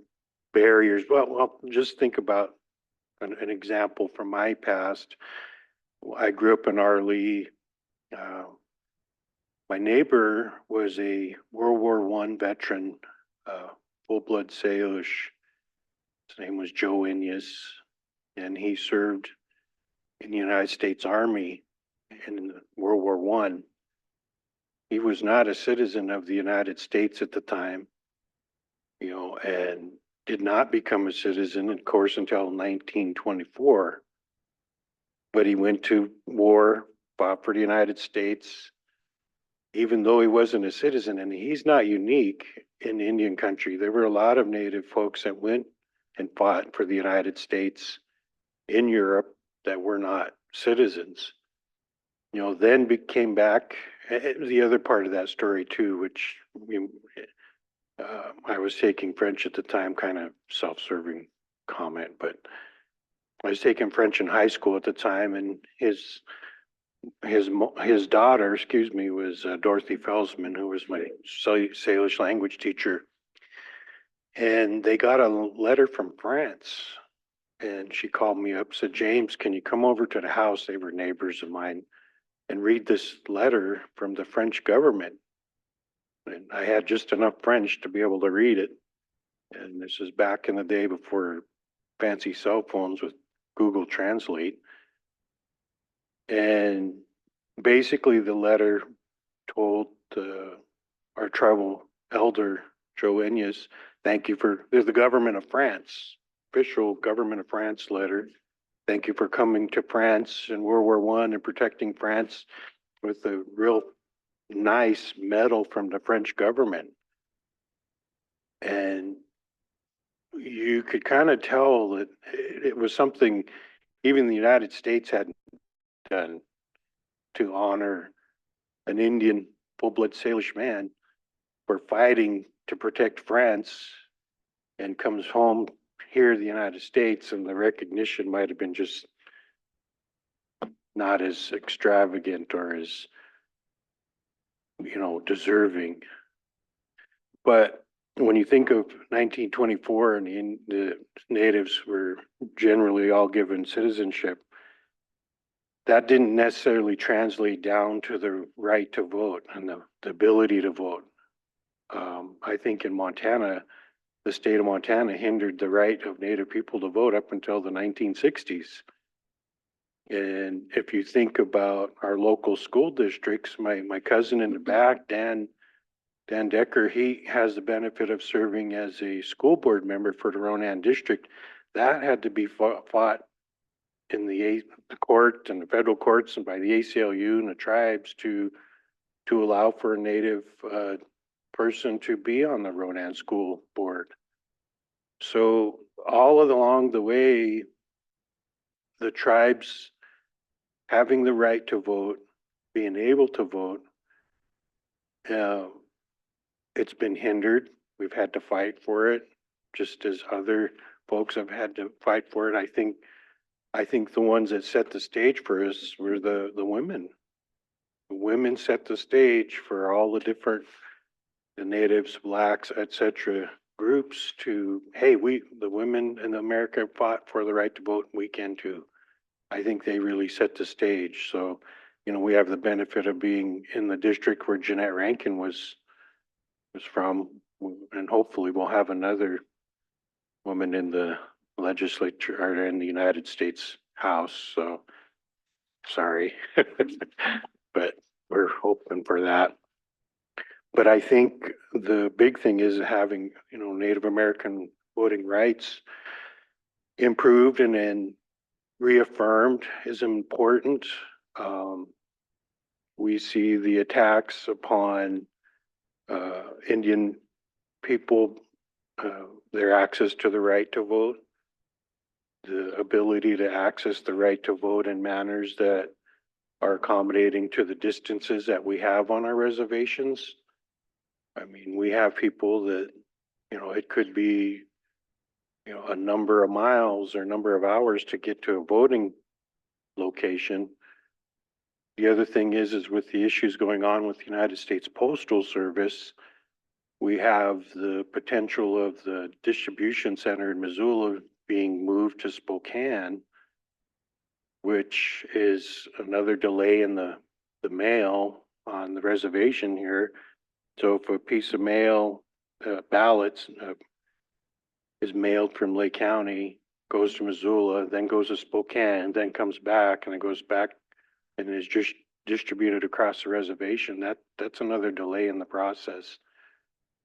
barriers, well, just think about an example from my past. I grew up in Arlee. My neighbor was a World War I veteran, full-blood Salish. His name was Joe Inyas, and he served in the United States Army in World War I. He was not a citizen of the United States at the time, you know, and did not become a citizen, of course, until 1924. But he went to war, fought for the United States, even though he wasn't a citizen. And he's not unique in Indian country. There were a lot of Native folks that went and fought for the United States in Europe that were not citizens. You know, then came back. The other part of that story too, which I was taking French at the time, kind of self-serving comment, but I was taking French in high school at the time, and his daughter, excuse me, was Dorothy Felsman, who was my Salish language teacher. And they got a letter from France. And she called me up, said, James, can you come over to the house? They were neighbors of mine, and read this letter from the French government. And I had just enough French to be able to read it. And this is back in the day before fancy cell phones with Google Translate. And basically the letter told our tribal elder, Joe Enyas, thank you for, there's the government of France, official government of France letter. Thank you for coming to France in World War I and protecting France, with a real nice medal from the French government. And you could kind of tell that it was something even the United States hadn't done to honor an Indian full-blood Salish man for fighting to protect France, and comes home here in the United States, and the recognition might have been just not as extravagant or as, deserving. But when you think of 1924 and the natives were generally all given citizenship, that didn't necessarily translate down to the right to vote and the ability to vote. I think in Montana, the state of Montana hindered the right of Native people to vote up until the 1960s. And if you think about our local school districts, my cousin in the back, Dan Decker, he has the benefit of serving as a school board member for the Ronan district. That had to be fought in the court and the federal courts and by the ACLU and the tribes to allow for a Native person to be on the Ronan school board. So all along the way, the tribes having the right to vote, being able to vote, it's been hindered. We've had to fight for it, just as other folks have had to fight for it. I think the ones that set the stage for us were the women. The women set the stage for all the different, the natives, blacks, etc. groups to, hey, the women in America fought for the right to vote, we can too. I think they really set the stage. So, we have the benefit of being in the district where Jeanette Rankin was from, and hopefully we'll have another woman in the legislature or in the United States House. So sorry, but we're hoping for that. But I think the big thing is having, Native American voting rights improved and then reaffirmed is important. We see the attacks upon Indian people, their access to the right to vote, the ability to access the right to vote in manners that are accommodating to the distances that we have on our reservations. I mean, we have people that, it could be, a number of miles or number of hours to get to a voting location. The other thing is with the issues going on with the United States Postal Service, we have the potential of the distribution center in Missoula being moved to Spokane, which is another delay in the mail on the reservation here. So if a piece of mail, ballots is mailed from Lake County, goes to Missoula, then goes to Spokane, then comes back, and it goes back and is just distributed across the reservation, that's another delay in the process.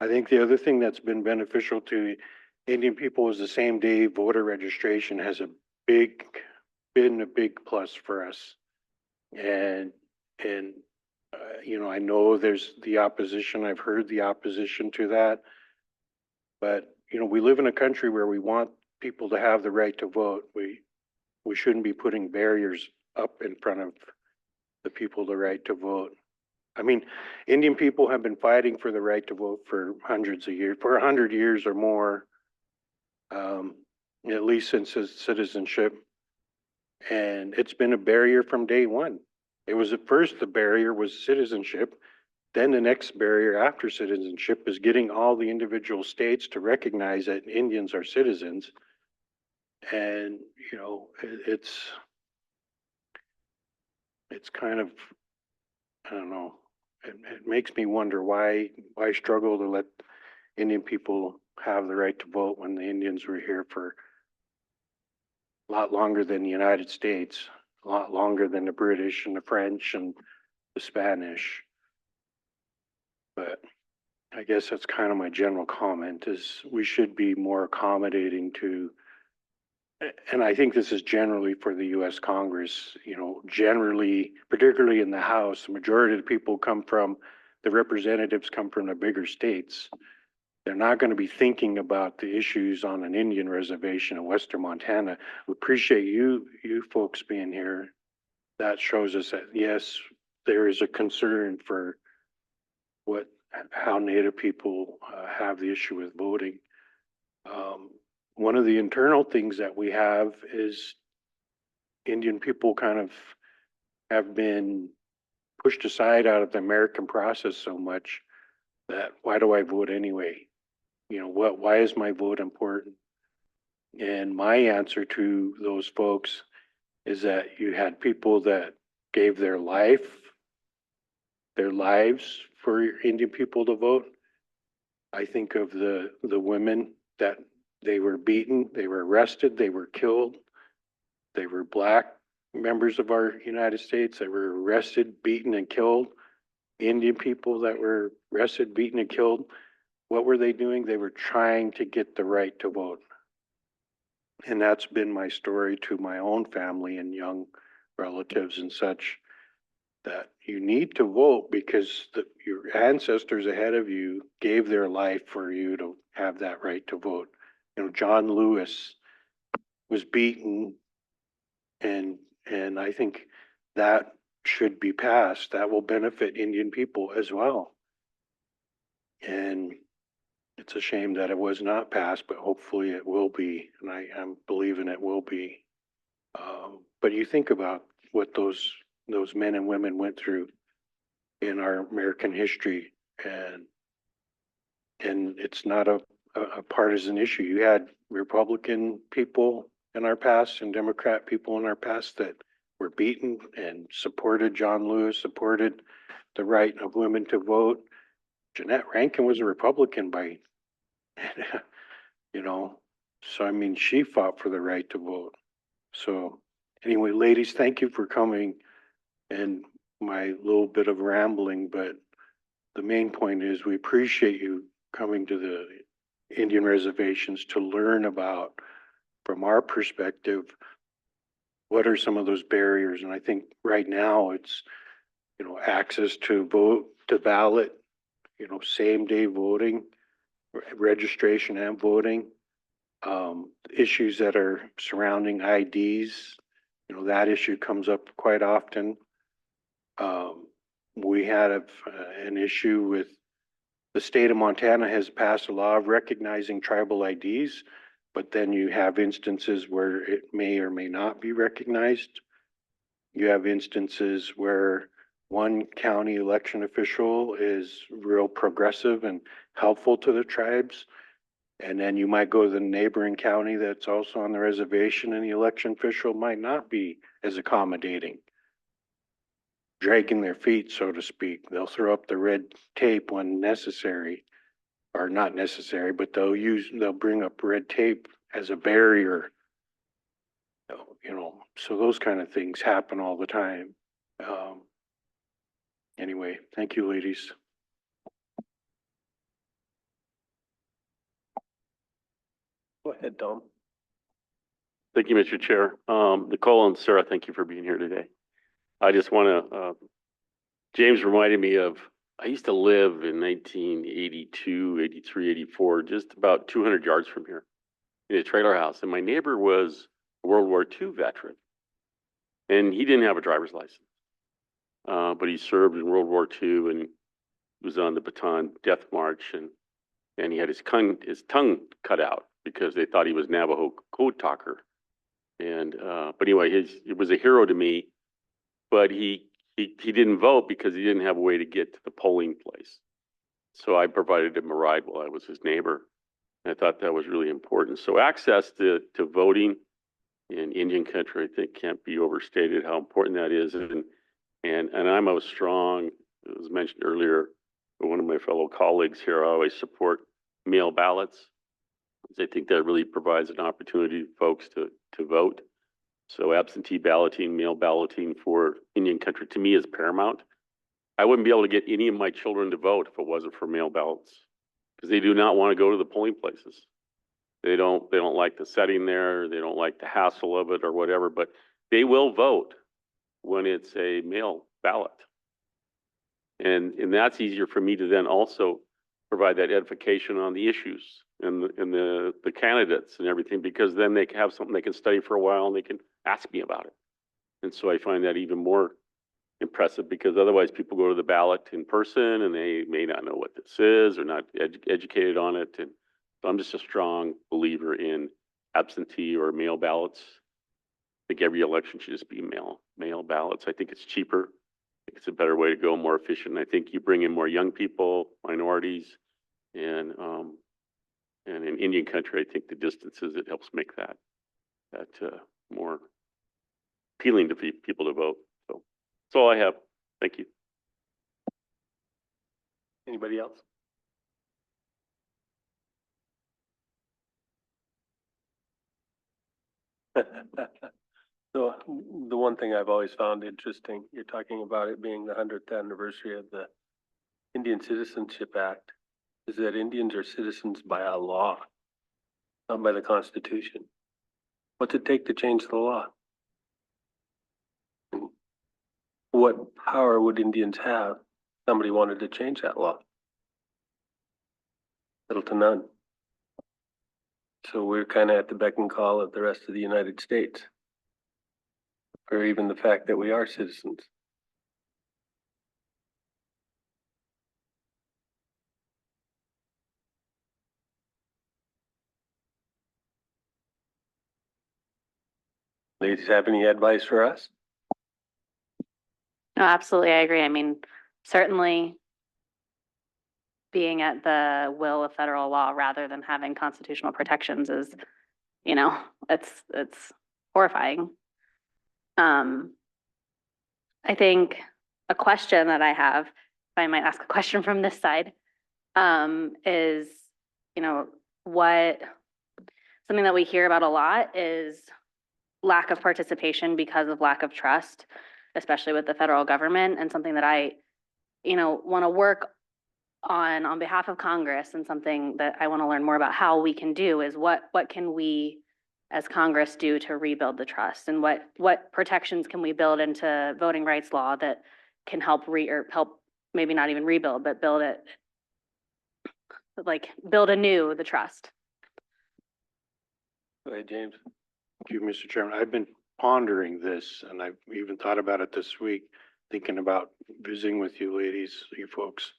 I think the other thing that's been beneficial to Indian people is the same day voter registration has been a big plus for us. And I know there's the opposition. I've heard the opposition to that. But, we live in a country where we want people to have the right to vote. We shouldn't be putting barriers up in front of the people the right to vote. I mean, Indian people have been fighting for the right to vote for hundreds of years, for 100 years or more, at least since his citizenship. And it's been a barrier from day one. It was at first the barrier was citizenship. Then the next barrier after citizenship is getting all the individual states to recognize that Indians are citizens. And, you know, it's kind of, I don't know, it makes me wonder why struggle to let Indian people have the right to vote when the Indians were here for a lot longer than the United States, a lot longer than the British and the French and the Spanish. But I guess that's kind of my general comment is we should be more accommodating to, and I think this is generally for the US Congress, you know, generally, particularly in the House, the majority of the people come from, the representatives come from the bigger states. They're not going to be thinking about the issues on an Indian reservation in Western Montana. We appreciate you folks being here. That shows us that, yes, there is a concern for how Native people have the issue with voting. One of the internal things that we have is Indian people kind of have been pushed aside out of the American process so much that why do I vote anyway? You know, why is my vote important? And my answer to those folks is that you had people that gave their lives for Indian people to vote. I think of the women that they were beaten, they were arrested, they were killed. They were Black members of our United States that were arrested, beaten, and killed. Indian people that were arrested, beaten, and killed. What were they doing? They were trying to get the right to vote. And that's been my story to my own family and young relatives and such, that you need to vote because your ancestors ahead of you gave their life for you to have that right to vote. You know, John Lewis was beaten, and I think that should be passed. That will benefit Indian people as well. And it's a shame that it was not passed, but hopefully it will be, and I'm believing it will be. But you think about what those men and women went through in our American history, and it's not a partisan issue. You had Republican people in our past and Democrat people in our past that were beaten and supported John Lewis, supported the right of women to vote. Jeanette Rankin was a Republican by, you know, so I mean, she fought for the right to vote. So anyway, ladies, thank you for coming and my little bit of rambling, but the main point is we appreciate you coming to the Indian reservations to learn about, from our perspective, what are some of those barriers. And I think right now it's, you know, access to vote, to ballot, you know, same day voting, registration and voting, issues that are surrounding IDs, you know, that issue comes up quite often. We had an issue with the state of Montana has passed a law of recognizing tribal IDs, but then you have instances where it may or may not be recognized. You have instances where one county election official is real progressive and helpful to the tribes. And then you might go to the neighboring county that's also on the reservation and the election official might not be as accommodating, dragging their feet, so to speak. They'll throw up the red tape when necessary, or not necessary, but they'll bring up red tape as a barrier. You know, so those kind of things happen all the time. Anyway, thank you, ladies. Go ahead, Dom. Thank you, Mr. Chair. Nicole and Sarah, thank you for being here today. I just want to, James reminded me of, I used to live in 1982, 83, 84, just about 200 yards from here in a trailer house. And my neighbor was a World War II veteran. And he didn't have a driver's license. But he served in World War II and was on the Bataan Death March. And he had his tongue cut out because they thought he was Navajo code talker. And, but anyway, he was a hero to me. But he he didn't vote because he didn't have a way to get to the polling place. So I provided him a ride while I was his neighbor. And I thought that was really important. So access to voting in Indian country, I think can't be overstated how important that is. And I'm a strong, it was mentioned earlier, by one of my fellow colleagues here, I always support mail ballots. I think that really provides an opportunity for folks to vote. So absentee balloting, mail balloting for Indian country to me is paramount. I wouldn't be able to get any of my children to vote if it wasn't for mail ballots, because they do not want to go to the polling places. They don't like the setting there, they don't like the hassle of it or whatever, but they will vote when it's a mail ballot. And that's easier for me to then also provide that edification on the issues and the candidates and everything, because then they can have something they can study for a while and they can ask me about it. And so I find that even more impressive, because otherwise people go to the ballot in person and they may not know what this is or not educated on it. And so I'm just a strong believer in absentee or mail ballots. I think every election should just be mail ballots. I think it's cheaper. I think it's a better way to go, more efficient. I think you bring in more young people, minorities, and in Indian country, I think the distances, it helps make that more appealing to people to vote. So that's all I have. Thank you. Anybody else? So the one thing I've always found interesting, you're talking about it being the 100th anniversary of the Indian Citizenship Act, is that Indians are citizens by a law, not by the Constitution. What's it take to change the law? And what power would Indians have if somebody wanted to change that law? Little to none. So we're kind of at the beck and call of the rest of the United States, or even the fact that we are citizens. Ladies, have any advice for us? No, absolutely, I agree. I mean, certainly being at the will of federal law rather than having constitutional protections is, it's horrifying. I think a question that I have, if I might ask a question from this side, is, something that we hear about a lot is lack of participation because of lack of trust, especially with the federal government, and something that I, want to work on behalf of Congress, and something that I want to learn more about how we can do is what can we as Congress do to rebuild the trust, and what protections can we build into voting rights law that can help help maybe not even rebuild, but build anew the trust. Go ahead, James. Thank you, Mr. Chairman. I've been pondering this, and I've even thought about it this week, thinking about visiting with you ladies, you folks.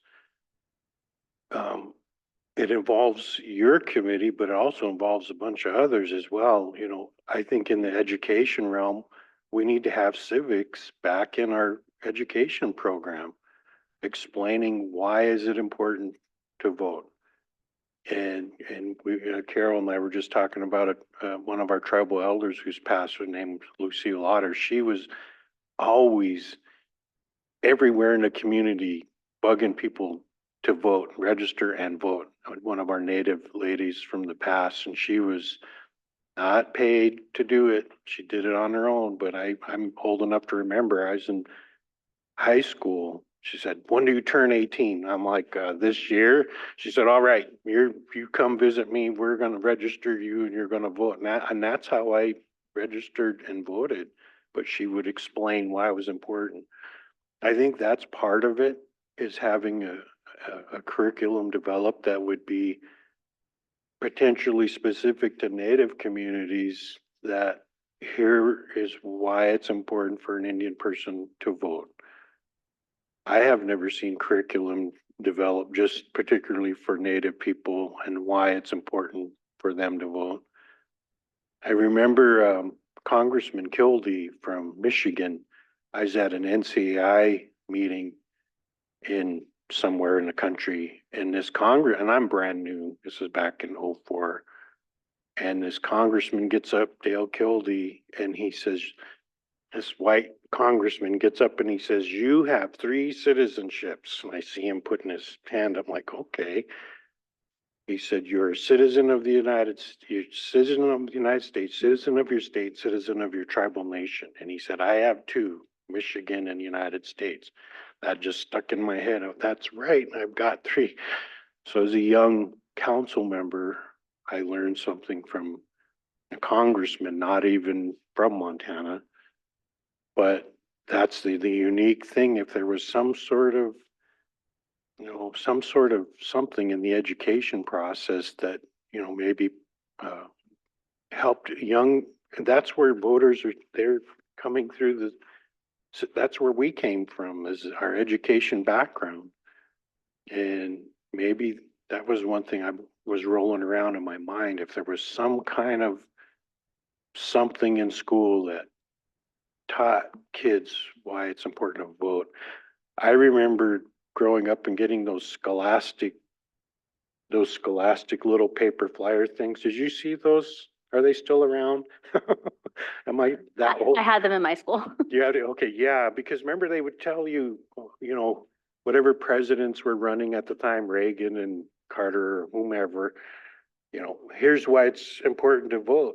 It involves your committee, but it also involves a bunch of others as well. I think in the education realm, we need to have civics back in our education program, explaining why is it important to vote. And we, Carol and I were just talking about it. One of our tribal elders who's passed, her name Lucille Otter, she was always everywhere in the community bugging people to vote, register and vote. One of our native ladies from the past, and she was not paid to do it. She did it on her own, but I'm old enough to remember I was in high school. She said, "When do you turn 18? I'm like, this year." She said, "All right, you come visit me. We're going to register you and you're going to vote." And that's how I registered and voted. But she would explain why it was important. I think that's part of it, is having a curriculum developed that would be potentially specific to Native communities, that here is why it's important for an Indian person to vote. I have never seen curriculum developed just particularly for Native people and why it's important for them to vote. I remember Congressman Kildee from Michigan. I was at an NCAI meeting in somewhere in the country, and this Congress, and I'm brand new, this was back in '04. And this congressman gets up, Dale Kildee, and he says, this white congressman gets up and he says, you have 3 citizenships. And I see him putting his hand up, like, okay. He said, you're a citizen of the you're a citizen of the United States, citizen of your state, citizen of your tribal nation. And he said, I have 2, Michigan and United States. That just stuck in my head. Oh, that's right. I've got 3. So as a young council member, I learned something from a congressman, not even from Montana. But that's the unique thing. If there was some sort of, some sort of something in the education process that, maybe helped young, that's where voters are, they're coming through that's where we came from, is our education background. And maybe that was one thing I was rolling around in my mind. If there was some kind of something in school that taught kids why it's important to vote. I remember growing up and getting those scholastic little paper flyer things. Did you see those? Are they still around? Am I that old? I had them in my school. Yeah, okay, yeah, because remember they would tell you, whatever presidents were running at the time, Reagan and Carter or whomever, here's why it's important to vote.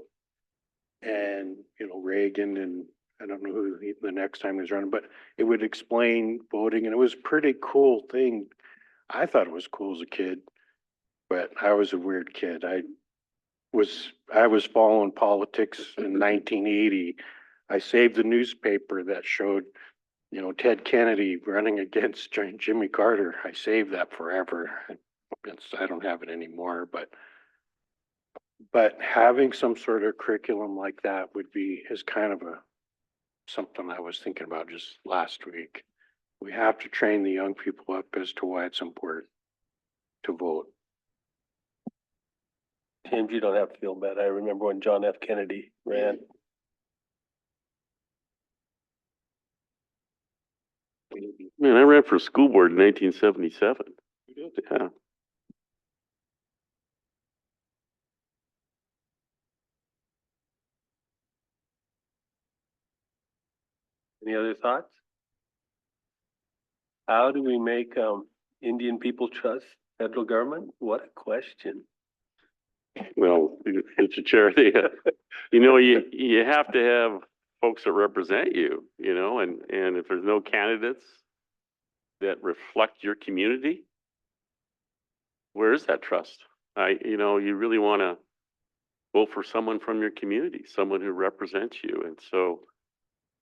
And, Reagan, and I don't know who the next time he was running, but it would explain voting, and it was a pretty cool thing. I thought it was cool as a kid, but I was a weird kid. I was following politics in 1980. I saved the newspaper that showed, Ted Kennedy running against Jimmy Carter. I saved that forever. I don't have it anymore, but having some sort of curriculum like that is kind of something I was thinking about just last week. We have to train the young people up as to why it's important to vote. James, you don't have to feel bad. I remember when John F. Kennedy ran. Man, I ran for school board in 1977. Yeah. Any other thoughts? How do we make Indian people trust federal government? What a question. Well, Mr. Chair, you have to have folks that represent you, and if there's no candidates that reflect your community, where is that trust? You really want to vote for someone from your community, someone who represents you. And so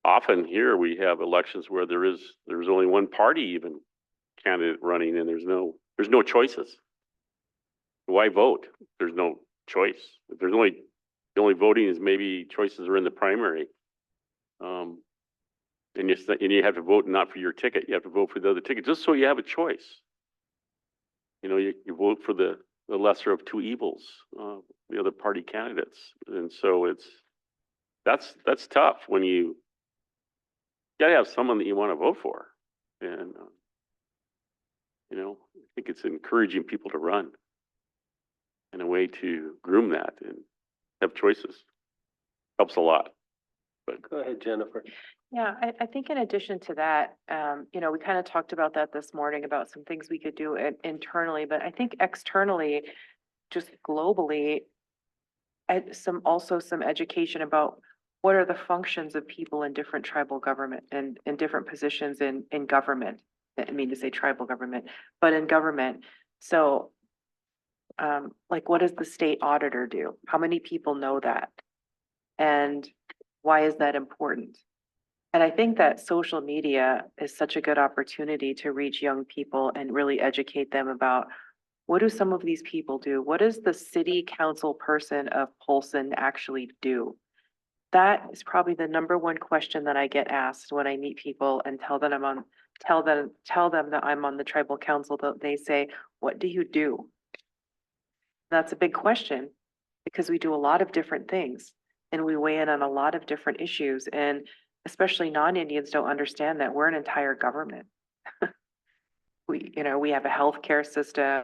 often here we have elections where there's only one party even candidate running, and there's no choices. Why vote? There's no choice. The only voting is maybe choices are in the primary. And you have to vote not for your ticket. You have to vote for the other ticket, just so you have a choice. You vote for the lesser of 2 evils, the other party candidates. And so that's tough when you gotta have someone that you want to vote for. And, I think it's encouraging people to run in a way to groom that and have choices. Helps a lot. But go ahead, Jennifer. Yeah, I think in addition to that, we kind of talked about that this morning about some things we could do internally, but I think externally, just globally, some education about what are the functions of people in different tribal government and in different positions in government. I mean to say tribal government, but in government. So, what does the state auditor do? How many people know that? And why is that important? And I think that social media is such a good opportunity to reach young people and really educate them about what do some of these people do? What does the city council person of Polson actually do? That is probably the number one question that I get asked when I meet people and tell them that I'm on the tribal council. That they say, "What do you do?" That's a big question because we do a lot of different things and we weigh in on a lot of different issues. And especially non-Indians, don't understand that we're an entire government. We, you know, we have a healthcare system,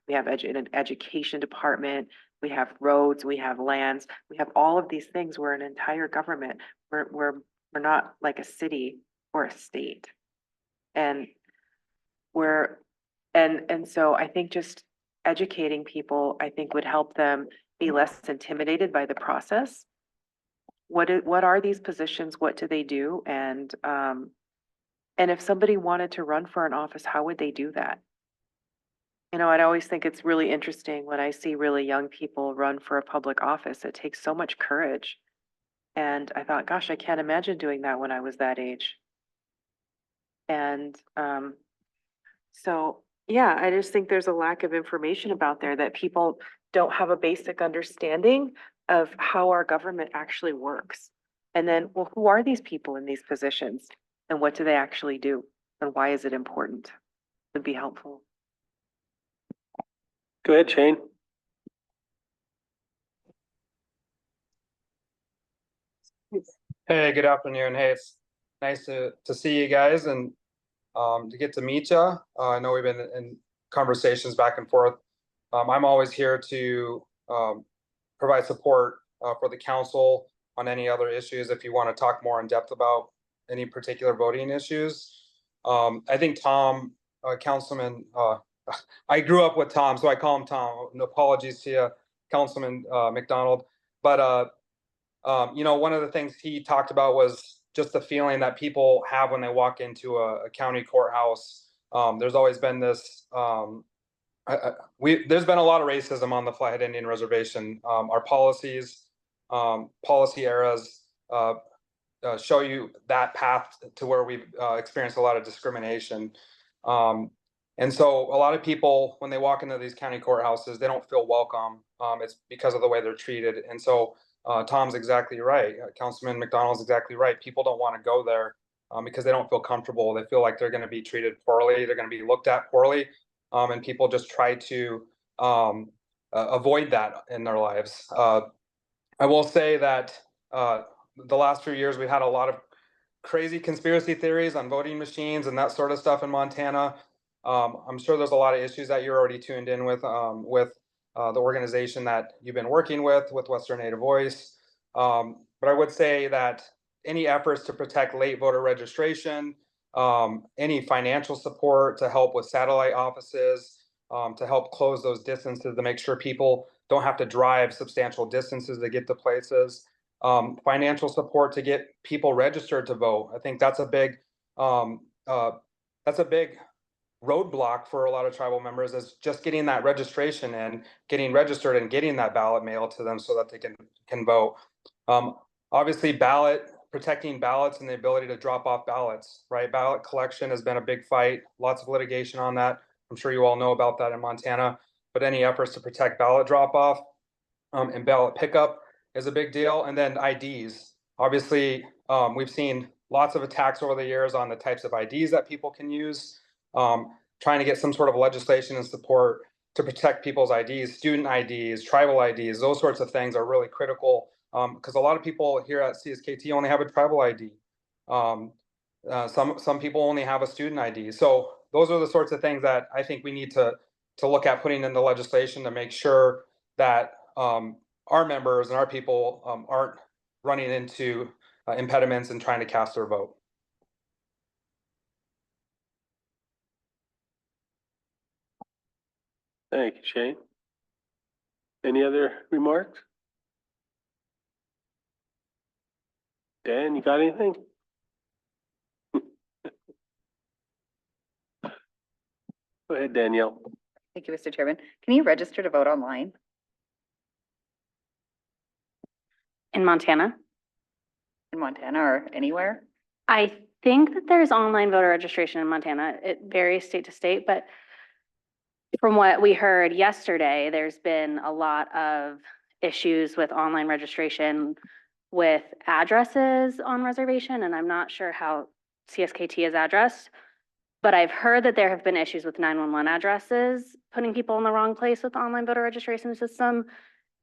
we have an education department, we have roads, we have lands, we have all of these things. We're an entire government. We're not like a city or a state. And and so I think just educating people, I think would help them be less intimidated by the process. What are these positions? What do they do? And if somebody wanted to run for an office, how would they do that? You know, I'd always think it's really interesting when I see really young people run for a public office. It takes so much courage. And I thought, gosh, I can't imagine doing that when I was that age. And so, yeah, I just think there's a lack of information about there that people don't have a basic understanding of how our government actually works. And then, well, who are these people in these positions? And what do they actually do? And why is it important? Would be helpful. Go ahead, Shane. Hey, good afternoon. Hey, it's nice to see you guys and to get to meet you. I know we've been in conversations back and forth. I'm always here to provide support for the council on any other issues if you want to talk more in depth about any particular voting issues. I think Tom, Councilman, I grew up with Tom, so I call him Tom. No apologies to you, Councilman McDonald. But you know, one of the things he talked about was just the feeling that people have when they walk into a county courthouse. There's always been this. There's been a lot of racism on the Flathead Indian Reservation. Our policies, policy eras show you that path to where we've experienced a lot of discrimination. And so a lot of people, when they walk into these county courthouses, they don't feel welcome. It's because of the way they're treated. And so Tom's exactly right. Councilman McDonald's exactly right. People don't want to go there because they don't feel comfortable. They feel like they're going to be treated poorly. They're going to be looked at poorly. And people just try to avoid that in their lives. I will say that the last few years, we've had a lot of crazy conspiracy theories on voting machines and that sort of stuff in Montana. I'm sure there's a lot of issues that you're already tuned in with the organization that you've been working with Western Native Voice. But I would say that any efforts to protect late voter registration, any financial support to help with satellite offices, to help close those distances to make sure people don't have to drive substantial distances to get to places, financial support to get people registered to vote. I think that's a big roadblock for a lot of tribal members, is just getting that registration and getting registered and getting that ballot mailed to them so that they can vote. Obviously, protecting ballots and the ability to drop off ballots, right? Ballot collection has been a big fight, lots of litigation on that. I'm sure you all know about that in Montana, but any efforts to protect ballot drop off and ballot pickup is a big deal. And then IDs. Obviously, we've seen lots of attacks over the years on the types of IDs that people can use. Trying to get some sort of legislation and support to protect people's IDs, student IDs, tribal IDs, those sorts of things are really critical because a lot of people here at CSKT only have a tribal ID. Some people only have a student ID. So those are the sorts of things that I think we need to look at putting in the legislation to make sure that our members and our people aren't running into impediments and trying to cast their vote. Thank you, Shane. Any other remarks? Dan, you got anything? Go ahead, Danielle. Thank you, Mr. Chairman. Can you register to vote online? In Montana? In Montana or anywhere? I think that there's online voter registration in Montana. It varies state to state, but from what we heard yesterday, there's been a lot of issues with online registration with addresses on reservation, and I'm not sure how CSKT is addressed, but I've heard that there have been issues with 911 addresses, putting people in the wrong place with the online voter registration system,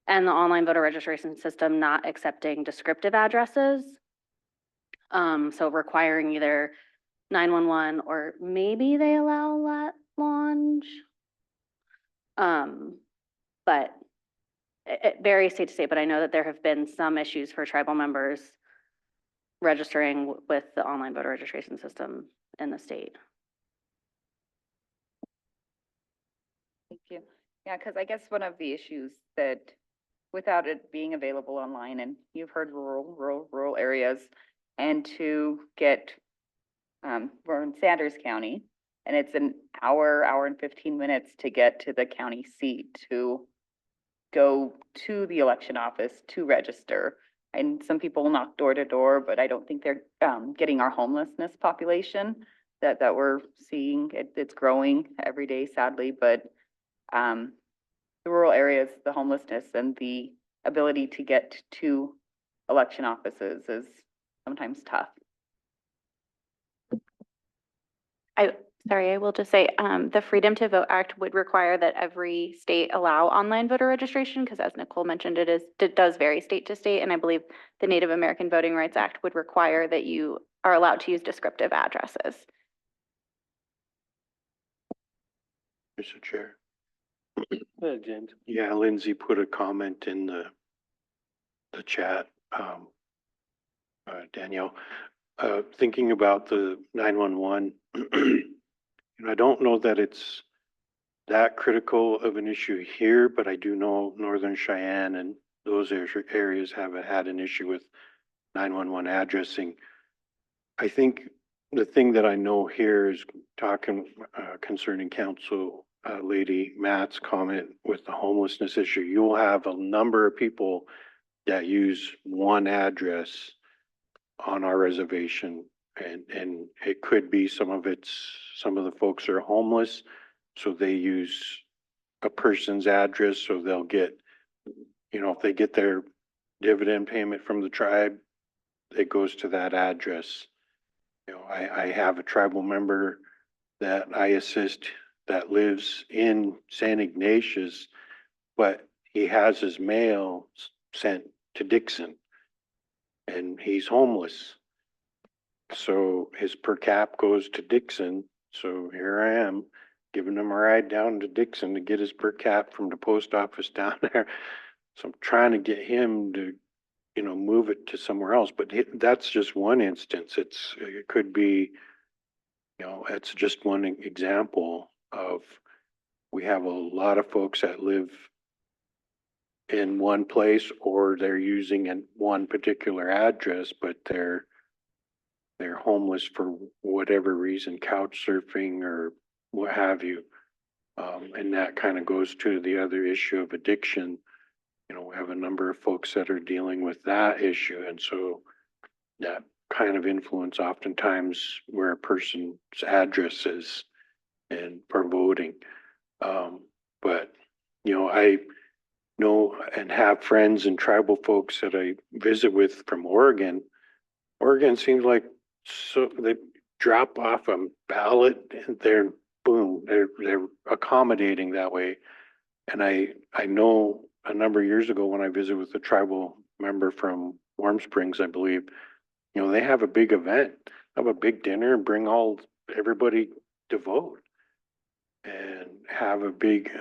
and the online voter registration system not accepting descriptive addresses. So requiring either 911 or maybe they allow lat launch. But it varies state to state, but I know that there have been some issues for tribal members registering with the online voter registration system in the state. Thank you. Yeah, because I guess one of the issues that without it being available online, and you've heard rural areas, and to get, we're in Sanders County, and it's an hour and 15 minutes to get to the county seat to go to the election office to register. And some people knock door to door, but I don't think they're getting our homelessness population that we're seeing. It's growing every day, sadly, but the rural areas, the homelessness and the ability to get to election offices is sometimes tough. I will just say, the Freedom to Vote Act would require that every state allow online voter registration, because as Nicole mentioned, it does vary state to state, and I believe the Native American Voting Rights Act would require that you are allowed to use descriptive addresses. Mr. Chair. James. Yeah, Lindsay put a comment in the chat, Danielle, thinking about the 911. I don't know that it's that critical of an issue here, but I do know Northern Cheyenne and those areas have had an issue with 911 addressing. I think the thing that I know here is talking concerning Council Lady Matt's comment with the homelessness issue. You will have a number of people that use one address on our reservation, and it could be some of the folks are homeless, so they use a person's address, so they'll get, if they get their dividend payment from the tribe, it goes to that address. I have a tribal member that I assist that lives in San Ignatius, but he has his mail sent to Dixon and he's homeless. So his per cap goes to Dixon. So here I am giving him a ride down to Dixon to get his per cap from the post office down there. So I'm trying to get him to, move it to somewhere else, but that's just one instance. It could be, it's just one example of, we have a lot of folks that live in one place, or they're using one particular address, but they're homeless for whatever reason, couch surfing or what have you. And that kind of goes to the other issue of addiction. We have a number of folks that are dealing with that issue. And so that kind of influence oftentimes where a person's address is and for voting. But, I know and have friends and tribal folks that I visit with from Oregon. Oregon seems like they drop off a ballot and they're accommodating that way. And I know a number of years ago when I visited with a tribal member from Warm Springs, I believe, they have a big event, have a big dinner and bring everybody to vote and have a big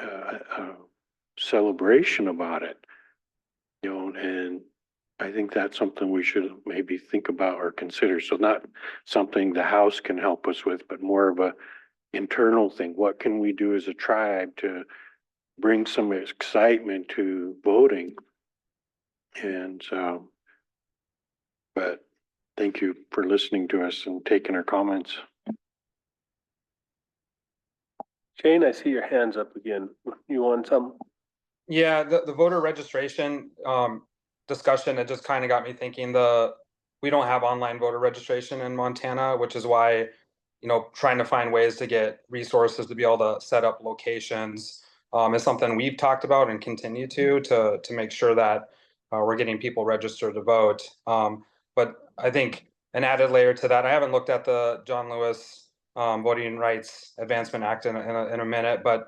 celebration about it, and I think that's something we should maybe think about or consider. So not something the House can help us with, but more of a internal thing. What can we do as a tribe to bring some excitement to voting? And but thank you for listening to us and taking our comments. Shane, I see your hands up again. You want some? Yeah, the voter registration discussion, it just kind of got me thinking we don't have online voter registration in Montana, which is why, trying to find ways to get resources to be able to set up locations is something we've talked about and continue to make sure that we're getting people registered to vote. But I think an added layer to that, I haven't looked at the John Lewis Voting Rights Advancement Act in a minute, but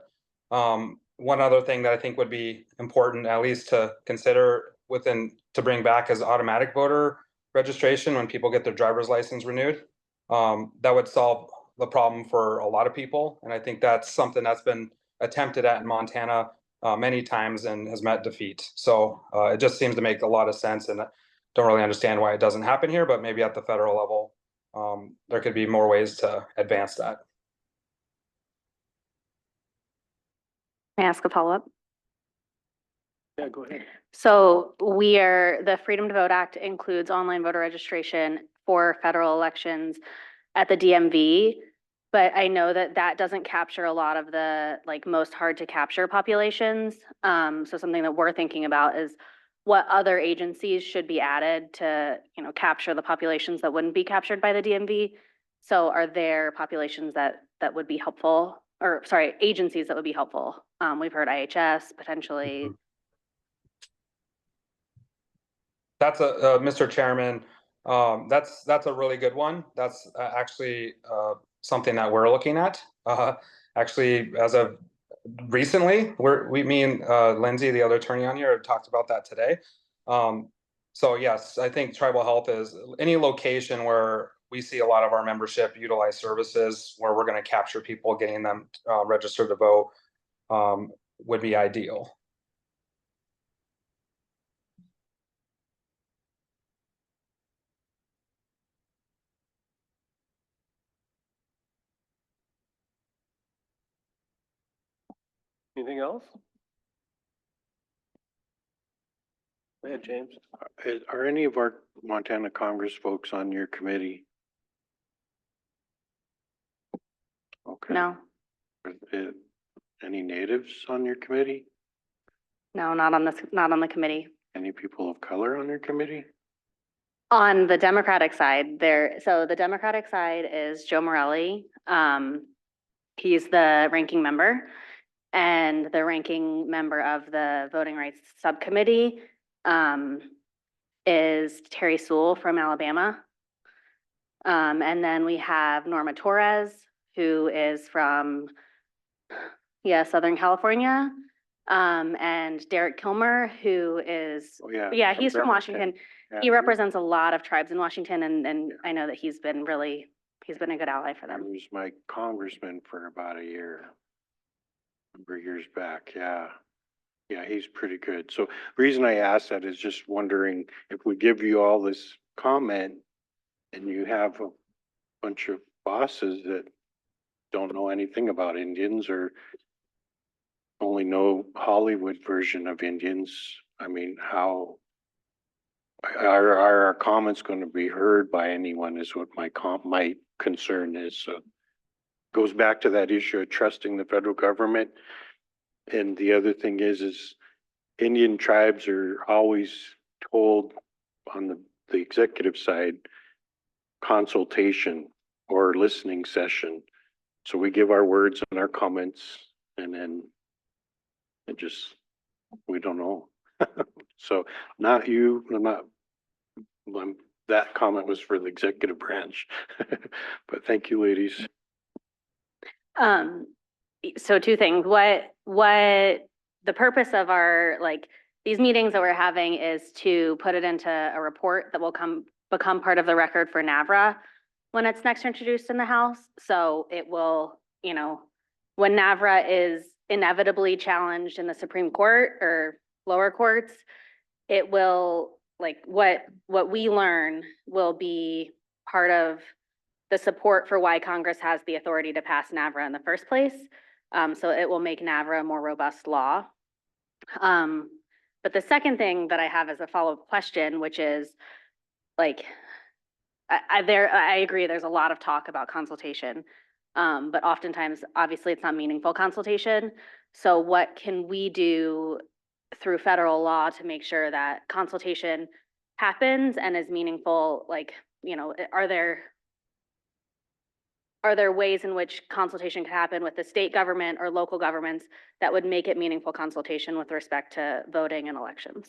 one other thing that I think would be important, at least to consider to bring back, is automatic voter registration when people get their driver's license renewed. That would solve the problem for a lot of people. And I think that's something that's been attempted at in Montana many times and has met defeat. So it just seems to make a lot of sense, and I don't really understand why it doesn't happen here, but maybe at the federal level, there could be more ways to advance that. May I ask a follow-up? Yeah, go ahead. So the Freedom to Vote Act includes online voter registration for federal elections at the DMV. But I know that that doesn't capture a lot of the most hard to capture populations. So something that we're thinking about is what other agencies should be added to, capture the populations that wouldn't be captured by the DMV. So are there populations that would be helpful, or sorry, agencies that would be helpful? We've heard IHS potentially. That's Mr. Chairman, that's a really good one. That's actually something that we're looking at. Actually, as of recently, me and Lindsay, the other attorney on here, have talked about that today. So yes, I think tribal health is any location where we see a lot of our membership utilize services where we're going to capture people, getting them registered to vote would be ideal. Anything else? Go ahead, James. Are any of our Montana Congress folks on your committee? Okay. No, Are there any natives on your committee? no, not on the committee. Any people of color on your committee? On the Democratic side, so the Democratic side is Joe Morelli. He's the ranking member, and the ranking member of the Voting Rights Subcommittee is Terry Sewell from Alabama. And then we have Norma Torres, who is from, Southern California. And Derek Kilmer, who is, he's from Washington. Yeah. He represents a lot of tribes in Washington, and I know that he's been a good ally for He them. was my congressman for about a year. Number of years back, yeah. Yeah, he's pretty good. So the reason I asked that is just wondering if we give you all this comment and you have a bunch of bosses that don't know anything about Indians or only know Hollywood version of Indians, I mean, how are our comments going to be heard by anyone is what my concern is. So goes back to that issue of trusting the federal government. And the other thing is Indian tribes are always told on the executive side, consultation or listening session. So we give our words and our comments, and then we don't know. So not you, that comment was for the executive branch. But thank you, ladies. So two things. What the purpose of our these meetings that we're having is to put it into a report that will become part of the record for NAVRA when it's next introduced in the House. So it will, when NAVRA is inevitably challenged in the Supreme Court or lower courts, it will what we learn will be part of the support for why Congress has the authority to pass NAVRA in the first place. So it will make NAVRA a more robust law. But the second thing that I have is a follow-up question, which is I agree there's a lot of talk about consultation, but oftentimes, obviously, it's not meaningful consultation. So what can we do through federal law to make sure that consultation happens and is meaningful? Are there ways in which consultation could happen with the state government or local governments that would make it meaningful consultation with respect to voting and elections?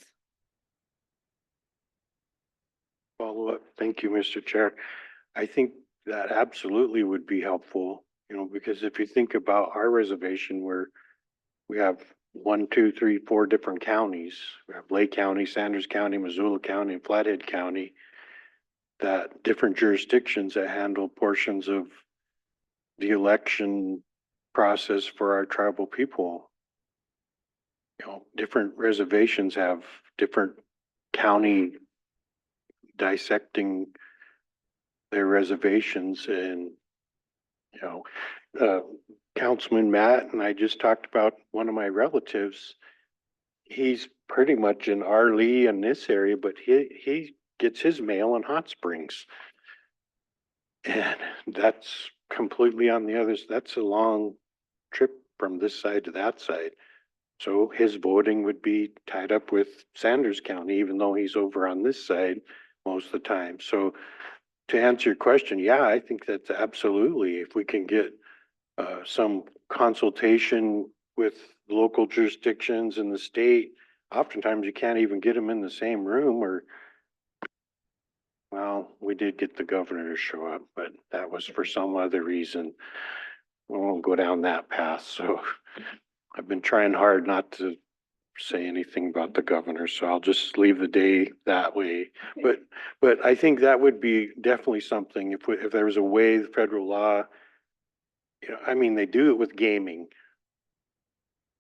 Follow up. Thank you, Mr. Chair. I think that absolutely would be helpful, because if you think about our reservation where we have 1, 2, 3, 4 different counties. We have Lake County, Sanders County, Missoula County, and Flathead County. that different jurisdictions that handle portions of the election process for our tribal people. You know, different reservations have different county dissecting their reservations, and, you know, Councilman Matt and I just talked about one of my relatives. He's pretty much in Arlee in this area, but he gets his mail in Hot Springs. And that's completely on the others. That's a long trip from this side to that side. So his voting would be tied up with Sanders County, even though he's over on this side most of the time. So to answer your question, yeah, I think that's absolutely, if we can get some consultation with local jurisdictions in the state, oftentimes you can't even get them in the same room, or, well, we did get the governor to show up, but that was for some other reason. We won't go down that path. So I've been trying hard not to say anything about the governor, so I'll just leave the day that way. But I think that would be definitely something, if there was a way, the federal law, you know, I mean, they do it with gaming.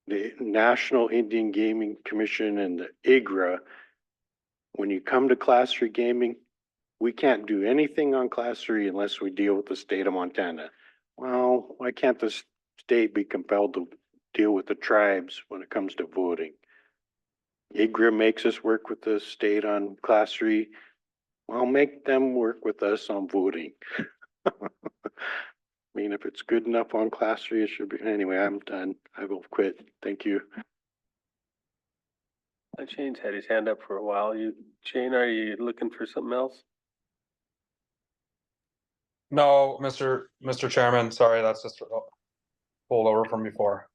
The National Indian Gaming Commission and the IGRA, when you come to Class 3 gaming, we can't do anything on Class 3 unless we deal with the state of Montana. Well, why can't the state be compelled to deal with the tribes when it comes to voting? IGRA makes us work with the state on Class 3. Well, make them work with us on voting. I mean, if it's good enough on Class 3, it should be. Anyway, I'm done. I will quit. Thank you. Shane's had his hand up for a while. Shane, are you looking for something else? No, Mr. Chairman, sorry, that's just pulled over from before.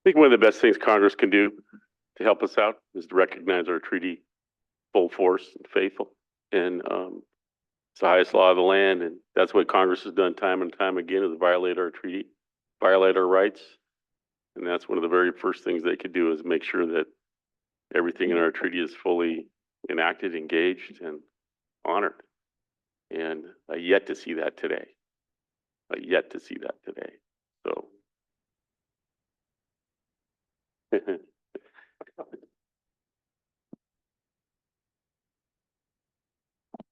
I think one of the best things Congress can do to help us out is to recognize our treaty full force and faithful. And it's the highest law of the land, and that's what Congress has done time and time again, is violate our treaty, violate our rights. And that's one of the very first things they could do, is make sure that everything in our treaty is fully enacted, engaged, and honored. And I yet to see that today. I yet to see that today. So.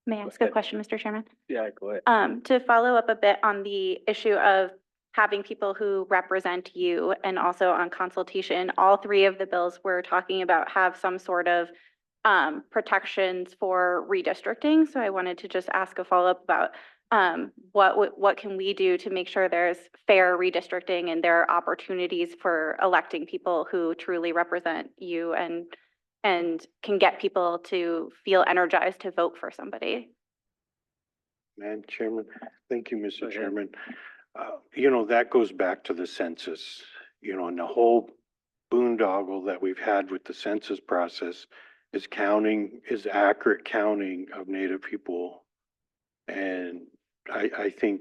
May I ask a question, Mr. Chairman? Yeah, go ahead. To follow up a bit on the issue of having people who represent you and also on consultation, all three of the bills we're talking about have some sort of protections for redistricting. So I wanted to just ask a follow-up about what can we do to make sure there's fair redistricting and there are opportunities for electing people who truly represent you and can get people to feel energized to vote for somebody. Madam Chairman, thank you, Mr. Chairman. You know, that goes back to the census, you know, and the whole boondoggle that we've had with the census process is accurate counting of Native people. And I think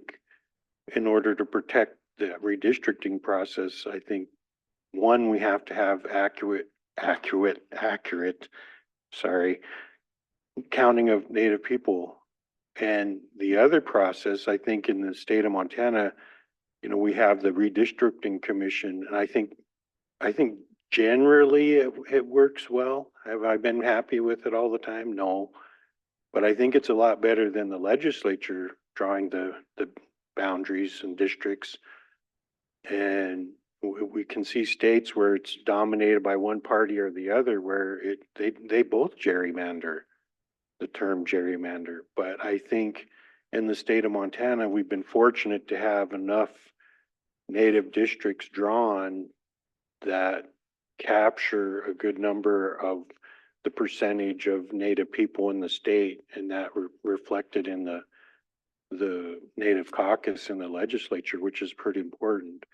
in order to protect the redistricting process, I think, one, we have to have accurate counting of Native people. And the other process, I think, in the state of Montana, you know, we have the redistricting commission, and I think generally it works well. Have I been happy with it all the time? No. But I think it's a lot better than the legislature drawing the boundaries and districts. And we can see states where it's dominated by one party or the other, where they both gerrymander, the term gerrymander. But I think in the state of Montana, we've been fortunate to have enough Native districts drawn that capture a good number of the percentage of Native people in the state, and that reflected in the Native caucus in the legislature, which is pretty important.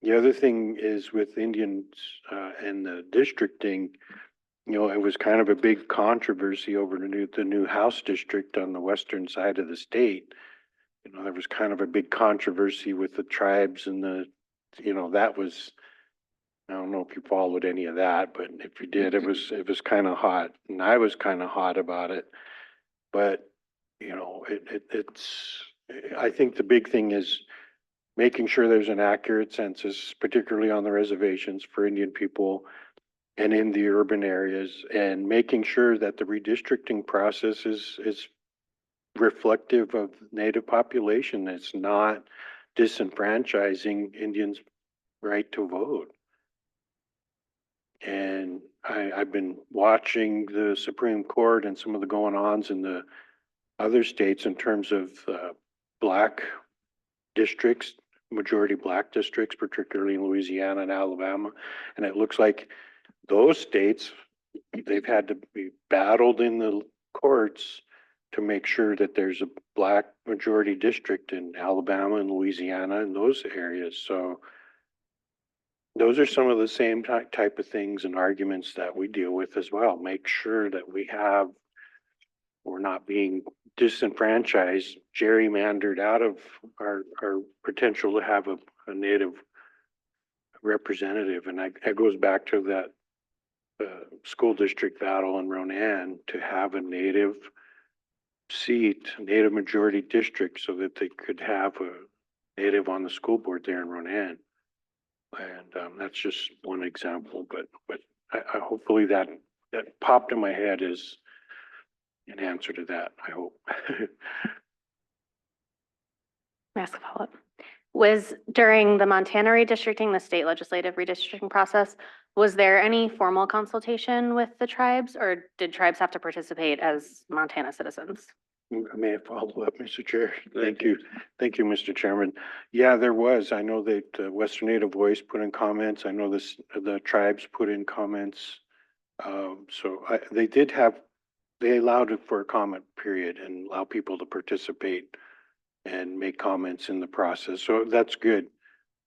The other thing is with Indians and the districting, you know, it was kind of a big controversy over the new House district on the western side of the state. You know, there was kind of a big controversy with the tribes and that was, I don't know if you followed any of that, but if you did, it was kind of hot, and I was kind of hot about it. But, I think the big thing is making sure there's an accurate census, particularly on the reservations for Indian people and in the urban areas, and making sure that the redistricting process is reflective of native population. It's not disenfranchising Indians' right to vote. And I've been watching the Supreme Court and some of the going-ons in the other states in terms of black districts, majority black districts, particularly in Louisiana and Alabama. And it looks like those states, they've had to be battled in the courts to make sure that there's a black majority district in Alabama and Louisiana and those areas. So those are some of the same type of things and arguments that we deal with as well. Make sure that we're not being disenfranchised, gerrymandered out of our potential to have a native representative. And that goes back to that school district battle in Ronan, to have a native seat, native majority district, so that they could have a native on the school board there in Ronan. And that's just one example, but I hopefully that popped in my head is an answer to that, I hope. May I ask a follow-up? Was during the Montana redistricting, the state legislative redistricting process, was there any formal consultation with the tribes, or did tribes have to participate as Montana citizens? May I follow up, Mr. Chair? Thank you. Thank you, Mr. Chairman. Yeah, there was. I know that Western Native Voice put in comments. I know the tribes put in comments. They allowed it for a comment period and allow people to participate and make comments in the process. So that's good.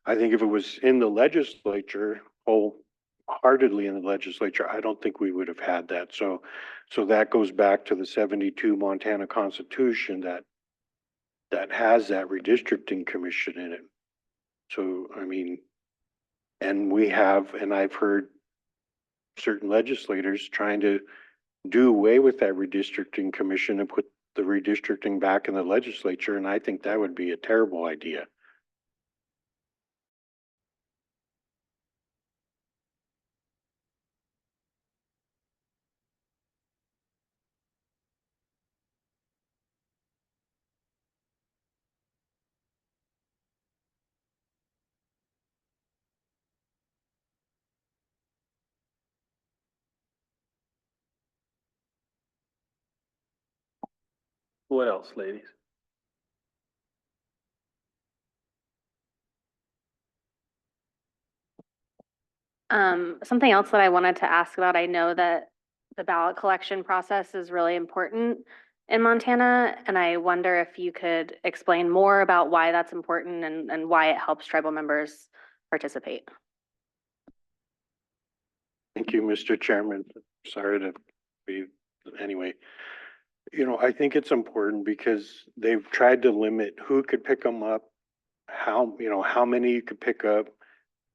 I think if it was in the legislature, wholeheartedly in the legislature, I don't think we would have had that. So that goes back to the 72 Montana Constitution that has that redistricting commission in it. So, I mean, and I've heard certain legislators trying to do away with that redistricting commission and put the redistricting back in the legislature, and I think that would be a terrible idea. What else, ladies? Something else that I wanted to ask about, I know that the ballot collection process is really important in Montana, and I wonder if you could explain more about why that's important and why it helps tribal members participate. Thank you, Mr. Chairman. Sorry to be, anyway. I think it's important because they've tried to limit who could pick them up, how many you could pick up.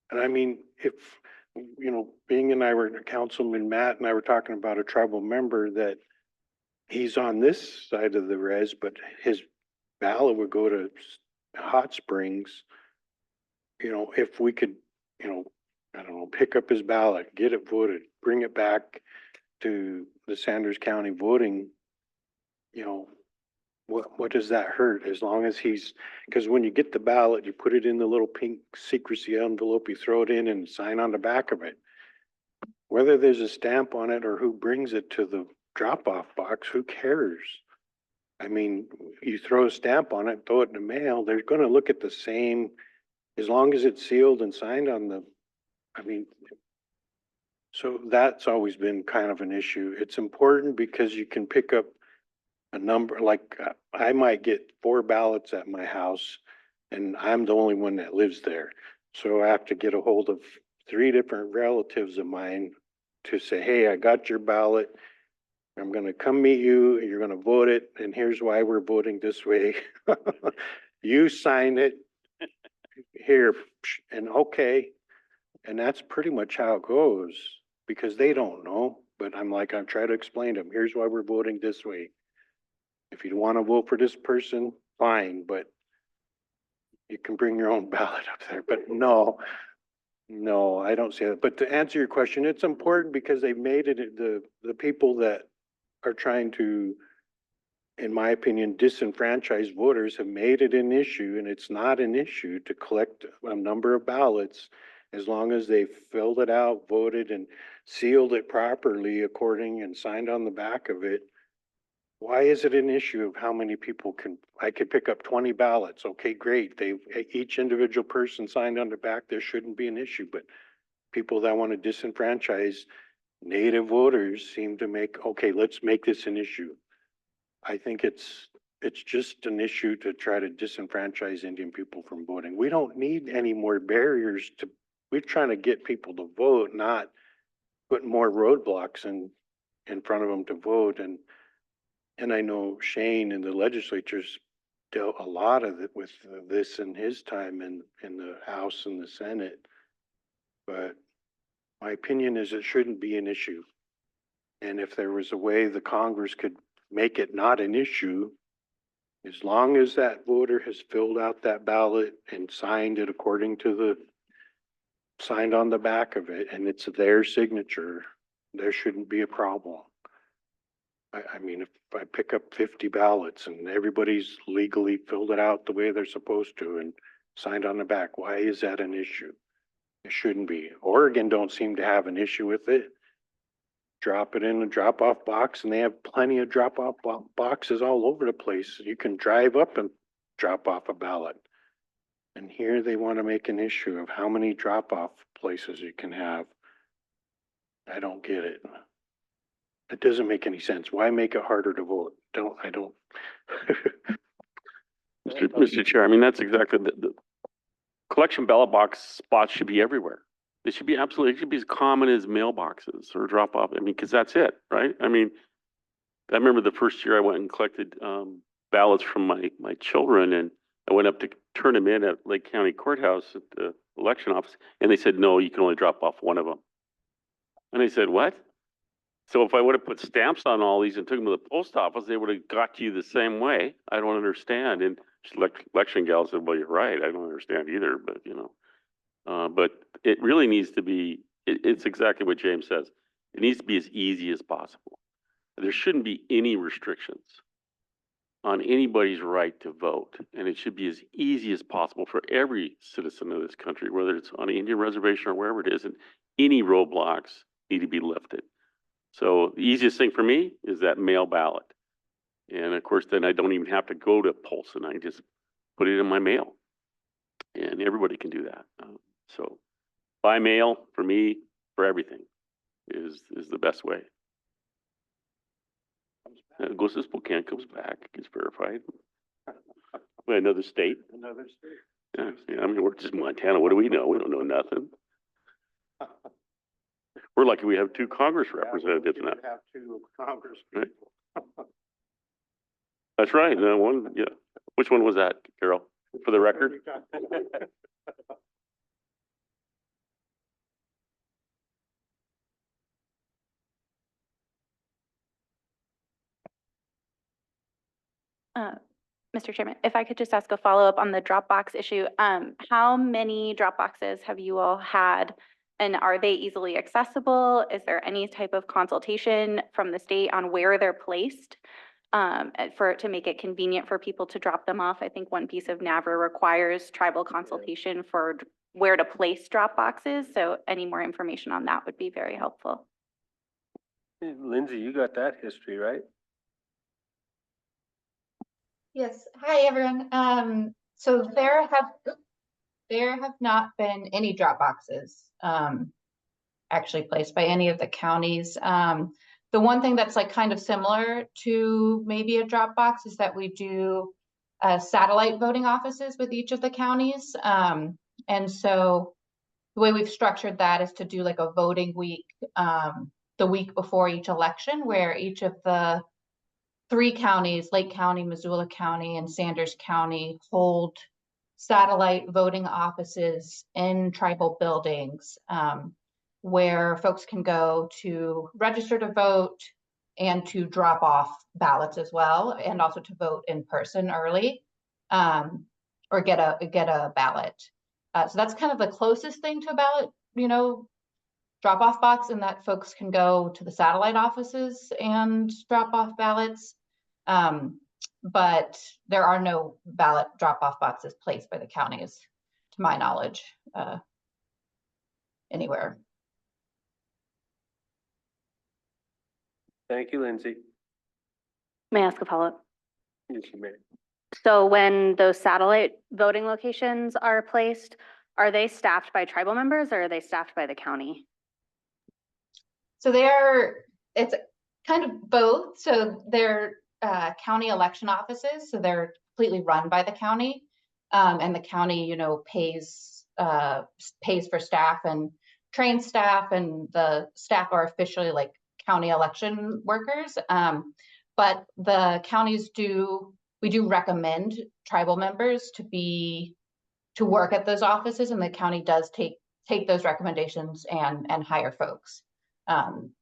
And I mean, if, Bing and I were, Councilman Matt and I were talking about a tribal member that he's on this side of the res, but his ballot would go to Hot Springs. If we could, I don't know, pick up his ballot, get it voted, bring it back to the Sanders County voting, what does that hurt? As long as because when you get the ballot, you put it in the little pink secrecy envelope, you throw it in and sign on the back of it. Whether there's a stamp on it or who brings it to the drop-off box, who cares? I mean, you throw a stamp on it, throw it in the mail, they're gonna look at the same, as long as it's sealed and signed on so that's always been kind of an issue. It's important because you can pick up a number, like I might get 4 ballots at my house and I'm the only one that lives there. So I have to get a hold of 3 different relatives of mine to say, hey, I got your ballot. I'm going to come meet you and you're going to vote it. And here's why we're voting this way. You sign it here and okay. And that's pretty much how it goes because they don't know. But I'm trying to explain to them, here's why we're voting this way. If you want to vote for this person, fine, but you can bring your own ballot up there, but no, I don't see that. But to answer your question, it's important because they've made it, the people that are trying to, in my opinion, disenfranchise voters have made it an issue, and it's not an issue to collect a number of ballots as long as they filled it out, voted and sealed it properly according and signed on the back of it. Why is it an issue of how many people I could pick up 20 ballots? Okay, great. Each individual person signed on the back, there shouldn't be an issue, but people that want to disenfranchise native voters seem to okay, let's make this an issue. I think it's just an issue to try to disenfranchise Indian people from voting. We don't need any more barriers we're trying to get people to vote, not put more roadblocks in front of them to vote. And I know Shane in the legislature's dealt a lot of it with this in his time in the House and the Senate. But my opinion is it shouldn't be an issue. And if there was a way the Congress could make it not an issue, as long as that voter has filled out that ballot and signed it according to signed on the back of it, and it's their signature, there shouldn't be a problem. I mean, if I pick up 50 ballots and everybody's legally filled it out the way they're supposed to and signed on the back, why is that an issue? It shouldn't be. Oregon don't seem to have an issue with it. Drop it in a drop-off box, and they have plenty of drop-off boxes all over the place. You can drive up and drop off a ballot. And here they want to make an issue of how many drop-off places you can have. I don't get it. It doesn't make any sense. Why make it harder to vote? I don't. Mr. Chair, I mean, that's exactly the collection ballot box spots should be everywhere. They should be it should be as common as mailboxes or drop off. I mean, because that's it, right? I mean, I remember the first year I went and collected ballots from my children, and I went up to turn them in at Lake County Courthouse at the election office, and they said, no, you can only drop off one of them. And I said, what? So if I would have put stamps on all these and took them to the post office, they would have got to you the same way. I don't understand. And election gal said, well, you're right. I don't understand either, but but it really needs to be, it's exactly what James says. It needs to be as easy as possible. There shouldn't be any restrictions on anybody's right to vote. And it should be as easy as possible for every citizen of this country, whether it's on an Indian reservation or wherever it is, and any roadblocks need to be lifted. So the easiest thing for me is that mail ballot. And of course, then I don't even have to go to Polson. I just put it in my mail. And everybody can do that. So by mail, for me, for everything, is the best way. It goes to Spokane, comes back, gets verified. By another state. Another state. Yeah, I mean, we're just Montana. What do we know? We don't know nothing. We're lucky we have 2 Congress representatives now. Have 2 Congress Right. people. That's right. One, yeah. Which one was that, Carol? For the record? Mr. Chairman, if I could just ask a follow-up on the Dropbox issue. How many Dropboxes have you all had? And are they easily accessible? Is there any type of consultation from the state on where they're placed? To make it convenient for people to drop them off. I think one piece of NAVRA requires tribal consultation for where to place drop boxes. So any more information on that would be very helpful. Lindsay, you got that history, right? Yes. Hi, everyone. So there have not been any drop boxes actually placed by any of the counties. The one thing that's like kind of similar to maybe a drop box is that we do satellite voting offices with each of the counties. And so the way we've structured that is to do like a voting week the week before each election, where each of the 3 counties, Lake County, Missoula County, and Sanders County, hold satellite voting offices in tribal buildings where folks can go to register to vote, and to drop off ballots as well, and also to vote in person early, or get a ballot. So that's kind of the closest thing to a ballot, drop off box, and that folks can go to the satellite offices and drop off ballots. But there are no ballot drop off boxes placed by the counties, to my knowledge, anywhere. Thank you, Lindsay. May I ask a follow-up? Yes, you may. So when those satellite voting locations are placed, are they staffed by tribal members or are they staffed by the county? So it's kind of both. So they're county election offices, so they're completely run by the county. And the county, pays for staff and trains staff, and the staff are officially like county election workers. But the counties we do recommend tribal members to work at those offices, and the county does take those recommendations and hire folks.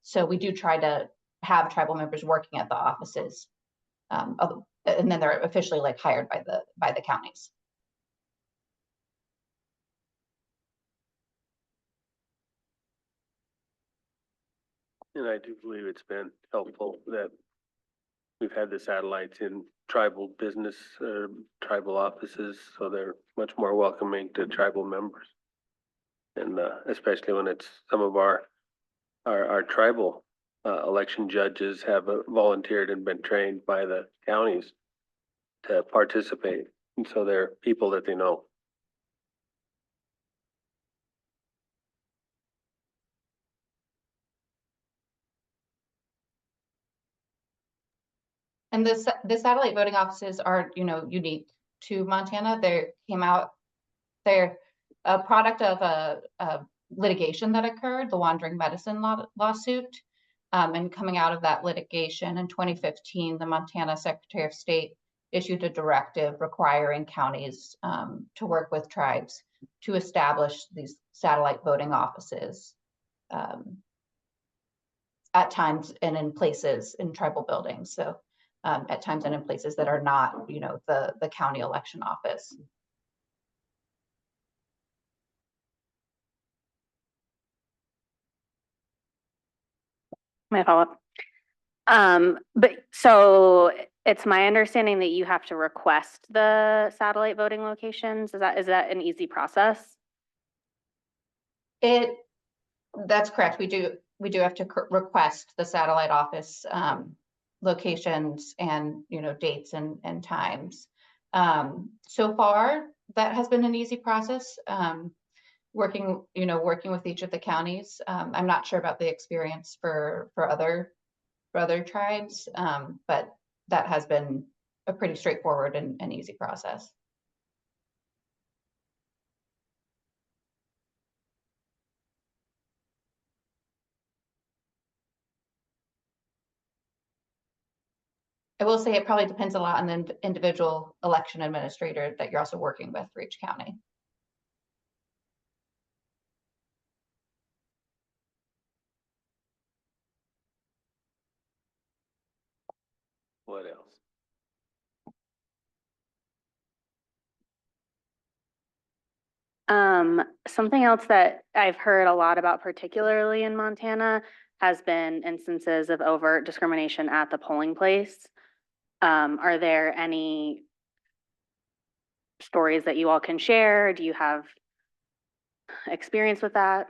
So we do try to have tribal members working at the offices, and then they're officially like hired by the counties. And I do believe it's been helpful that we've had the satellites in tribal business, tribal offices, so they're much more welcoming to tribal members. And especially when it's some of our tribal election judges have volunteered and been trained by the counties to participate. And so they're people that they know. And the satellite voting offices are, unique to Montana. They're a product of a litigation that occurred, the Wandering Medicine lawsuit. And coming out of that litigation in 2015, the Montana Secretary of State issued a directive requiring counties to work with tribes to establish these satellite voting offices at times and in places in tribal buildings. So at times and in places that are not, the county election office. My follow-up. But so it's my understanding that you have to request the satellite voting locations. Is that an easy process? That's correct. We do have to request the satellite office locations and, dates and times. So far, that has been an easy process. Working with each of the counties. I'm not sure about the experience for other tribes, but that has been a pretty straightforward and easy process. I will say it probably depends a lot on the individual election administrator that you're also working with for each county. What else? Something else that I've heard a lot about, particularly in Montana, has been instances of overt discrimination at the polling place. Are there any stories that you all can share? Do you have experience with that?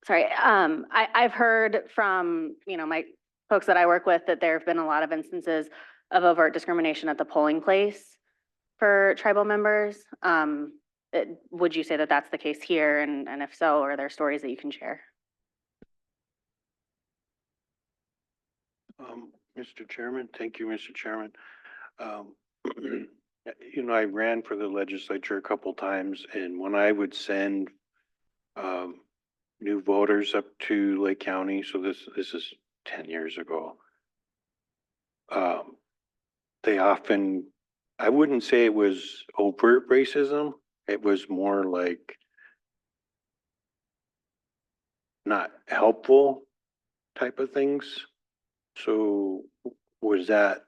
Sorry, I've heard from, my folks that I work with that there have been a lot of instances of overt discrimination at the polling place for tribal members. Would you say that that's the case here? And if so, are there stories that you can share? Mr. Chairman, thank you, Mr. Chairman. I ran for the legislature a couple times, and when I would send new voters up to Lake County, so this is 10 years ago, they often, I wouldn't say it was overt racism, it was more like not helpful type of things. So was that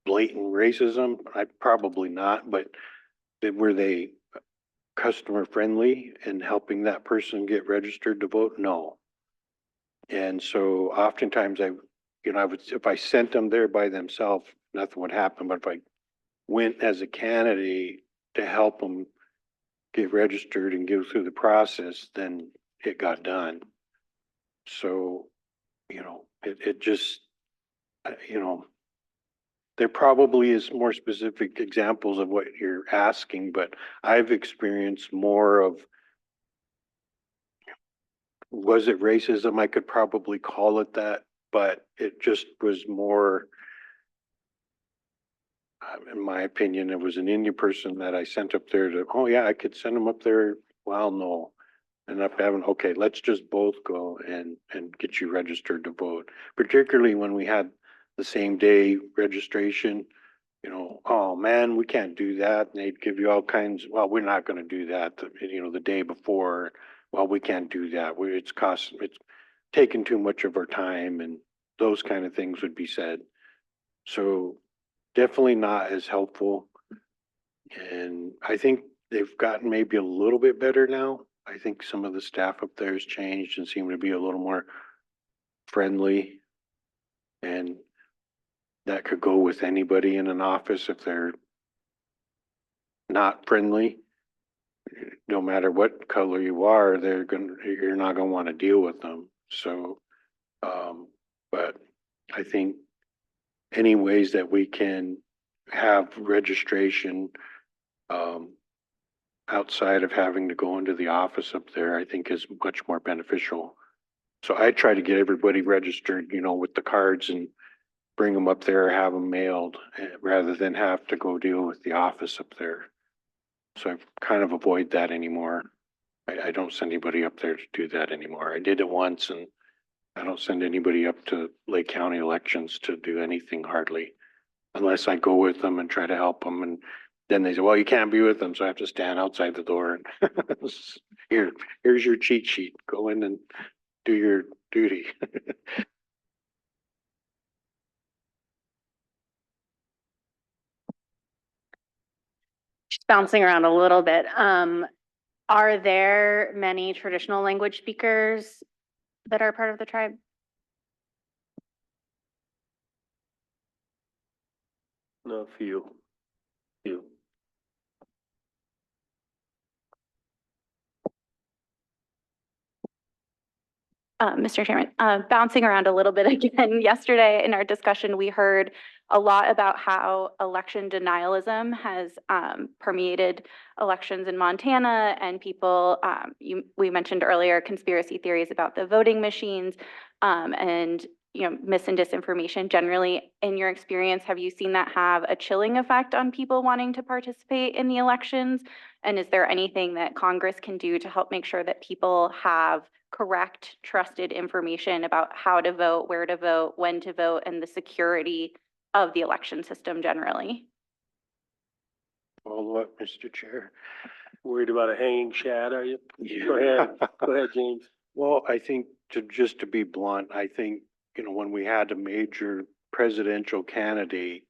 blatant racism? Probably not, but were they customer friendly and helping that person get registered to vote? No. And so oftentimes I would, if I sent them there by themselves, nothing would happen. But if I went as a candidate to help them get registered and go through the process, then it got done. So, it just, there probably is more specific examples of what you're asking, but I've experienced more of, was it racism? I could probably call it that, but it just was more, in my opinion, it was an Indian person that I sent up there to, oh yeah, I could send them up there. Well, no. And up having, okay, let's just both go and get you registered to vote, particularly when we had the same day registration. Oh man, we can't do that. And they'd give you all kinds, well, we're not gonna do that, the day before. Well, we can't do that. It's taking too much of our time, and those kind of things would be said. So definitely not as helpful. And I think they've gotten maybe a little bit better now. I think some of the staff up there has changed and seem to be a little more friendly. And that could go with anybody in an office if they're not friendly. No matter what color you are, you're not gonna want to deal with them. So, but I think any ways that we can have registration, outside of having to go into the office up there, I think is much more beneficial. So I try to get everybody registered, with the cards and bring them up there or have them mailed rather than have to go deal with the office up there. So I kind of avoid that anymore. I don't send anybody up there to do that anymore. I did it once, and I don't send anybody up to Lake County elections to do anything hardly, unless I go with them and try to help them. And then they say, well, you can't be with them, so I have to stand outside the door. And here's your cheat sheet. Go in and do your duty. Just bouncing around a little bit. Are there many traditional language speakers that are part of the tribe? No, few. Mr. Chairman, bouncing around a little bit again, yesterday in our discussion, we heard a lot about how election denialism has permeated elections in Montana, and people, we mentioned earlier conspiracy theories about the voting machines, and mis and disinformation generally. In your experience, have you seen that have a chilling effect on people wanting to participate in the elections? And is there anything that Congress can do to help make sure that people have correct, trusted information about how to vote, where to vote, when to vote, and the security of the election system generally? Follow up, Mr. Chair. Worried about a hanging chad, are you? Go ahead. Go ahead, James. Well, I think just to be blunt, I think, when we had a major presidential candidate,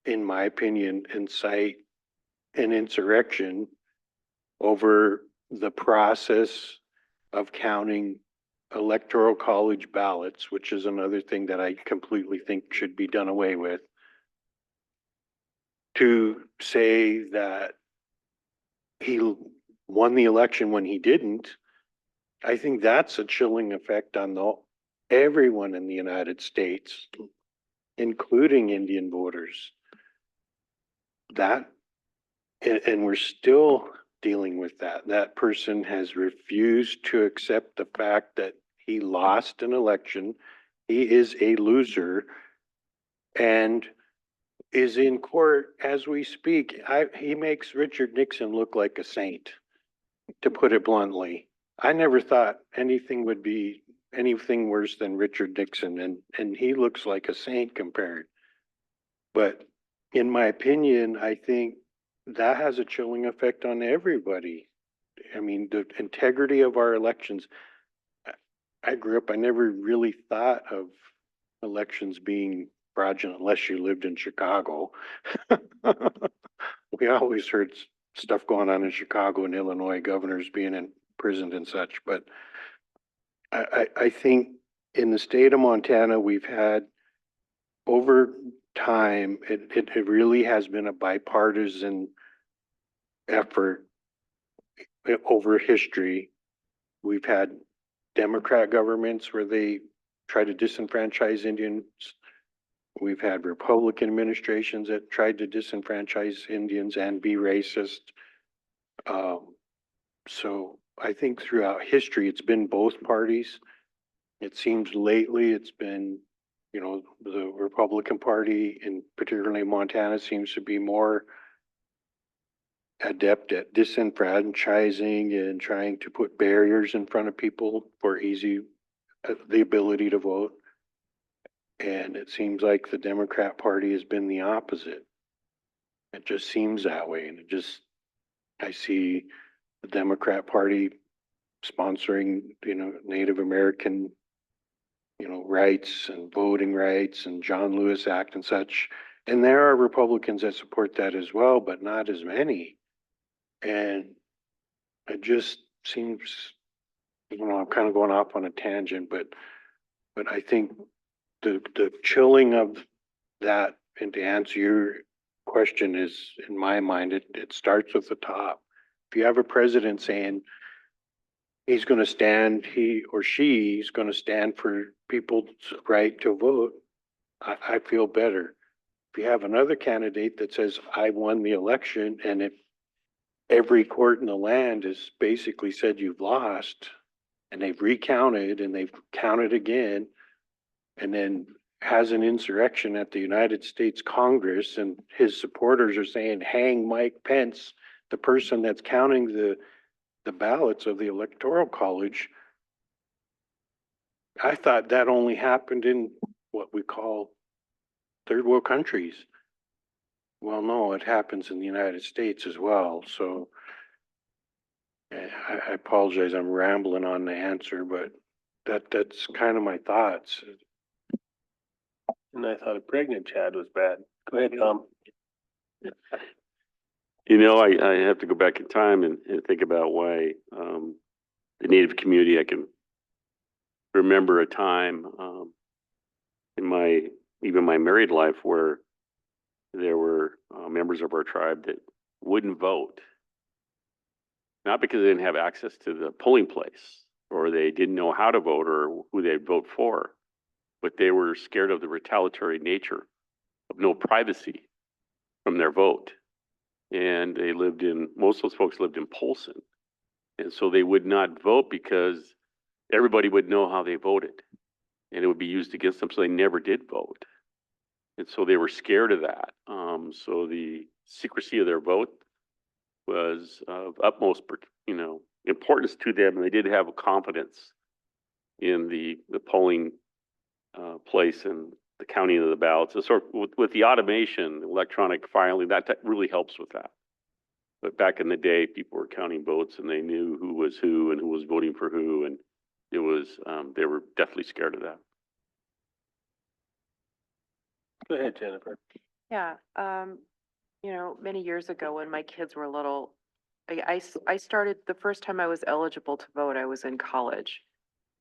in my opinion, incite an insurrection over the process of counting electoral college ballots, which is another thing that I completely think should be done away with, to say that he won the election when he didn't. I think that's a chilling effect on everyone in the United States, including Indian voters. And we're still dealing with that. That person has refused to accept the fact that he lost an election. He is a loser and is in court as we speak. He makes Richard Nixon look like a saint, to put it bluntly. I never thought anything would be anything worse than Richard Nixon, and he looks like a saint compared. But in my opinion, I think that has a chilling effect on everybody. I mean, the integrity of our elections. I grew up, I never really thought of elections being fraudulent unless you lived in Chicago. We always heard stuff going on in Chicago and Illinois, governors being imprisoned and such, but I think in the state of Montana, we've had over time, it really has been a bipartisan effort over history. We've had Democrat governments where they try to disenfranchise Indians. We've had Republican administrations that tried to disenfranchise Indians and be racist. So I think throughout history, it's been both parties. It seems lately it's been, you know, the Republican Party, and particularly Montana, seems to be more adept at disenfranchising and trying to put barriers in front of people for the ability to vote. And it seems like the Democrat Party has been the opposite. It just seems that way. And I see the Democrat Party sponsoring, you know, Native American, you know, rights and voting rights and John Lewis Act and such. And there are Republicans that support that as well, but not as many. And it just seems, you know, I'm kind of going off on a tangent, but I think the chilling of that, and to answer your question, is, in my mind, it starts with the top. If you have a president saying he's going to stand, he or she's going to stand for people's right to vote, I feel better. If you have another candidate that says, I won the election, and if every court in the land has basically said you've lost, and they've recounted and they've counted again, and then has an insurrection at the United States Congress, and his supporters are saying, hang Mike Pence, the person that's counting the ballots of the Electoral College. I thought that only happened in what we call third world countries. Well, no, it happens in the United States as well. So I apologize, I'm rambling on the answer, but that's kind of my thoughts. And I thought a pregnant Chad was bad. Go ahead, Tom. You know, I have to go back in time and think about why, the Native community, I can remember a time, in even my married life where there were, members of our tribe that wouldn't vote. Not because they didn't have access to the polling place, or they didn't know how to vote or who they'd vote for, but they were scared of the retaliatory nature of no privacy from their vote. And most of those folks lived in Polson. And so they would not vote because everybody would know how they voted and it would be used against them. So they never did vote. And so they were scared of that. So the secrecy of their vote was of utmost, importance to them. And they did have a confidence in the polling place and the counting of the ballots. So sort of with the automation, electronic filing, that really helps with that. But back in the day, people were counting votes and they knew who was who and who was voting for who, and it was they were definitely scared of that. Go ahead, Jennifer. Yeah, many years ago when my kids were little, I started, the first time I was eligible to vote, I was in college.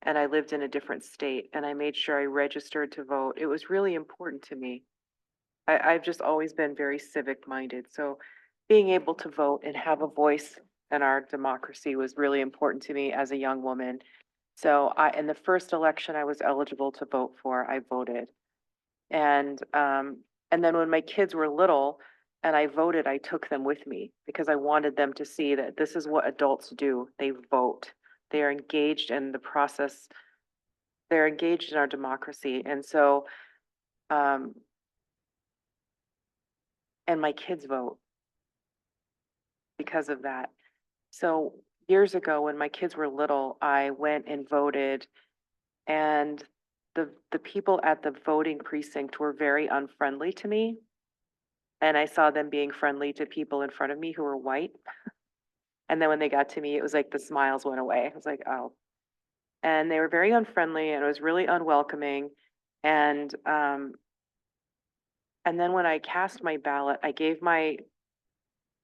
And I lived in a different state, and I made sure I registered to vote. It was really important to me. I've just always been very civic minded, so being able to vote and have a voice in our democracy was really important to me as a young woman. So in the first election I was eligible to vote for, I voted. And then when my kids were little and I voted, I took them with me because I wanted them to see that this is what adults do. They vote. They are engaged in the process. They're engaged in our democracy. And so, and my kids vote because of that. So years ago, when my kids were little, I went and voted, and the people at the voting precinct were very unfriendly to me. And I saw them being friendly to people in front of me who were white. And then when they got to me, it was like the smiles went away. I was like, oh. And they were very unfriendly and it was really unwelcoming. And then when I cast my ballot, I gave my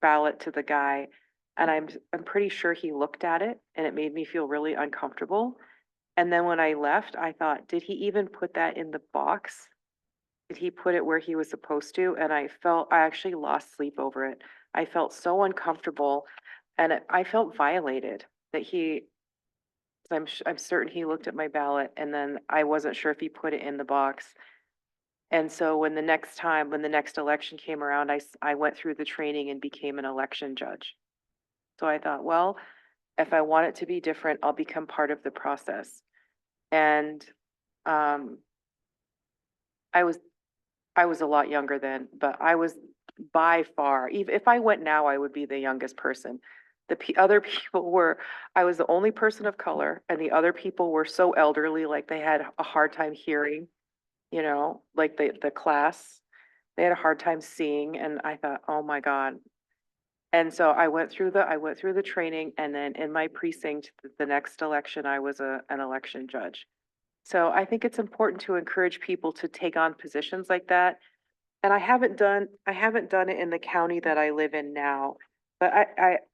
ballot to the guy and I'm pretty sure he looked at it and it made me feel really uncomfortable. And then when I left, I thought, did he even put that in the box? Did he put it where he was supposed to? And I actually lost sleep over it. I felt so uncomfortable and I felt violated that I'm certain he looked at my ballot and then I wasn't sure if he put it in the box. And so when the next election came around, I went through the training and became an election judge. So I thought, well, if I want it to be different, I'll become part of the process. And I was a lot younger then, but I was by far, even if I went now, I would be the youngest person. Other people were, I was the only person of color, and the other people were so elderly, like they had a hard time hearing, like the class, they had a hard time seeing, and I thought, oh my God. And so I went through the training, and then in my precinct, the next election, I was an election judge. So I think it's important to encourage people to take on positions like that. And I haven't done it in the county that I live in now, but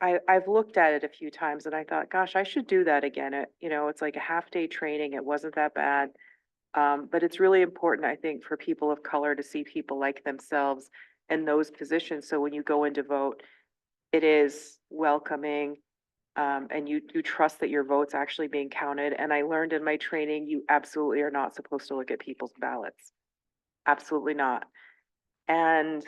I've looked at it a few times and I thought, gosh, I should do that again. It's like a half-day training. It wasn't that bad. But it's really important, I think, for people of color to see people like themselves in those positions. So when you go in to vote, it is welcoming, and you trust that your vote's actually being counted. And I learned in my training, you absolutely are not supposed to look at people's ballots. Absolutely not. And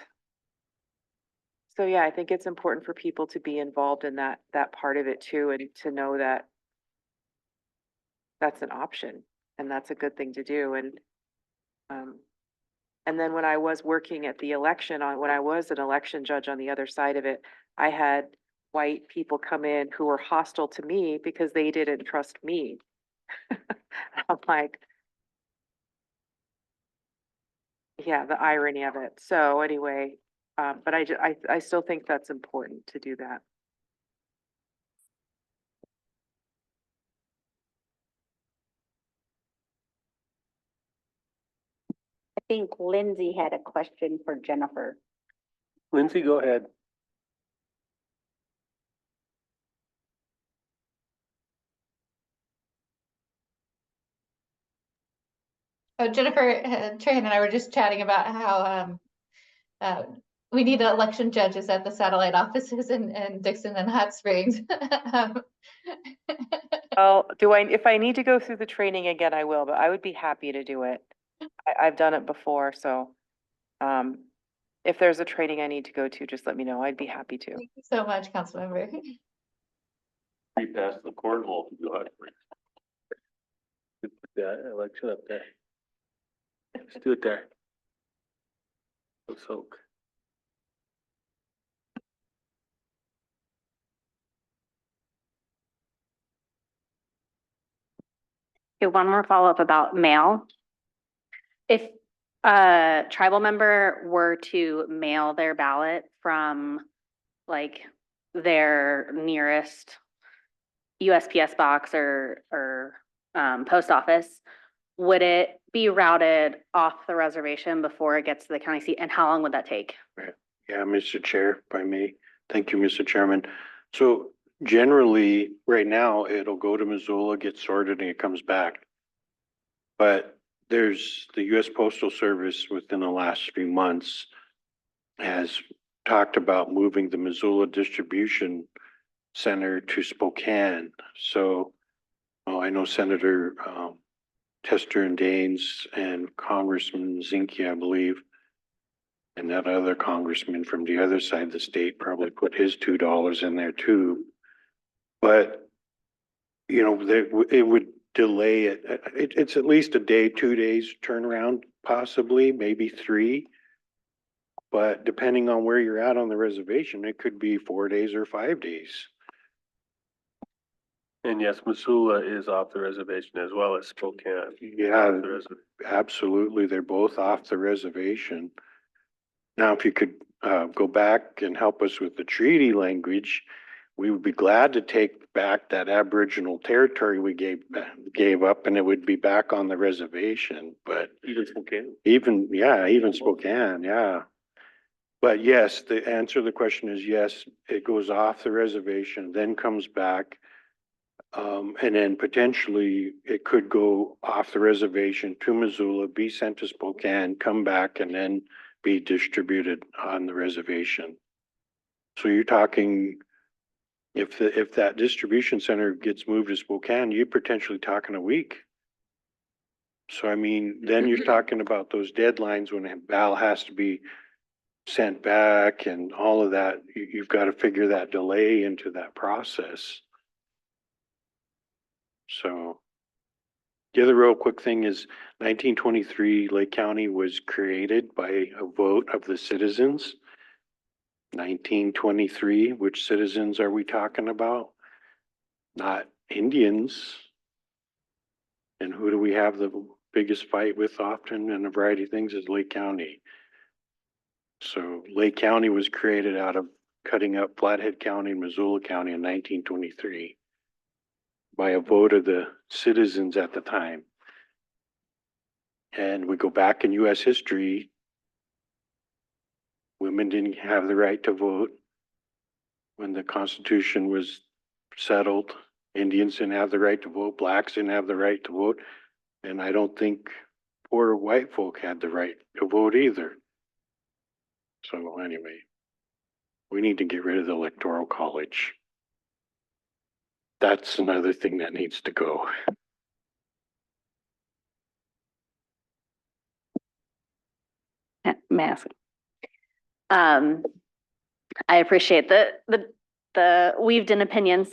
so, yeah, I think it's important for people to be involved in that part of it too, and to know that that's an option and that's a good thing to do. And then when I was working at the election when I was an election judge on the other side of it, I had white people come in who were hostile to me because they didn't trust me. I'm like, yeah, the irony of it. So anyway, but I still think that's important to do that. I think Lindsay had a question for Jennifer. Lindsay, go ahead. Oh, Jennifer, Tran and I were just chatting about how we need election judges at the satellite offices in Dixon and Hot Springs. Well, if I need to go through the training again, I will, but I would be happy to do it. I've done it before, so if there's a training I need to go to, just let me know. I'd be happy to. Thank you so much, Councilmember. We passed the cornhole to do it. Put that election up there. Let's do it there. Go soak. Okay, one more follow-up about mail. If a tribal member were to mail their ballot from like their nearest USPS box or post office, would it be routed off the reservation before it gets to the county seat? And how long would that take? Yeah, Mr. Chair, if I may. Thank you, Mr. Chairman. So generally, right now, it'll go to Missoula, get sorted, and it comes back. But there's the US Postal Service within the last 3 months has talked about moving the Missoula distribution center to Spokane. So I know Senator Tester and Daines and Congressman Zinke, I believe, and that other congressman from the other side of the state probably put his $2 in there too. But, it would delay it. It's at least a day, 2 days turnaround, possibly, maybe 3. But depending on where you're at on the reservation, it could be 4 days or 5 days. And yes, Missoula is off the reservation as well as Spokane. Yeah, absolutely. They're both off the reservation. Now, if you could go back and help us with the treaty language, we would be glad to take back that Aboriginal territory we gave up, and it would be back on the reservation, but Even Spokane. even Spokane, yeah. But yes, the answer to the question is yes, it goes off the reservation, then comes back. And then potentially it could go off the reservation to Missoula, be sent to Spokane, come back, and then be distributed on the reservation. So you're talking, if that distribution center gets moved to Spokane, you're potentially talking a week. So I mean, then you're talking about those deadlines when a ballot has to be sent back and all of that. You've got to figure that delay into that process. So the other real quick thing is 1923 Lake County was created by a vote of the citizens. 1923, which citizens are we talking about? Not Indians. And who do we have the biggest fight with often and a variety of things is Lake County. So Lake County was created out of cutting up Flathead County and Missoula County in 1923 by a vote of the citizens at the time. And we go back in US history, women didn't have the right to vote when the Constitution was settled. Indians didn't have the right to vote, blacks didn't have the right to vote, and I don't think poor white folk had the right to vote either. So anyway, we need to get rid of the Electoral College. That's another thing that needs to go. May I ask? I appreciate the weaved in opinions.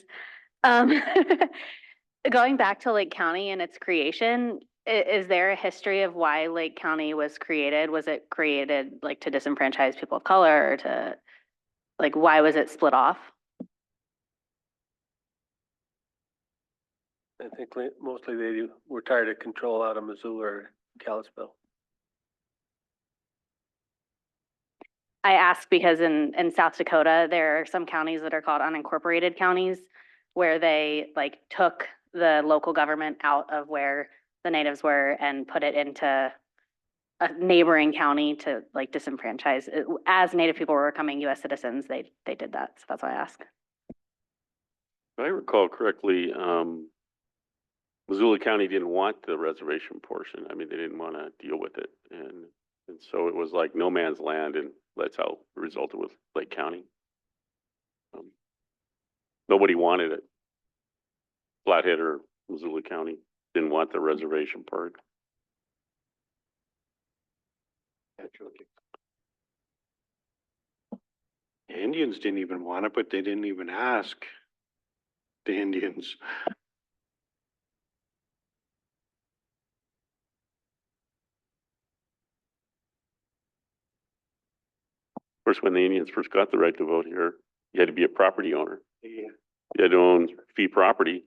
Going back to Lake County and its creation, is there a history of why Lake County was created? Was it created like to disenfranchise people of color or to, like, why was it split off? I think mostly they were tired of control out of Missoula or Kalispell. I ask because in South Dakota, there are some counties that are called unincorporated counties where they like took the local government out of where the natives were and put it into a neighboring county to like disenfranchise. As Native people were becoming US citizens, they did that. So that's why I ask. If I recall correctly, Missoula County didn't want the reservation portion. I mean, they didn't want to deal with it. And so it was like no man's land, and that's how it resulted with Lake County. Nobody wanted it. Flathead or Missoula County didn't want the reservation part. The Indians didn't even want it, but they didn't even ask the Indians. Of course, when the Indians first got the right to vote here, you had to be a property owner. Yeah. You had to own fee property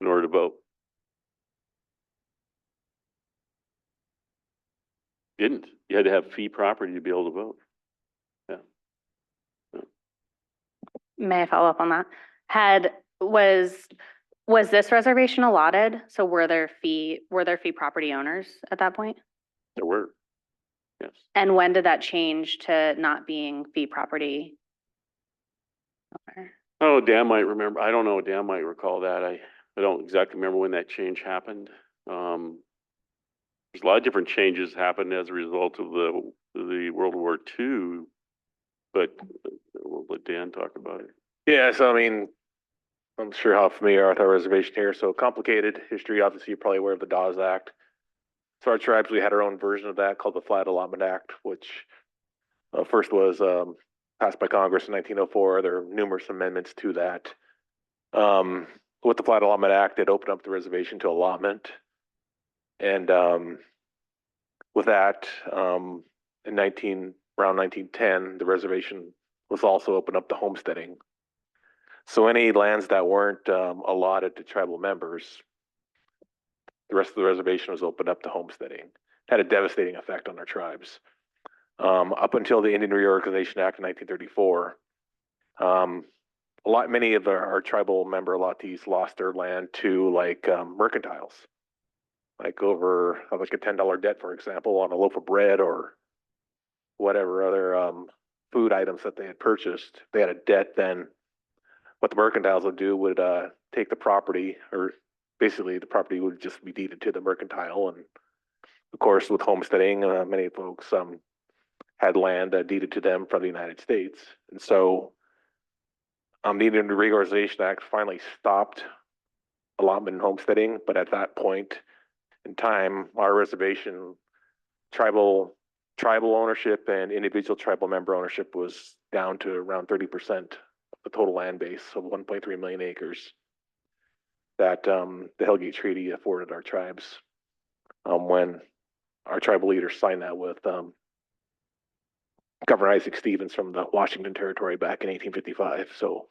in order to vote. Didn't. You had to have fee property to be able to vote. Yeah. May I follow up on that? Was this reservation allotted? So were there fee property owners at that point? There were. Yes. And when did that change to not being fee property? owner? Oh, Dan might remember. I don't know. Dan might recall that. I don't exactly remember when that change happened. There's a lot of different changes happened as a result of the World War II, but we'll let Dan talk about it. Yeah, so I mean, I'm sure how familiar you are with our reservation here. So complicated history. Obviously, you're probably aware of the Dawes Act. So our tribes, we had our own version of that called the Flat Allotment Act, which first was passed by Congress in 1904. There are numerous amendments to that. With the Flat Allotment Act, it opened up the reservation to allotment. And with that, in around 1910, the reservation was also opened up to homesteading. So any lands that weren't allotted to tribal members, the rest of the reservation was opened up to homesteading. It had a devastating effect on our tribes. Up until the Indian Reorganization Act of 1934, many of our tribal member allottees lost their land to like mercantiles. Like over like a $10 debt, for example, on a loaf of bread or whatever other food items that they had purchased. They had a debt, then what the mercantiles would do would take the property, or basically the property would just be deeded to the mercantile. And of course, with homesteading, many folks had land deeded to them from the United States. And so the Indian Regularization Act finally stopped allotment and homesteading, but at that point in time, our reservation, tribal ownership and individual tribal member ownership was down to around 30% of the total land base of 1.3 million acres that the Hellgate Treaty afforded our tribes when our tribal leaders signed that with Governor Isaac Stevens from the Washington Territory back in 1855. So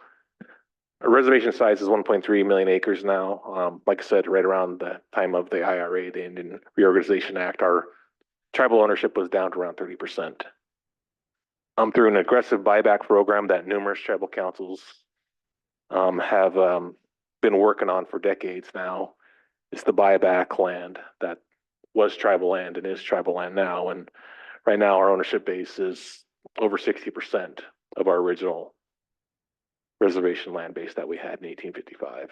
our reservation size is 1.3 million acres now. Like I said, right around the time of the IRA, the Indian Reorganization Act, our tribal ownership was down to around 30%. Through an aggressive buyback program that numerous tribal councils have been working on for decades now, is the buyback land that was tribal land and is tribal land now. And right now our ownership base is over 60% of our original reservation land base that we had in 1855.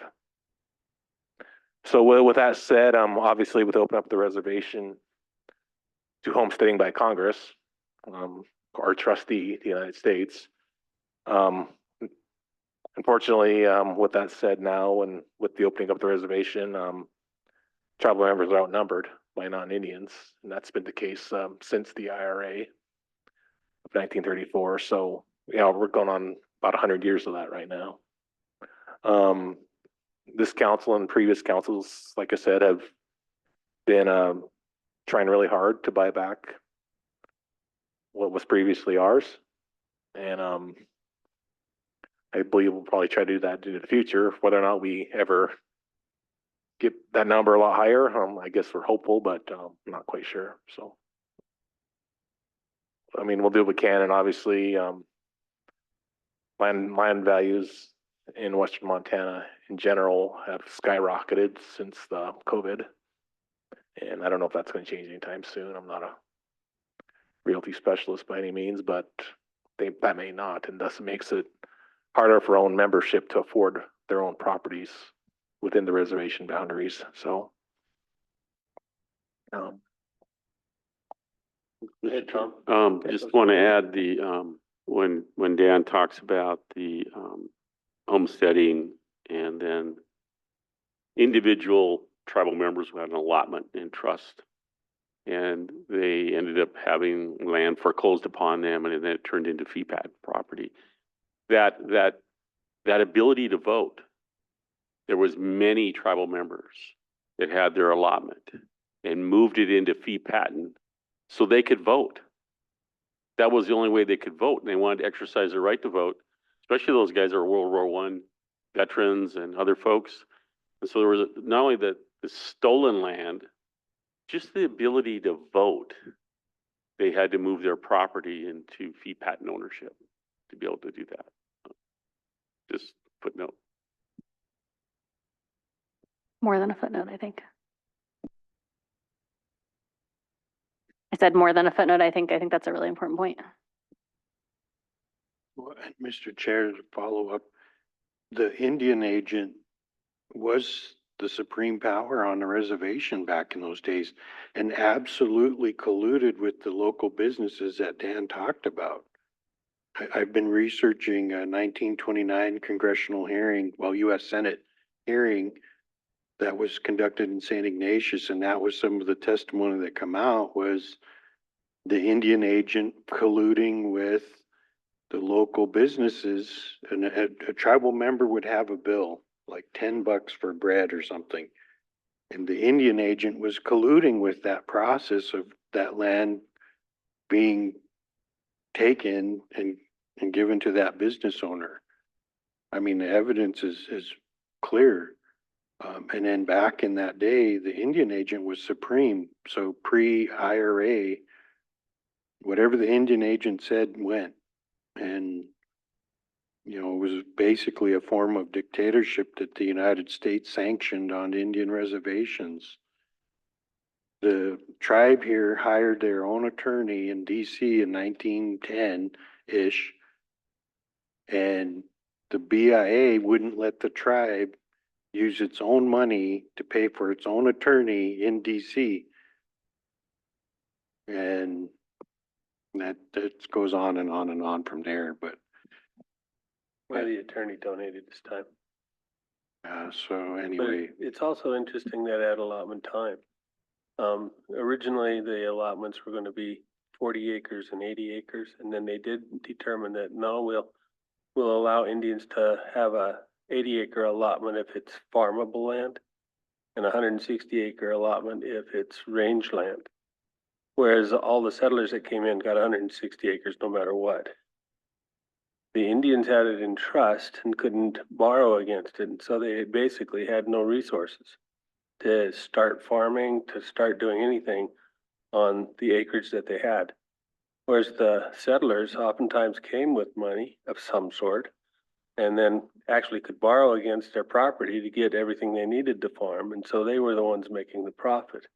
So with that said, obviously with opening up the reservation to homesteading by Congress, our trustee, the United States, unfortunately, with that said now, and with the opening up the reservation, tribal members are outnumbered by non-Indians, and that's been the case since the IRA of 1934. So, we're going on about 100 years of that right now. This council and previous councils, like I said, have been trying really hard to buy back what was previously ours. And I believe we'll probably try to do that in the future. Whether or not we ever get that number a lot higher, I guess we're hopeful, but I'm not quite sure. So, I mean, we'll do what we can, and obviously, land values in Western Montana in general have skyrocketed since the COVID, and I don't know if that's going to change anytime soon. I'm not a realty specialist by any means, but that may not, and thus it makes it harder for own membership to afford their own properties within the reservation boundaries. So, Mr. Tom? Just want to add the when Dan talks about the homesteading and then individual tribal members who had an allotment in trust, and they ended up having land foreclosed upon them, and then it turned into fee patent property. That ability to vote, there was many tribal members that had their allotment and moved it into fee patent so they could vote. That was the only way they could vote, and they wanted to exercise their right to vote, especially those guys that are World War I veterans and other folks. And so there was not only the stolen land, just the ability to vote. They had to move their property into fee patent ownership to be able to do that. Just footnote. More than a footnote, I think. I said more than a footnote. I think that's a really important point. Well, Mr. Chair, to follow up, the Indian agent was the supreme power on the reservation back in those days and absolutely colluded with the local businesses that Dan talked about. I've been researching a 1929 congressional hearing, U.S. Senate hearing that was conducted in St. Ignatius, and that was some of the testimony that come out was the Indian agent colluding with the local businesses, and a tribal member would have a bill like $10 for bread or something, and the Indian agent was colluding with that process of that land being taken and given to that business owner. I mean, the evidence is clear. And then back in that day, the Indian agent was supreme. So pre-IRA, whatever the Indian agent said went. And you know, it was basically a form of dictatorship that the United States sanctioned on Indian reservations. The tribe here hired their own attorney in DC in 1910-ish. And the BIA wouldn't let the tribe use its own money to pay for its own attorney in DC. And that goes on and on and on from there, but Where the attorney donated his time. so But anyway, it's also interesting that at allotment time. Originally, the allotments were gonna be 40 acres and 80 acres, and then they did determine that, no, we'll allow Indians to have a 80-acre allotment if it's farmable land, and a 160-acre allotment if it's rangeland. Whereas all the settlers that came in got 160 acres no matter what. The Indians had it in trust and couldn't borrow against it, and so they basically had no resources to start farming, to start doing anything on the acreage that they had. Whereas the settlers oftentimes came with money of some sort and then actually could borrow against their property to get everything they needed to farm. And so they were the ones making the profit.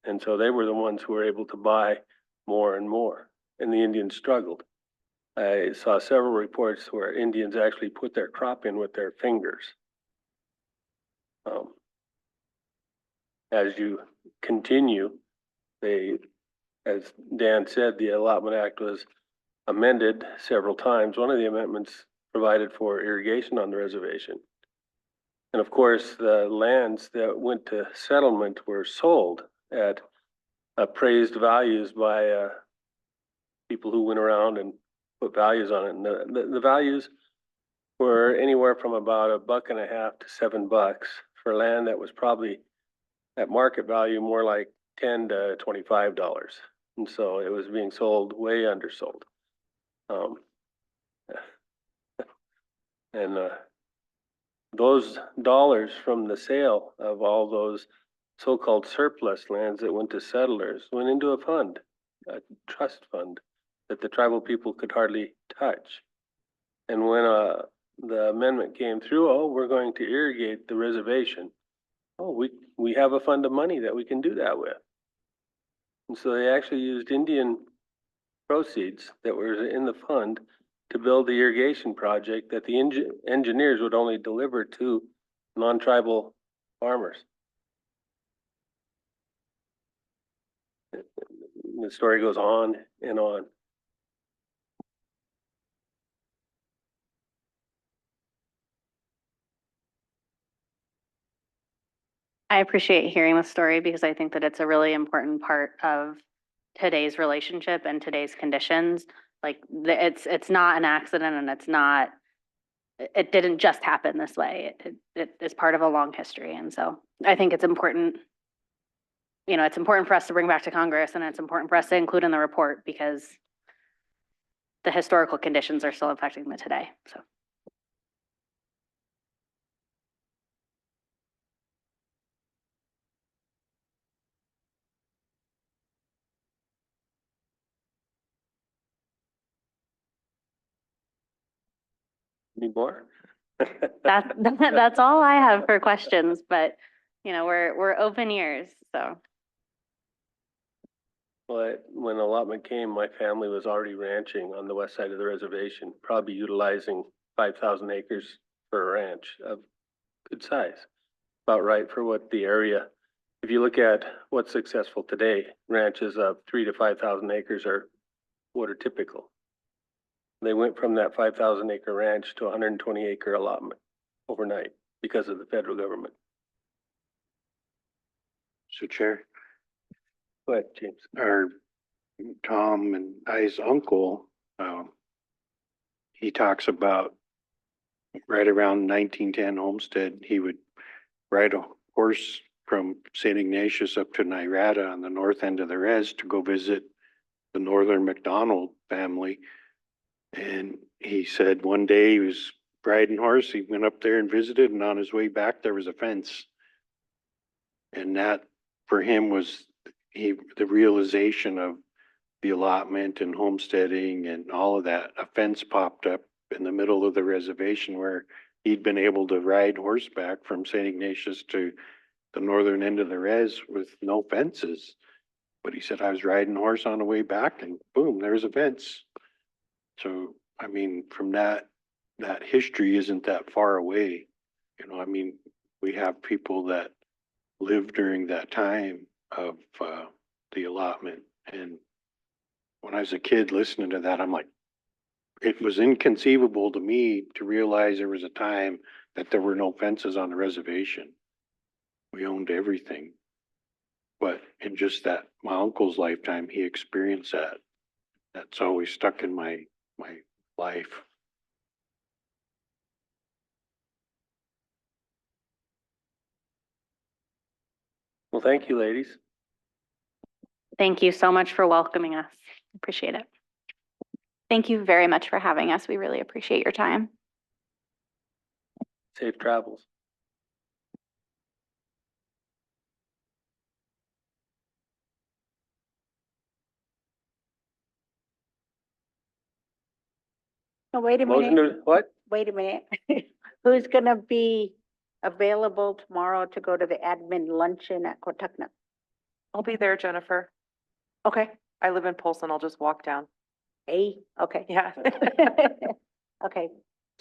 And so they were the ones who were able to buy more and more. And the Indians struggled. I saw several reports where Indians actually put their crop in with their fingers. As you continue, as Dan said, the Allotment Act was amended several times. One of the amendments provided for irrigation on the reservation. And of course, the lands that went to settlement were sold at appraised values by people who went around and put values on it. And the values were anywhere from about $1.50 to $7 for land that was probably at market value more like $10 to $25. And so it was being sold way undersold. And those dollars from the sale of all those so-called surplus lands that went to settlers went into a fund, a trust fund that the tribal people could hardly touch. And when the amendment came through, oh, we're going to irrigate the reservation. Oh, we have a fund of money that we can do that with. And so they actually used Indian proceeds that were in the fund to build the irrigation project that the engineers would only deliver to non-tribal farmers. The story goes on and on. I appreciate hearing the story because I think that it's a really important part of today's relationship and today's conditions. Like it's not an accident and it didn't just happen this way. It is part of a long history. And so I think it's important, you know, it's important for us to bring back to Congress and it's important for us to include in the report because the historical conditions are still affecting the today, so. Need more? That's all I have for questions, but you know, we're open ears, so. Well, when allotment came, my family was already ranching on the west side of the reservation, probably utilizing 5,000 acres for a ranch of good size. About right for what the area, if you look at what's successful today, ranches of 3,000 to 5,000 acres are what are typical. They went from that 5,000 acre ranch to 120 acre allotment overnight because of the federal government. so Chair, Go ahead, James. our Tom and I's uncle, he talks about right around 1910 Homestead, he would ride a horse from St. Ignatius up to Nirata on the north end of the res to go visit the Northern McDonald family. And he said one day he was riding horse, he went up there and visited, and on his way back, there was a fence. And that for him was the realization of the allotment and homesteading and all of that. A fence popped up in the middle of the reservation where he'd been able to ride horseback from St. Ignatius to the northern end of the res with no fences. But he said, I was riding horse on the way back and boom, there's a fence. So, I mean, from that history isn't that far away. You know, I mean, we have people that lived during that time of the allotment. And when I was a kid listening to that, I'm like, it was inconceivable to me to realize there was a time that there were no fences on the reservation. We owned everything. But in just that, my uncle's lifetime, he experienced that. That's always stuck in my life. Well, thank you, ladies. Thank you so much for welcoming us. Appreciate it. Thank you very much for having us. We really appreciate your time. Safe travels. No, wait a Motion minute, to, what? wait a minute. Who's gonna be available tomorrow to go to the admin luncheon at Cotuckna? I'll be there, Jennifer. Okay, I live in Polson. I'll just walk down. hey, okay. Yeah. Okay,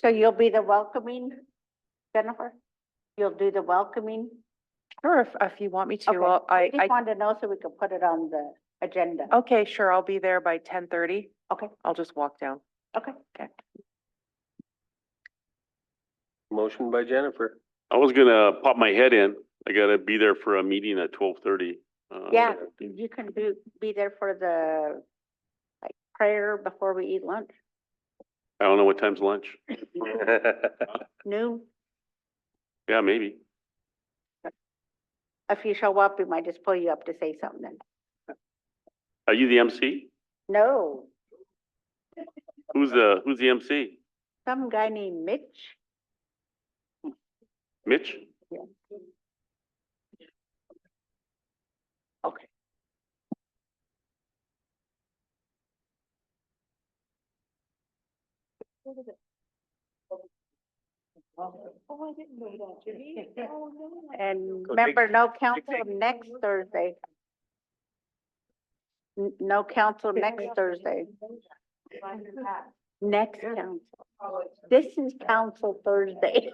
so you'll be the welcoming, Jennifer? You'll do the welcoming? Sure, if you want me to, Okay. I Just wanted to know so we could put it on the agenda. okay, sure, I'll be there by 10:30. Okay, I'll just walk down. okay. Okay. Motion by Jennifer. I was gonna pop my head in. I gotta be there for a meeting at 12:30. Yeah, you can be there for the, like, prayer before we eat lunch, I don't know what time's lunch. noon. Yeah, maybe. If you show up, we might just pull you up to say something then. Are you the MC? No, Who's the MC? some guy named Mitch. Mitch? Yeah. Okay. And remember, no council next Thursday. No council next Thursday. Next council. This is council Thursday.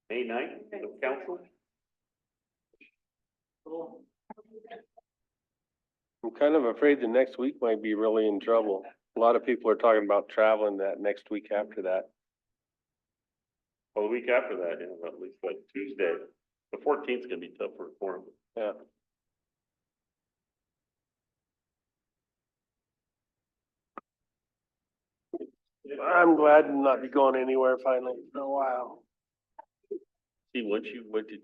May 9th, council? I'm kind of afraid the next week might be really in trouble. A lot of people are talking about traveling that next week after that. Well, the week after that, yeah, at least like Tuesday. The 14th is gonna be tough for him. Yeah. I'm glad to not be going anywhere finally for a while. See, once you went to